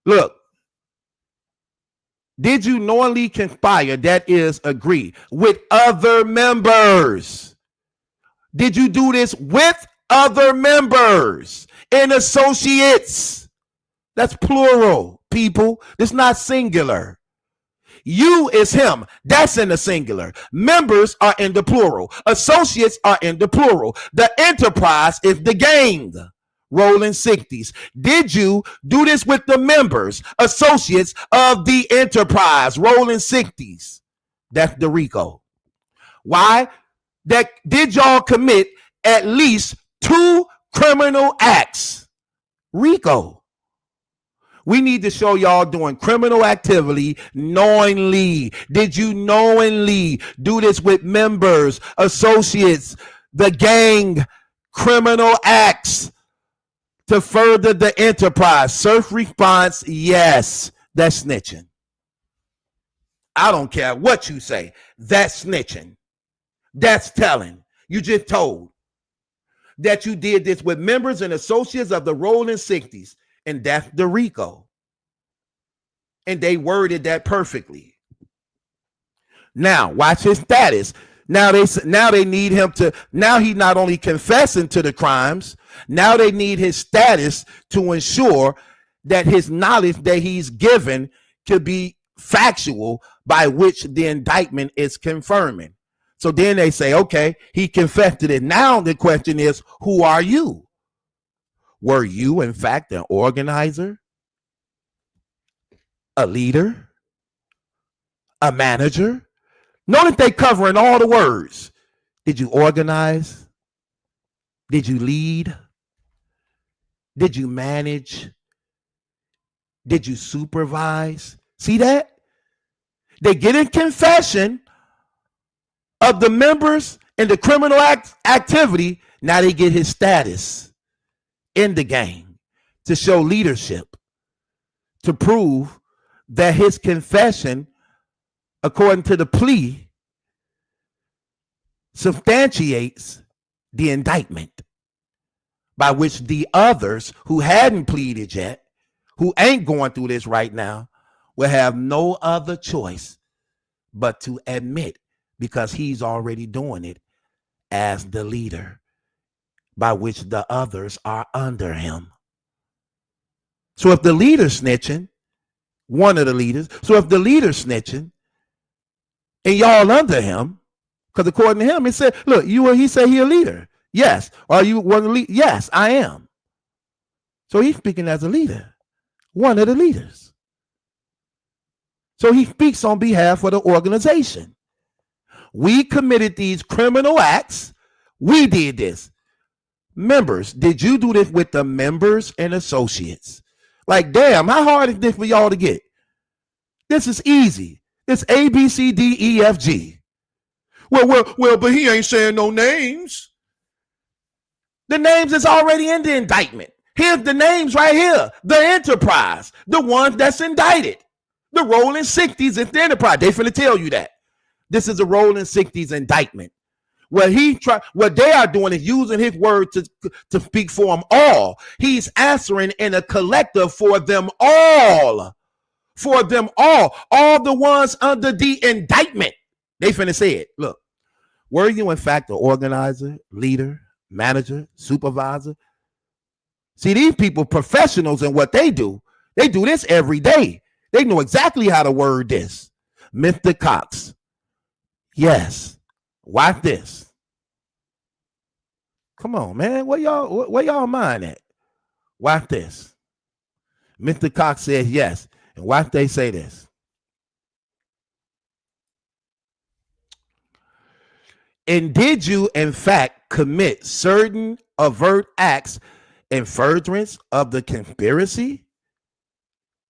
Look. Did you knowingly conspire, that is agree, with other members? Did you do this with other members and associates? That's plural, people. It's not singular. You is him. That's in the singular. Members are in the plural. Associates are in the plural. The enterprise is the gang. Rolling 60s. Did you do this with the members, associates of the enterprise? Rolling 60s. That's the RICO. Why? That did y'all commit at least 2 criminal acts? RICO. We need to show y'all doing criminal activity knowingly. Did you knowingly do this with members, associates, the gang, criminal acts to further the enterprise? Surf response, yes. That's snitching. I don't care what you say. That's snitching. That's telling. You just told that you did this with members and associates of the Rolling 60s. And that's the RICO. And they worded that perfectly. Now, watch his status. Now they need him to, now he's not only confessing to the crimes, now they need his status to ensure that his knowledge that he's given could be factual by which the indictment is confirming. So then they say, okay, he confessed to it. Now the question is, who are you? Were you, in fact, an organizer, a leader, a manager? Notice they covering all the words. Did you organize? Did you lead? Did you manage? Did you supervise? See that? They get in confession of the members in the criminal activity. Now they get his status in the gang to show leadership, to prove that his confession, according to the plea, substantiates the indictment by which the others who hadn't pleaded yet, who ain't going through this right now, will have no other choice but to admit, because he's already doing it as the leader by which the others are under him. So if the leader's snitching, one of the leaders, so if the leader's snitching and y'all under him, because according to him, it said, look, he said he a leader. Yes. Are you one of the lead? Yes, I am. So he's speaking as a leader, one of the leaders. So he speaks on behalf of the organization. We committed these criminal acts. We did this. Members, did you do this with the members and associates? Like, damn, how hard is this for y'all to get? This is easy. It's A, B, C, D, E, F, G. Well, but he ain't saying no names. The names is already in the indictment. Here's the names right here. The enterprise, the ones that's indicted. The rolling 60s is the enterprise. They finna tell you that. This is a rolling 60s indictment. What they are doing is using his word to speak for them all. He's answering in a collective for them all. For them all the ones under the indictment. They finna say it. Look, were you in fact an organizer, leader, manager, supervisor? See, these people professionals in what they do. They do this every day. They know exactly how to word this. Mr. Cox. Yes. Watch this. Come on, man. Where y'all mind at? Watch this. Mr. Cox says yes. And watch they say this. And did you, in fact, commit certain overt acts in furtherance of the conspiracy?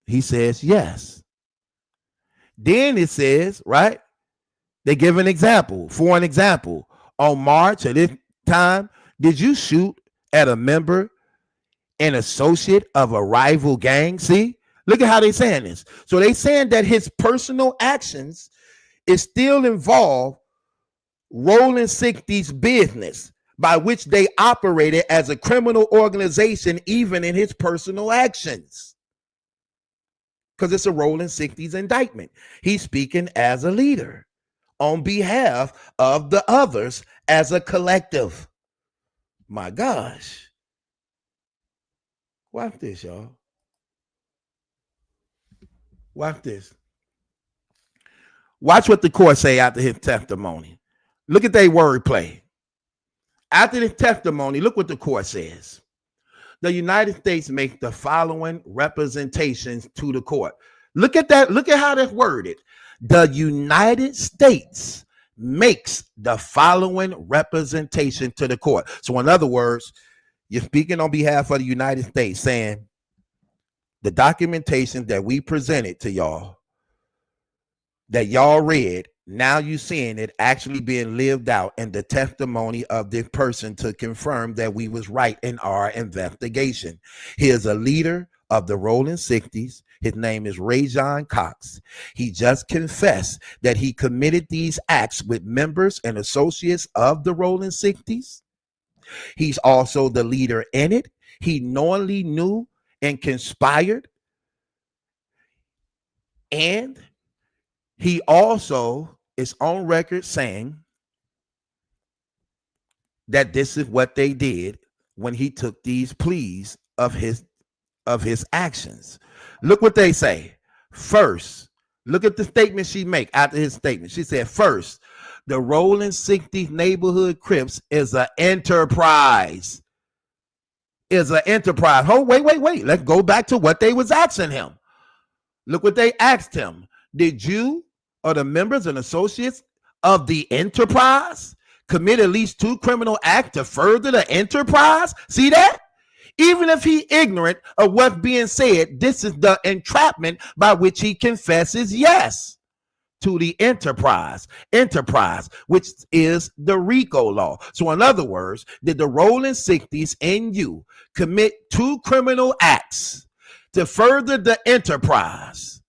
He says yes. Then it says, right? They give an example. For an example, on March at this time, did you shoot at a member and associate of a rival gang? See, look at how they saying this. So they saying that his personal actions is still involved rolling 60s business by which they operated as a criminal organization, even in his personal actions. Because it's a rolling 60s indictment. He's speaking as a leader on behalf of the others as a collective. My gosh. Watch this, y'all. Watch this. Watch what the court say after his testimony. Look at their wordplay. After the testimony, look what the court says. The United States makes the following representations to the court. Look at that. Look at how that's worded. The United States makes the following representation to the court. So in other words, you're speaking on behalf of the United States, saying the documentation that we presented to y'all, that y'all read, now you seeing it actually being lived out in the testimony of this person to confirm that we was right in our investigation. Here's a leader of the rolling 60s. His name is Rajon Cox. He just confessed that he committed these acts with members and associates of the rolling 60s. He's also the leader in it. He knowingly knew and conspired. And he also is on record saying that this is what they did when he took these pleas of his actions. Look what they say. First, look at the statement she make after his statement. She said, first, the rolling 60s neighborhood Crips is an enterprise. Is an enterprise. Oh, wait. Let's go back to what they was asking him. Look what they asked him. Did you or the members and associates of the enterprise commit at least 2 criminal acts to further the enterprise? See that? Even if he ignorant of what's being said, this is the entrapment by which he confesses yes to the enterprise, which is the RICO law. So in other words, did the rolling 60s and you commit 2 criminal acts to further the enterprise?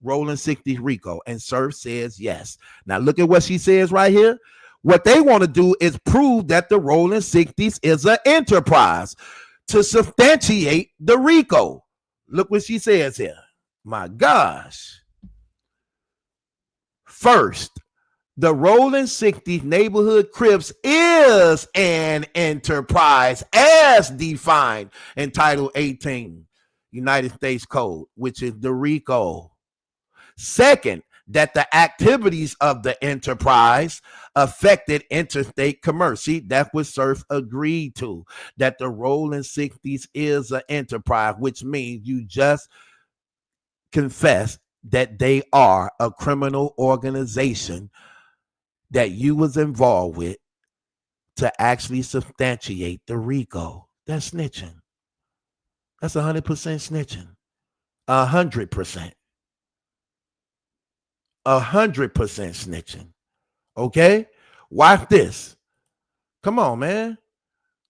Rolling 60s RICO. And Surf says yes. Now look at what she says right here. What they want to do is prove that the Rolling 60s is an enterprise to substantiate the RICO. Look what she says here. My gosh. First, the Rolling 60s Neighborhood Crips is an enterprise as defined in Title 18 United States Code, which is the RICO. Second, that the activities of the enterprise affected interstate commerce. See, that's what Surf agreed to, that the Rolling 60s is an enterprise, which means you just confess that they are a criminal organization that you was involved with to actually substantiate the RICO. That's snitching. That's 100% snitching. 100%. 100% snitching. Okay? Watch this. Come on, man.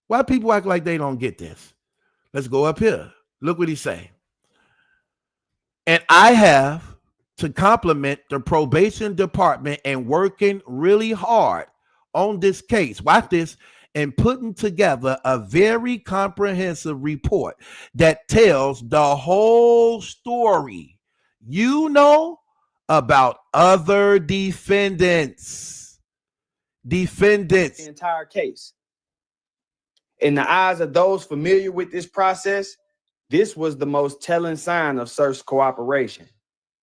Why people act like they don't get this? Let's go up here. Look what he say. And I have to compliment the probation department and working really hard on this case. Watch this. And putting together a very comprehensive report that tells the whole story, you know, about other defendants.
The entire case. In the eyes of those familiar with this process, this was the most telling sign of Surf's cooperation.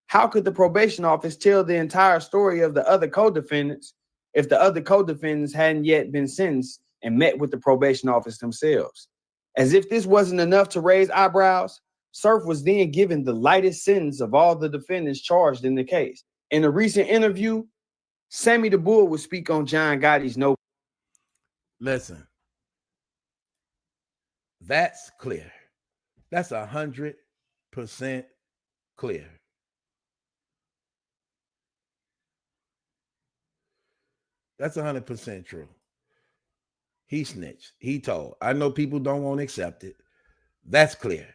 How could the probation office tell the entire story of the other co-defendants if the other co-defendants hadn't yet been sentenced and met with the probation office themselves? As if this wasn't enough to raise eyebrows, Surf was then given the lightest sentence of all the defendants charged in the case. In a recent interview, Sammy the Bull would speak on John Gotti's no.
Listen, that's clear. That's 100% clear. That's 100% true. He snitched. He told. I know people don't want to accept it. That's clear.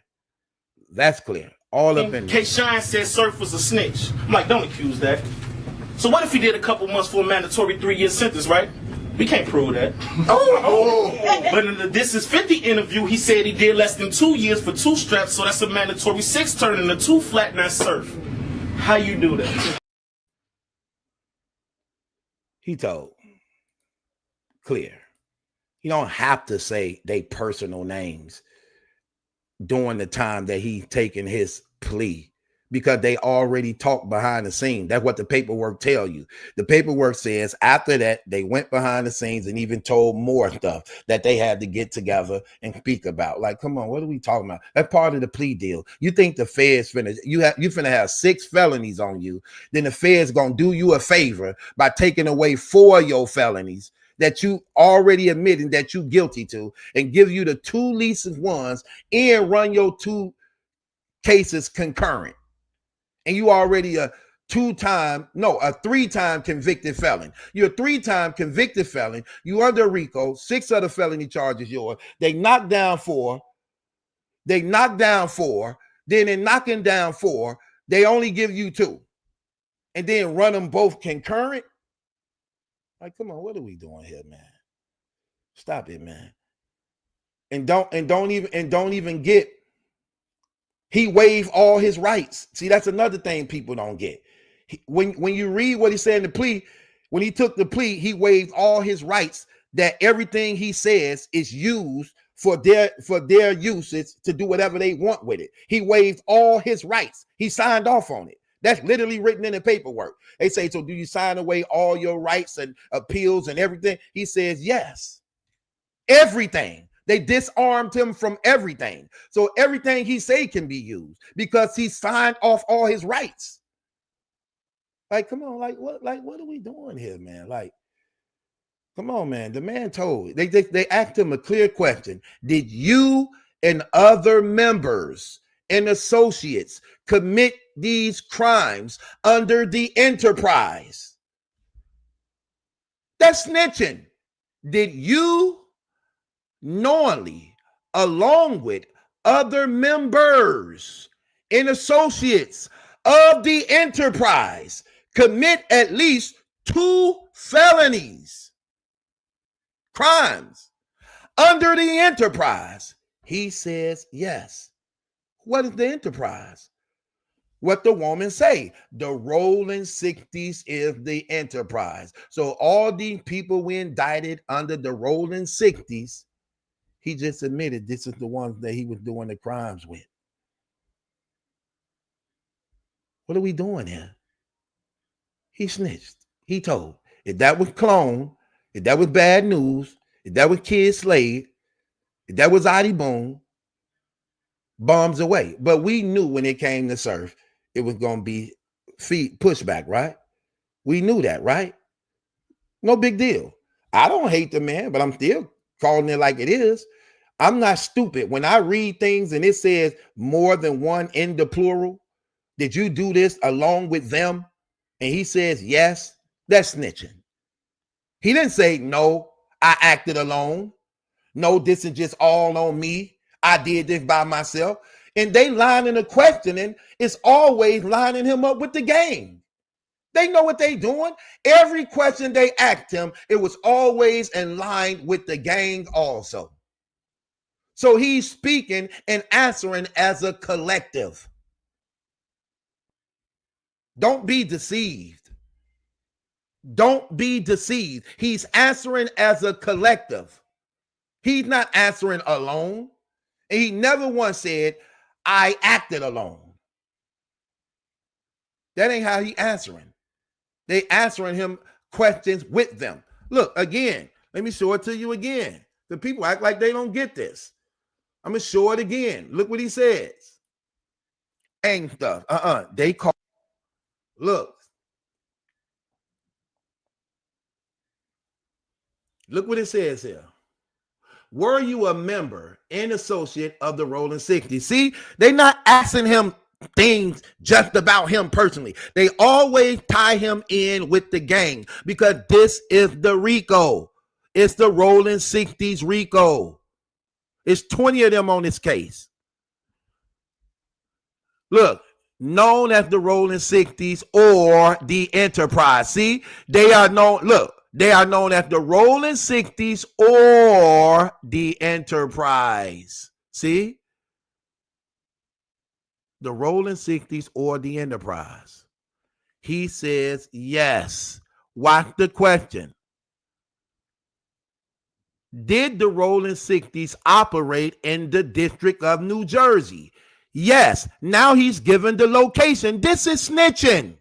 That's clear. All up in
K. Shine said Surf was a snitch. I'm like, don't accuse that. So what if he did a couple months for a mandatory 3-year sentence, right? We can't prove that. But in the This Is 50 interview, he said he did less than 2 years for 2 straps, so that's a mandatory 6 turning into 2 flat, not Surf. How you do that?
He told. Clear. You don't have to say they personal names during the time that he taken his plea, because they already talked behind the scenes. That's what the paperwork tell you. The paperwork says after that, they went behind the scenes and even told more stuff that they had to get together and speak about. Like, come on, what are we talking about? That's part of the plea deal. You think the feds you finna have 6 felonies on you, then the feds gonna do you a favor by taking away 4 of your felonies that you already admitting that you guilty to, and give you the 2 least ones and run your 2 cases concurrent. And you already a 3-time convicted felon. You're a 3-time convicted felon. You under RICO, 6 other felony charges yours. They knocked down 4. Then in knocking down 4, they only give you 2. And then run them both concurrent. Like, come on, what are we doing here, man? Stop it, man. And don't even get, he waived all his rights. See, that's another thing people don't get. When you read what he said in the plea, when he took the plea, he waived all his rights, that everything he says is used for their usage to do whatever they want with it. He waived all his rights. He signed off on it. That's literally written in the paperwork. They say, so do you sign away all your rights and appeals and everything? He says, yes. Everything. They disarmed him from everything. So everything he say can be used because he signed off all his rights. Like, come on, what are we doing here, man? Like, come on, man. The man told, they asked him a clear question. Did you and other members and associates commit these crimes under the enterprise? That's snitching. Did you knowingly, along with other members and associates of the enterprise, commit at least 2 felonies crimes under the enterprise. He says yes. What is the enterprise? What the woman say? The rolling 60s is the enterprise. So all these people we indicted under the rolling 60s, he just admitted this is the ones that he was doing the crimes with. What are we doing here? He snitched. He told. If that was clone, if that was bad news, if that was Kid Slade, if that was Adi Boone, bombs away. But we knew when it came to Surf, it was going to be pushback, right? We knew that, right? No big deal. I don't hate the man, but I'm still calling it like it is. I'm not stupid. When I read things and it says more than one in the plural, did you do this along with them? And he says, yes, that's snitching. He didn't say, no, I acted alone. No, this is just all on me. I did this by myself. And they lining the questioning is always lining him up with the gang. They know what they doing. Every question they asked him, it was always in line with the gang also. So he's speaking and answering as a collective. Don't be deceived. Don't be deceived. He's answering as a collective. He's not answering alone. And he never once said, I acted alone. That ain't how he answering. They answering him questions with them. Look, again, let me show it to you again. The people act like they don't get this. I'm going to show it again. Look what he says. Gang stuff. They call. Look. Look what it says here. Were you a member and associate of the Rolling 60s? See, they're not asking him things just about him personally. They always tie him in with the gang because this is the RICO. It's the Rolling 60s RICO. It's 20 of them on this case. Look, known as the Rolling 60s or the Enterprise. See, they are known. Look. They are known as the Rolling 60s or the Enterprise. See? The Rolling 60s or the Enterprise. He says yes. Watch the question. Did the Rolling 60s operate in the District of New Jersey? Yes. Now he's given the location. This is snitching.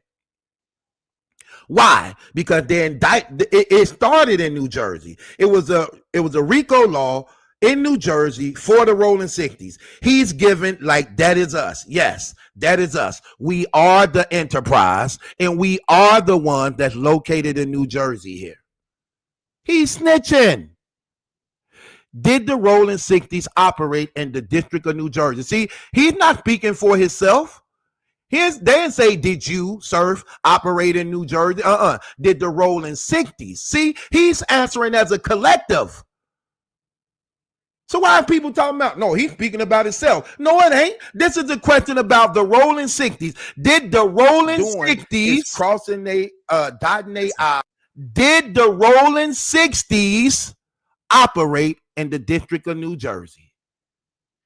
Why? Because it started in New Jersey. It was a RICO law in New Jersey for the Rolling 60s. He's given like that is us. Yes, that is us. We are the Enterprise, and we are the one that's located in New Jersey here. He's snitching. Did the Rolling 60s operate in the District of New Jersey? See, he's not speaking for himself. They didn't say, did you, Surf, operate in New Jersey? Did the Rolling 60s? See, he's answering as a collective. So why are people talking about, no, he's speaking about himself. No, it ain't. This is a question about the Rolling 60s. Did the Rolling 60s, crossing they, dotting they I, did the Rolling 60s operate in the District of New Jersey?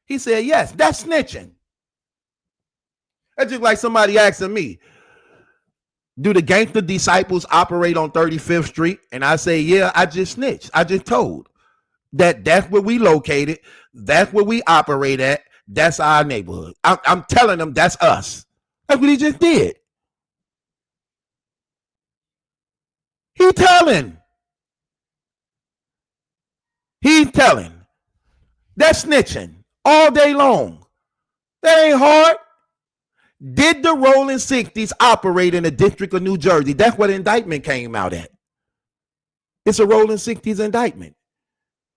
He said, yes, that's snitching. That's just like somebody asking me, do the Gangster Disciples operate on 35th Street? And I say, yeah, I just snitched. I just told that's where we located. That's where we operate at. That's our neighborhood. I'm telling them that's us. That's what he just did. He's telling. That's snitching all day long. That ain't hard. Did the Rolling 60s operate in the District of New Jersey? That's what indictment came out at. It's a Rolling 60s indictment.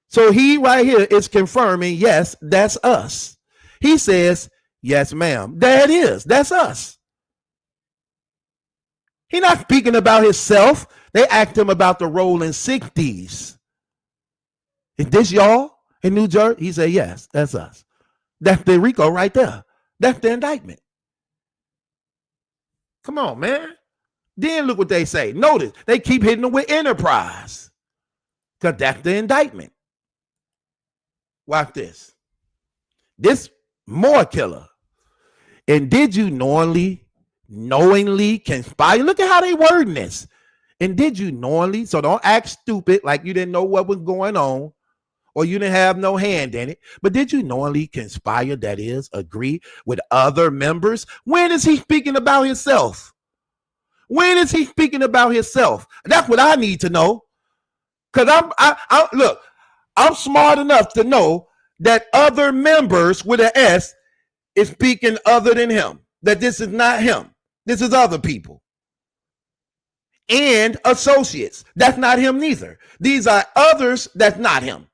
So he right here is confirming, yes, that's us. He says, yes, ma'am. That is. That's us. He's not speaking about himself. They asked him about the Rolling 60s. Is this y'all in New Jersey? He said, yes, that's us. That's the RICO right there. That's the indictment. Come on, man. Then look what they say. Notice they keep hitting them with Enterprise. Because that's the indictment. Watch this. This more killer. And did you knowingly conspire? Look at how they wording this. And did you knowingly? So don't act stupid like you didn't know what was going on or you didn't have no hand in it. But did you knowingly conspire, that is, agree with other members? When is he speaking about himself? When is he speaking about himself? That's what I need to know. Because I'm smart enough to know that other members with an S is speaking other than him. That this is not him. This is other people. And associates. That's not him neither. These are others that's not him.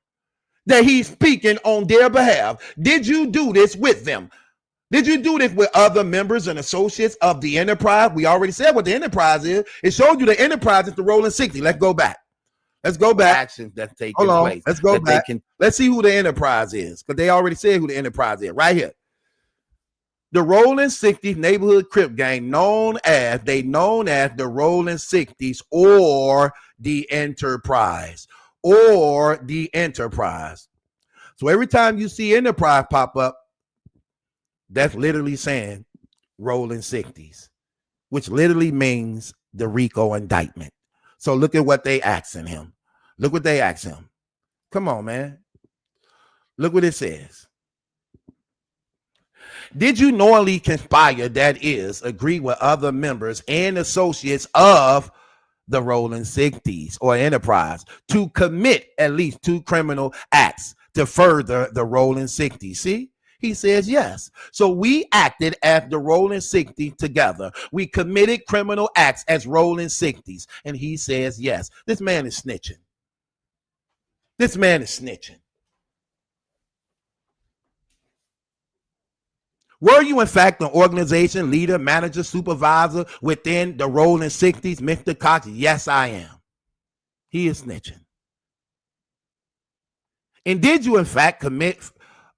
That he's speaking on their behalf. Did you do this with them? Did you do this with other members and associates of the enterprise? We already said what the enterprise is. It showed you the enterprise is the rolling 60. Let's go back. Let's go back. Actions that's taking place. Let's go back. Let's see who the enterprise is. Because they already said who the enterprise is. Right here. The Rolling 60s neighborhood crip gang known as the Rolling 60s or the Enterprise. Or the Enterprise. So every time you see Enterprise pop up, that's literally saying Rolling 60s, which literally means the RICO indictment. So look at what they asking him. Look what they ask him. Come on, man. Look what it says. Did you knowingly conspire, that is, agree with other members and associates of the Rolling 60s or Enterprise to commit at least 2 criminal acts to further the Rolling 60s? See? He says yes. So we acted as the Rolling 60s together. We committed criminal acts as Rolling 60s. And he says yes. This man is snitching. This man is snitching. Were you, in fact, an organization leader, manager, supervisor within the Rolling 60s, Mr. Cox? Yes, I am. He is snitching. And did you, in fact, commit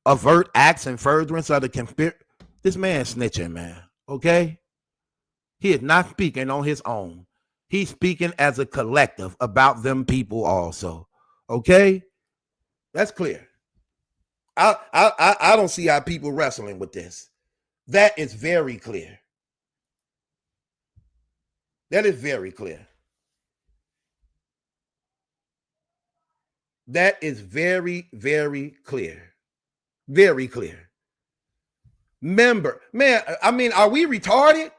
overt acts and furtherance of the conspiracy? This man is snitching, man. Okay? He is not speaking on his own. He's speaking as a collective about them people also. Okay? That's clear. I don't see how people wrestling with this. That is very clear. That is very clear. That is very, very clear. Very clear. Member, man, I mean, are we retarded?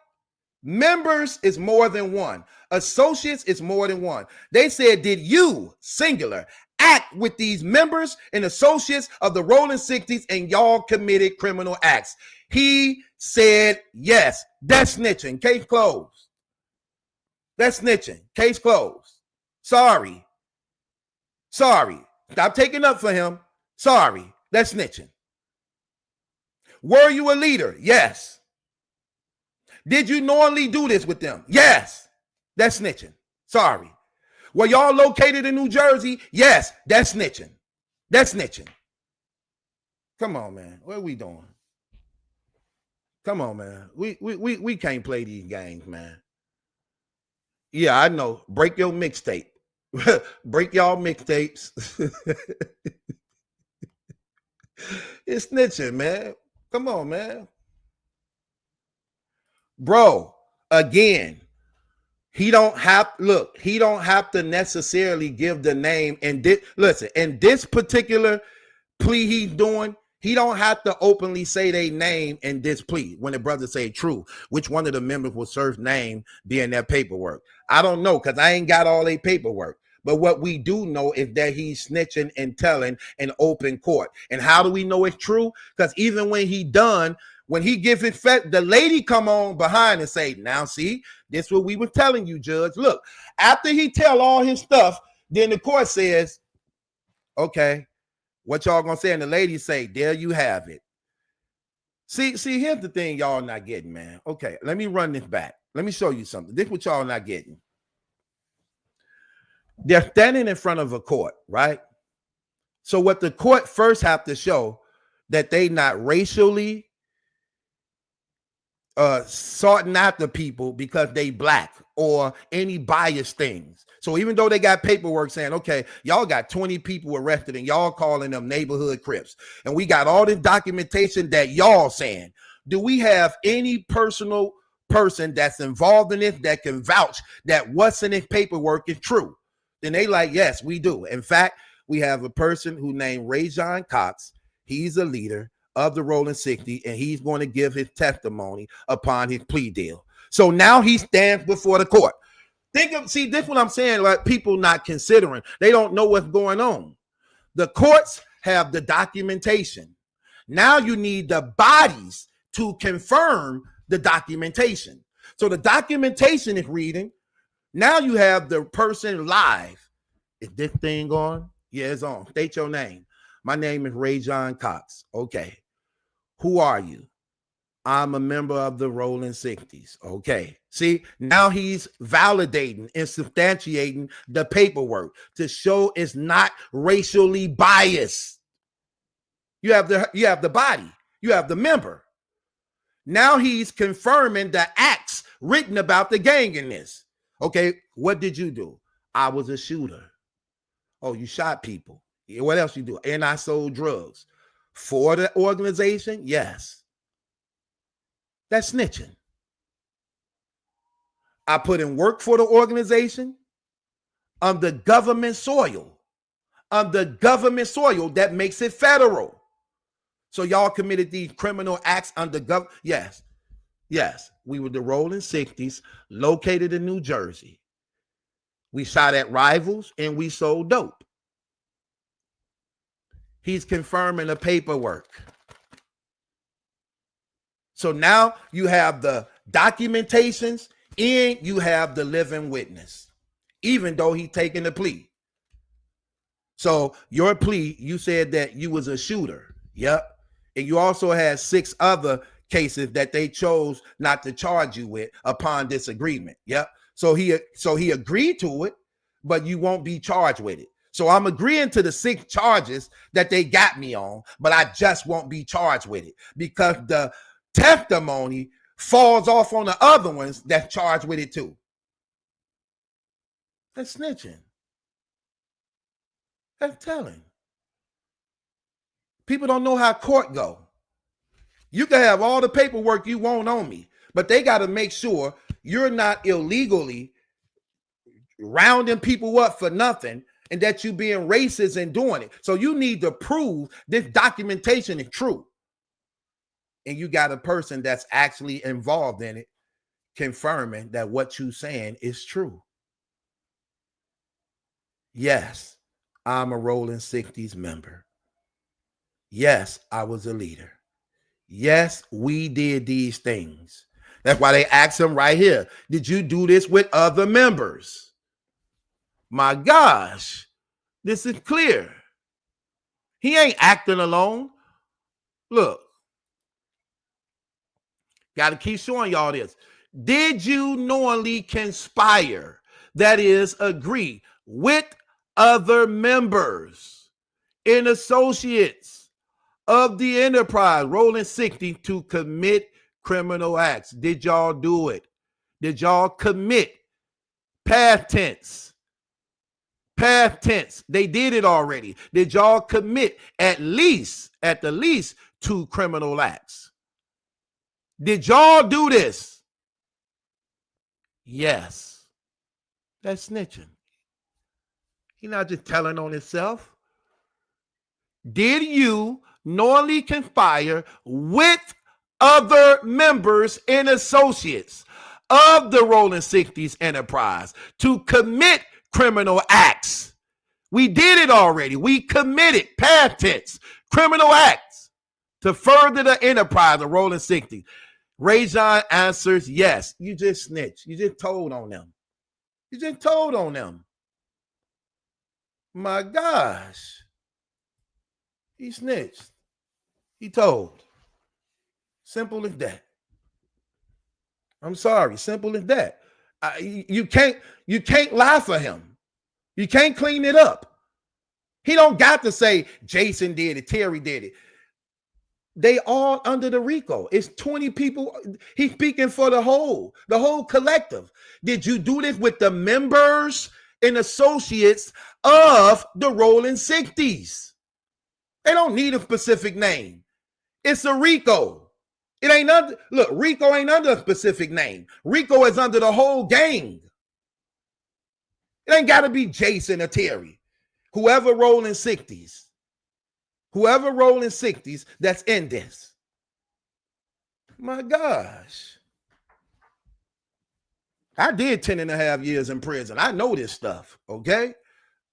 Members is more than one. Associates is more than one. They said, did you, singular, act with these members and associates of the Rolling 60s and y'all committed criminal acts? He said yes. That's snitching. Case closed. That's snitching. Case closed. Sorry. Stop taking up for him. Sorry. That's snitching. Were you a leader? Yes. Did you knowingly do this with them? Yes. That's snitching. Sorry. Were y'all located in New Jersey? Yes. That's snitching. That's snitching. Come on, man. What are we doing? Come on, man. We can't play these games, man. Yeah, I know. Break your mixtape. Break y'all mixtapes. It's snitching, man. Come on, man. Bro, again, he don't have to necessarily give the name. And listen, in this particular plea he's doing, he don't have to openly say their name in this plea. When the brother say true, which one of the members will serve name be in their paperwork? I don't know, because I ain't got all their paperwork. But what we do know is that he's snitching and telling in open court. And how do we know it's true? Because even when he done, when he gives it, the lady come on behind and say, now see, this is what we were telling you, Judge. Look, after he tell all his stuff, then the court says, okay, what y'all gonna say? And the lady say, there you have it. See, here's the thing y'all not getting, man. Okay, let me run this back. Let me show you something. This is what y'all not getting. They're standing in front of a court, right? So what the court first have to show that they not racially sorting after people because they black or any biased things. So even though they got paperwork saying, okay, y'all got 20 people arrested and y'all calling them neighborhood Crips, and we got all this documentation that y'all saying, do we have any personal person that's involved in it that can vouch that what's in this paperwork is true? Then they like, yes, we do. In fact, we have a person who named Rajon Cox. He's a leader of the Rolling 60, and he's going to give his testimony upon his plea deal. So now he stands before the court. See, this is what I'm saying, like people not considering. They don't know what's going on. The courts have the documentation. Now you need the bodies to confirm the documentation. So the documentation is reading. Now you have the person live. Is this thing on? Yeah, it's on. State your name. My name is Rajon Cox. Okay. Who are you? I'm a member of the Rolling 60s. Okay. See, now he's validating and substantiating the paperwork to show it's not racially biased. You have the body. You have the member. Now he's confirming the acts written about the gang in this. Okay, what did you do? I was a shooter. Oh, you shot people. What else you do? And I sold drugs. For the organization? Yes. That's snitching. I put in work for the organization on the government soil. On the government soil that makes it federal. So y'all committed these criminal acts under government. Yes. Yes. We were the Rolling 60s located in New Jersey. We shot at rivals and we sold dope. He's confirming the paperwork. So now you have the documentations and you have the living witness, even though he's taking the plea. So your plea, you said that you was a shooter. Yep. And you also had 6 other cases that they chose not to charge you with upon disagreement. Yep. So he agreed to it, but you won't be charged with it. So I'm agreeing to the 6 charges that they got me on, but I just won't be charged with it because the testimony falls off on the other ones that's charged with it too. That's snitching. That's telling. People don't know how court go. You can have all the paperwork you want on me, but they got to make sure you're not illegally rounding people up for nothing and that you being racist and doing it. So you need to prove this documentation is true. And you got a person that's actually involved in it confirming that what you're saying is true. Yes, I'm a Rolling 60s member. Yes, I was a leader. Yes, we did these things. That's why they asked him right here, did you do this with other members? My gosh, this is clear. He ain't acting alone. Look, got to keep showing y'all this. Did you knowingly conspire, that is, agree with other members and associates of the enterprise, Rolling 60, to commit criminal acts? Did y'all do it? Did y'all commit? Past tense. Past tense. They did it already. Did y'all commit at the least 2 criminal acts? Did y'all do this? Yes. That's snitching. He's not just telling on himself. Did you knowingly conspire with other members and associates of the Rolling 60s enterprise to commit criminal acts? We did it already. We committed, past tense, criminal acts to further the enterprise of Rolling 60s. Rajon answers yes. You just snitched. You just told on them. You just told on them. My gosh. He snitched. He told. Simple as that. I'm sorry. Simple as that. You can't lie for him. You can't clean it up. He don't got to say Jason did it, Terry did it. They all under the RICO. It's 20 people. He's speaking for the whole collective. Did you do this with the members and associates of the Rolling 60s? They don't need a specific name. It's a RICO. It ain't under, look, RICO ain't under a specific name. RICO is under the whole gang. It ain't got to be Jason or Terry. Whoever Rolling 60s. Whoever Rolling 60s that's in this. My gosh. I did 10 and a half years in prison. I know this stuff, okay?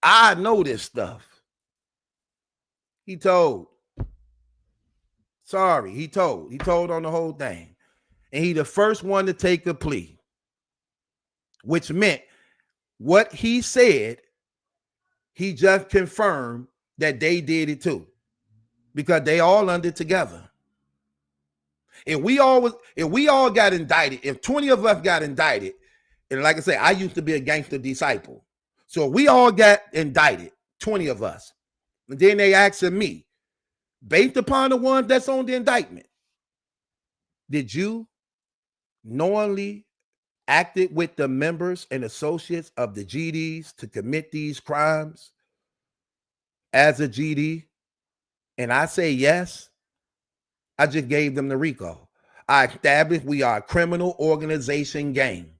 I know this stuff. He told. Sorry, he told. He told on the whole thing. And he the first one to take a plea, which meant what he said, he just confirmed that they did it too. Because they all under together. If we all got indicted, if 20 of us got indicted, and like I said, I used to be a gangster disciple. So we all got indicted, 20 of us. And then they asking me, based upon the one that's on the indictment, did you knowingly acted with the members and associates of the GDs to commit these crimes as a GD? And I say yes. I just gave them the RICO. I established we are a criminal organization gang,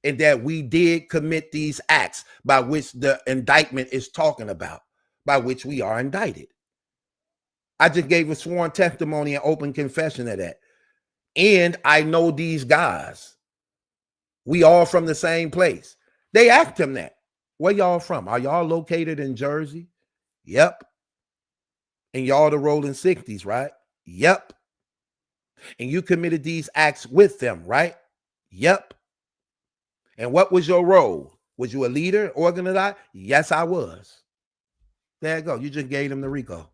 and that we did commit these acts by which the indictment is talking about, by which we are indicted. I just gave a sworn testimony and open confession of that. And I know these guys. We all from the same place. They asked him that. Where y'all from? Are y'all located in Jersey? Yep. And y'all the Rolling 60s, right? Yep. And you committed these acts with them, right? Yep. And what was your role? Was you a leader, organizer? Yes, I was. There you go. You just gave them the RICO.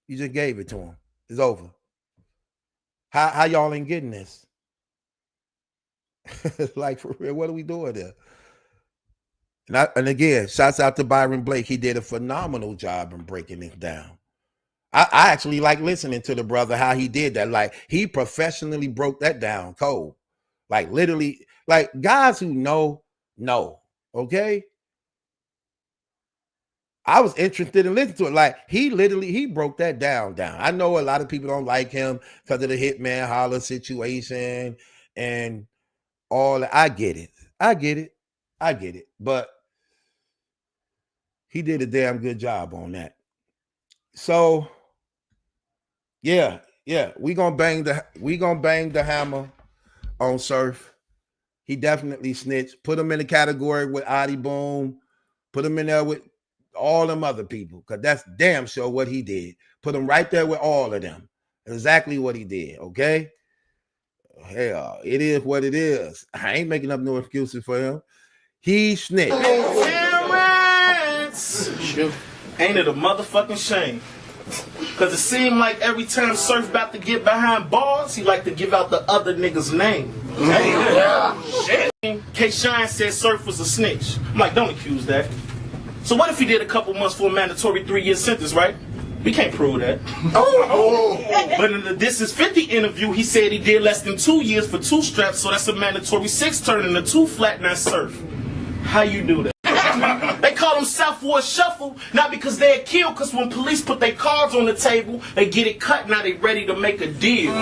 You just gave it to him. It's over. How y'all ain't getting this? Like, for real, what are we doing there? And again, shouts out to Byron Blake. He did a phenomenal job in breaking it down. I actually like listening to the brother, how he did that. Like, he professionally broke that down cold. Like, literally, like, guys who know, okay? I was interested in listening to it. Like, he broke that down. I know a lot of people don't like him because of the Hitman Holler situation and all that. I get it. But he did a damn good job on that. So, yeah, we gonna bang the hammer on Surf. He definitely snitched. Put him in the category with Adi Boom. Put him in there with all them other people, because that's damn sure what he did. Put him right there with all of them. Exactly what he did, okay? Hell, it is what it is. I ain't making up no excuses for him. He snitched.
Ain't it a motherfucking shame? Because it seemed like every time Surf about to get behind bars, he like to give out the other nigga's name. Shit. K-Shine said Surf was a snitch. I'm like, don't accuse that. So what if he did a couple months for a mandatory 3-year sentence, right? We can't prove that. But in the This Is 50 interview, he said he did less than 2 years for 2 straps, so that's a mandatory 6 turning to 2 flat, not Surf. How you do that? They call them Southward Shuffle, not because they're killed, because when police put their cards on the table, they get it cut, now they ready to make a deal.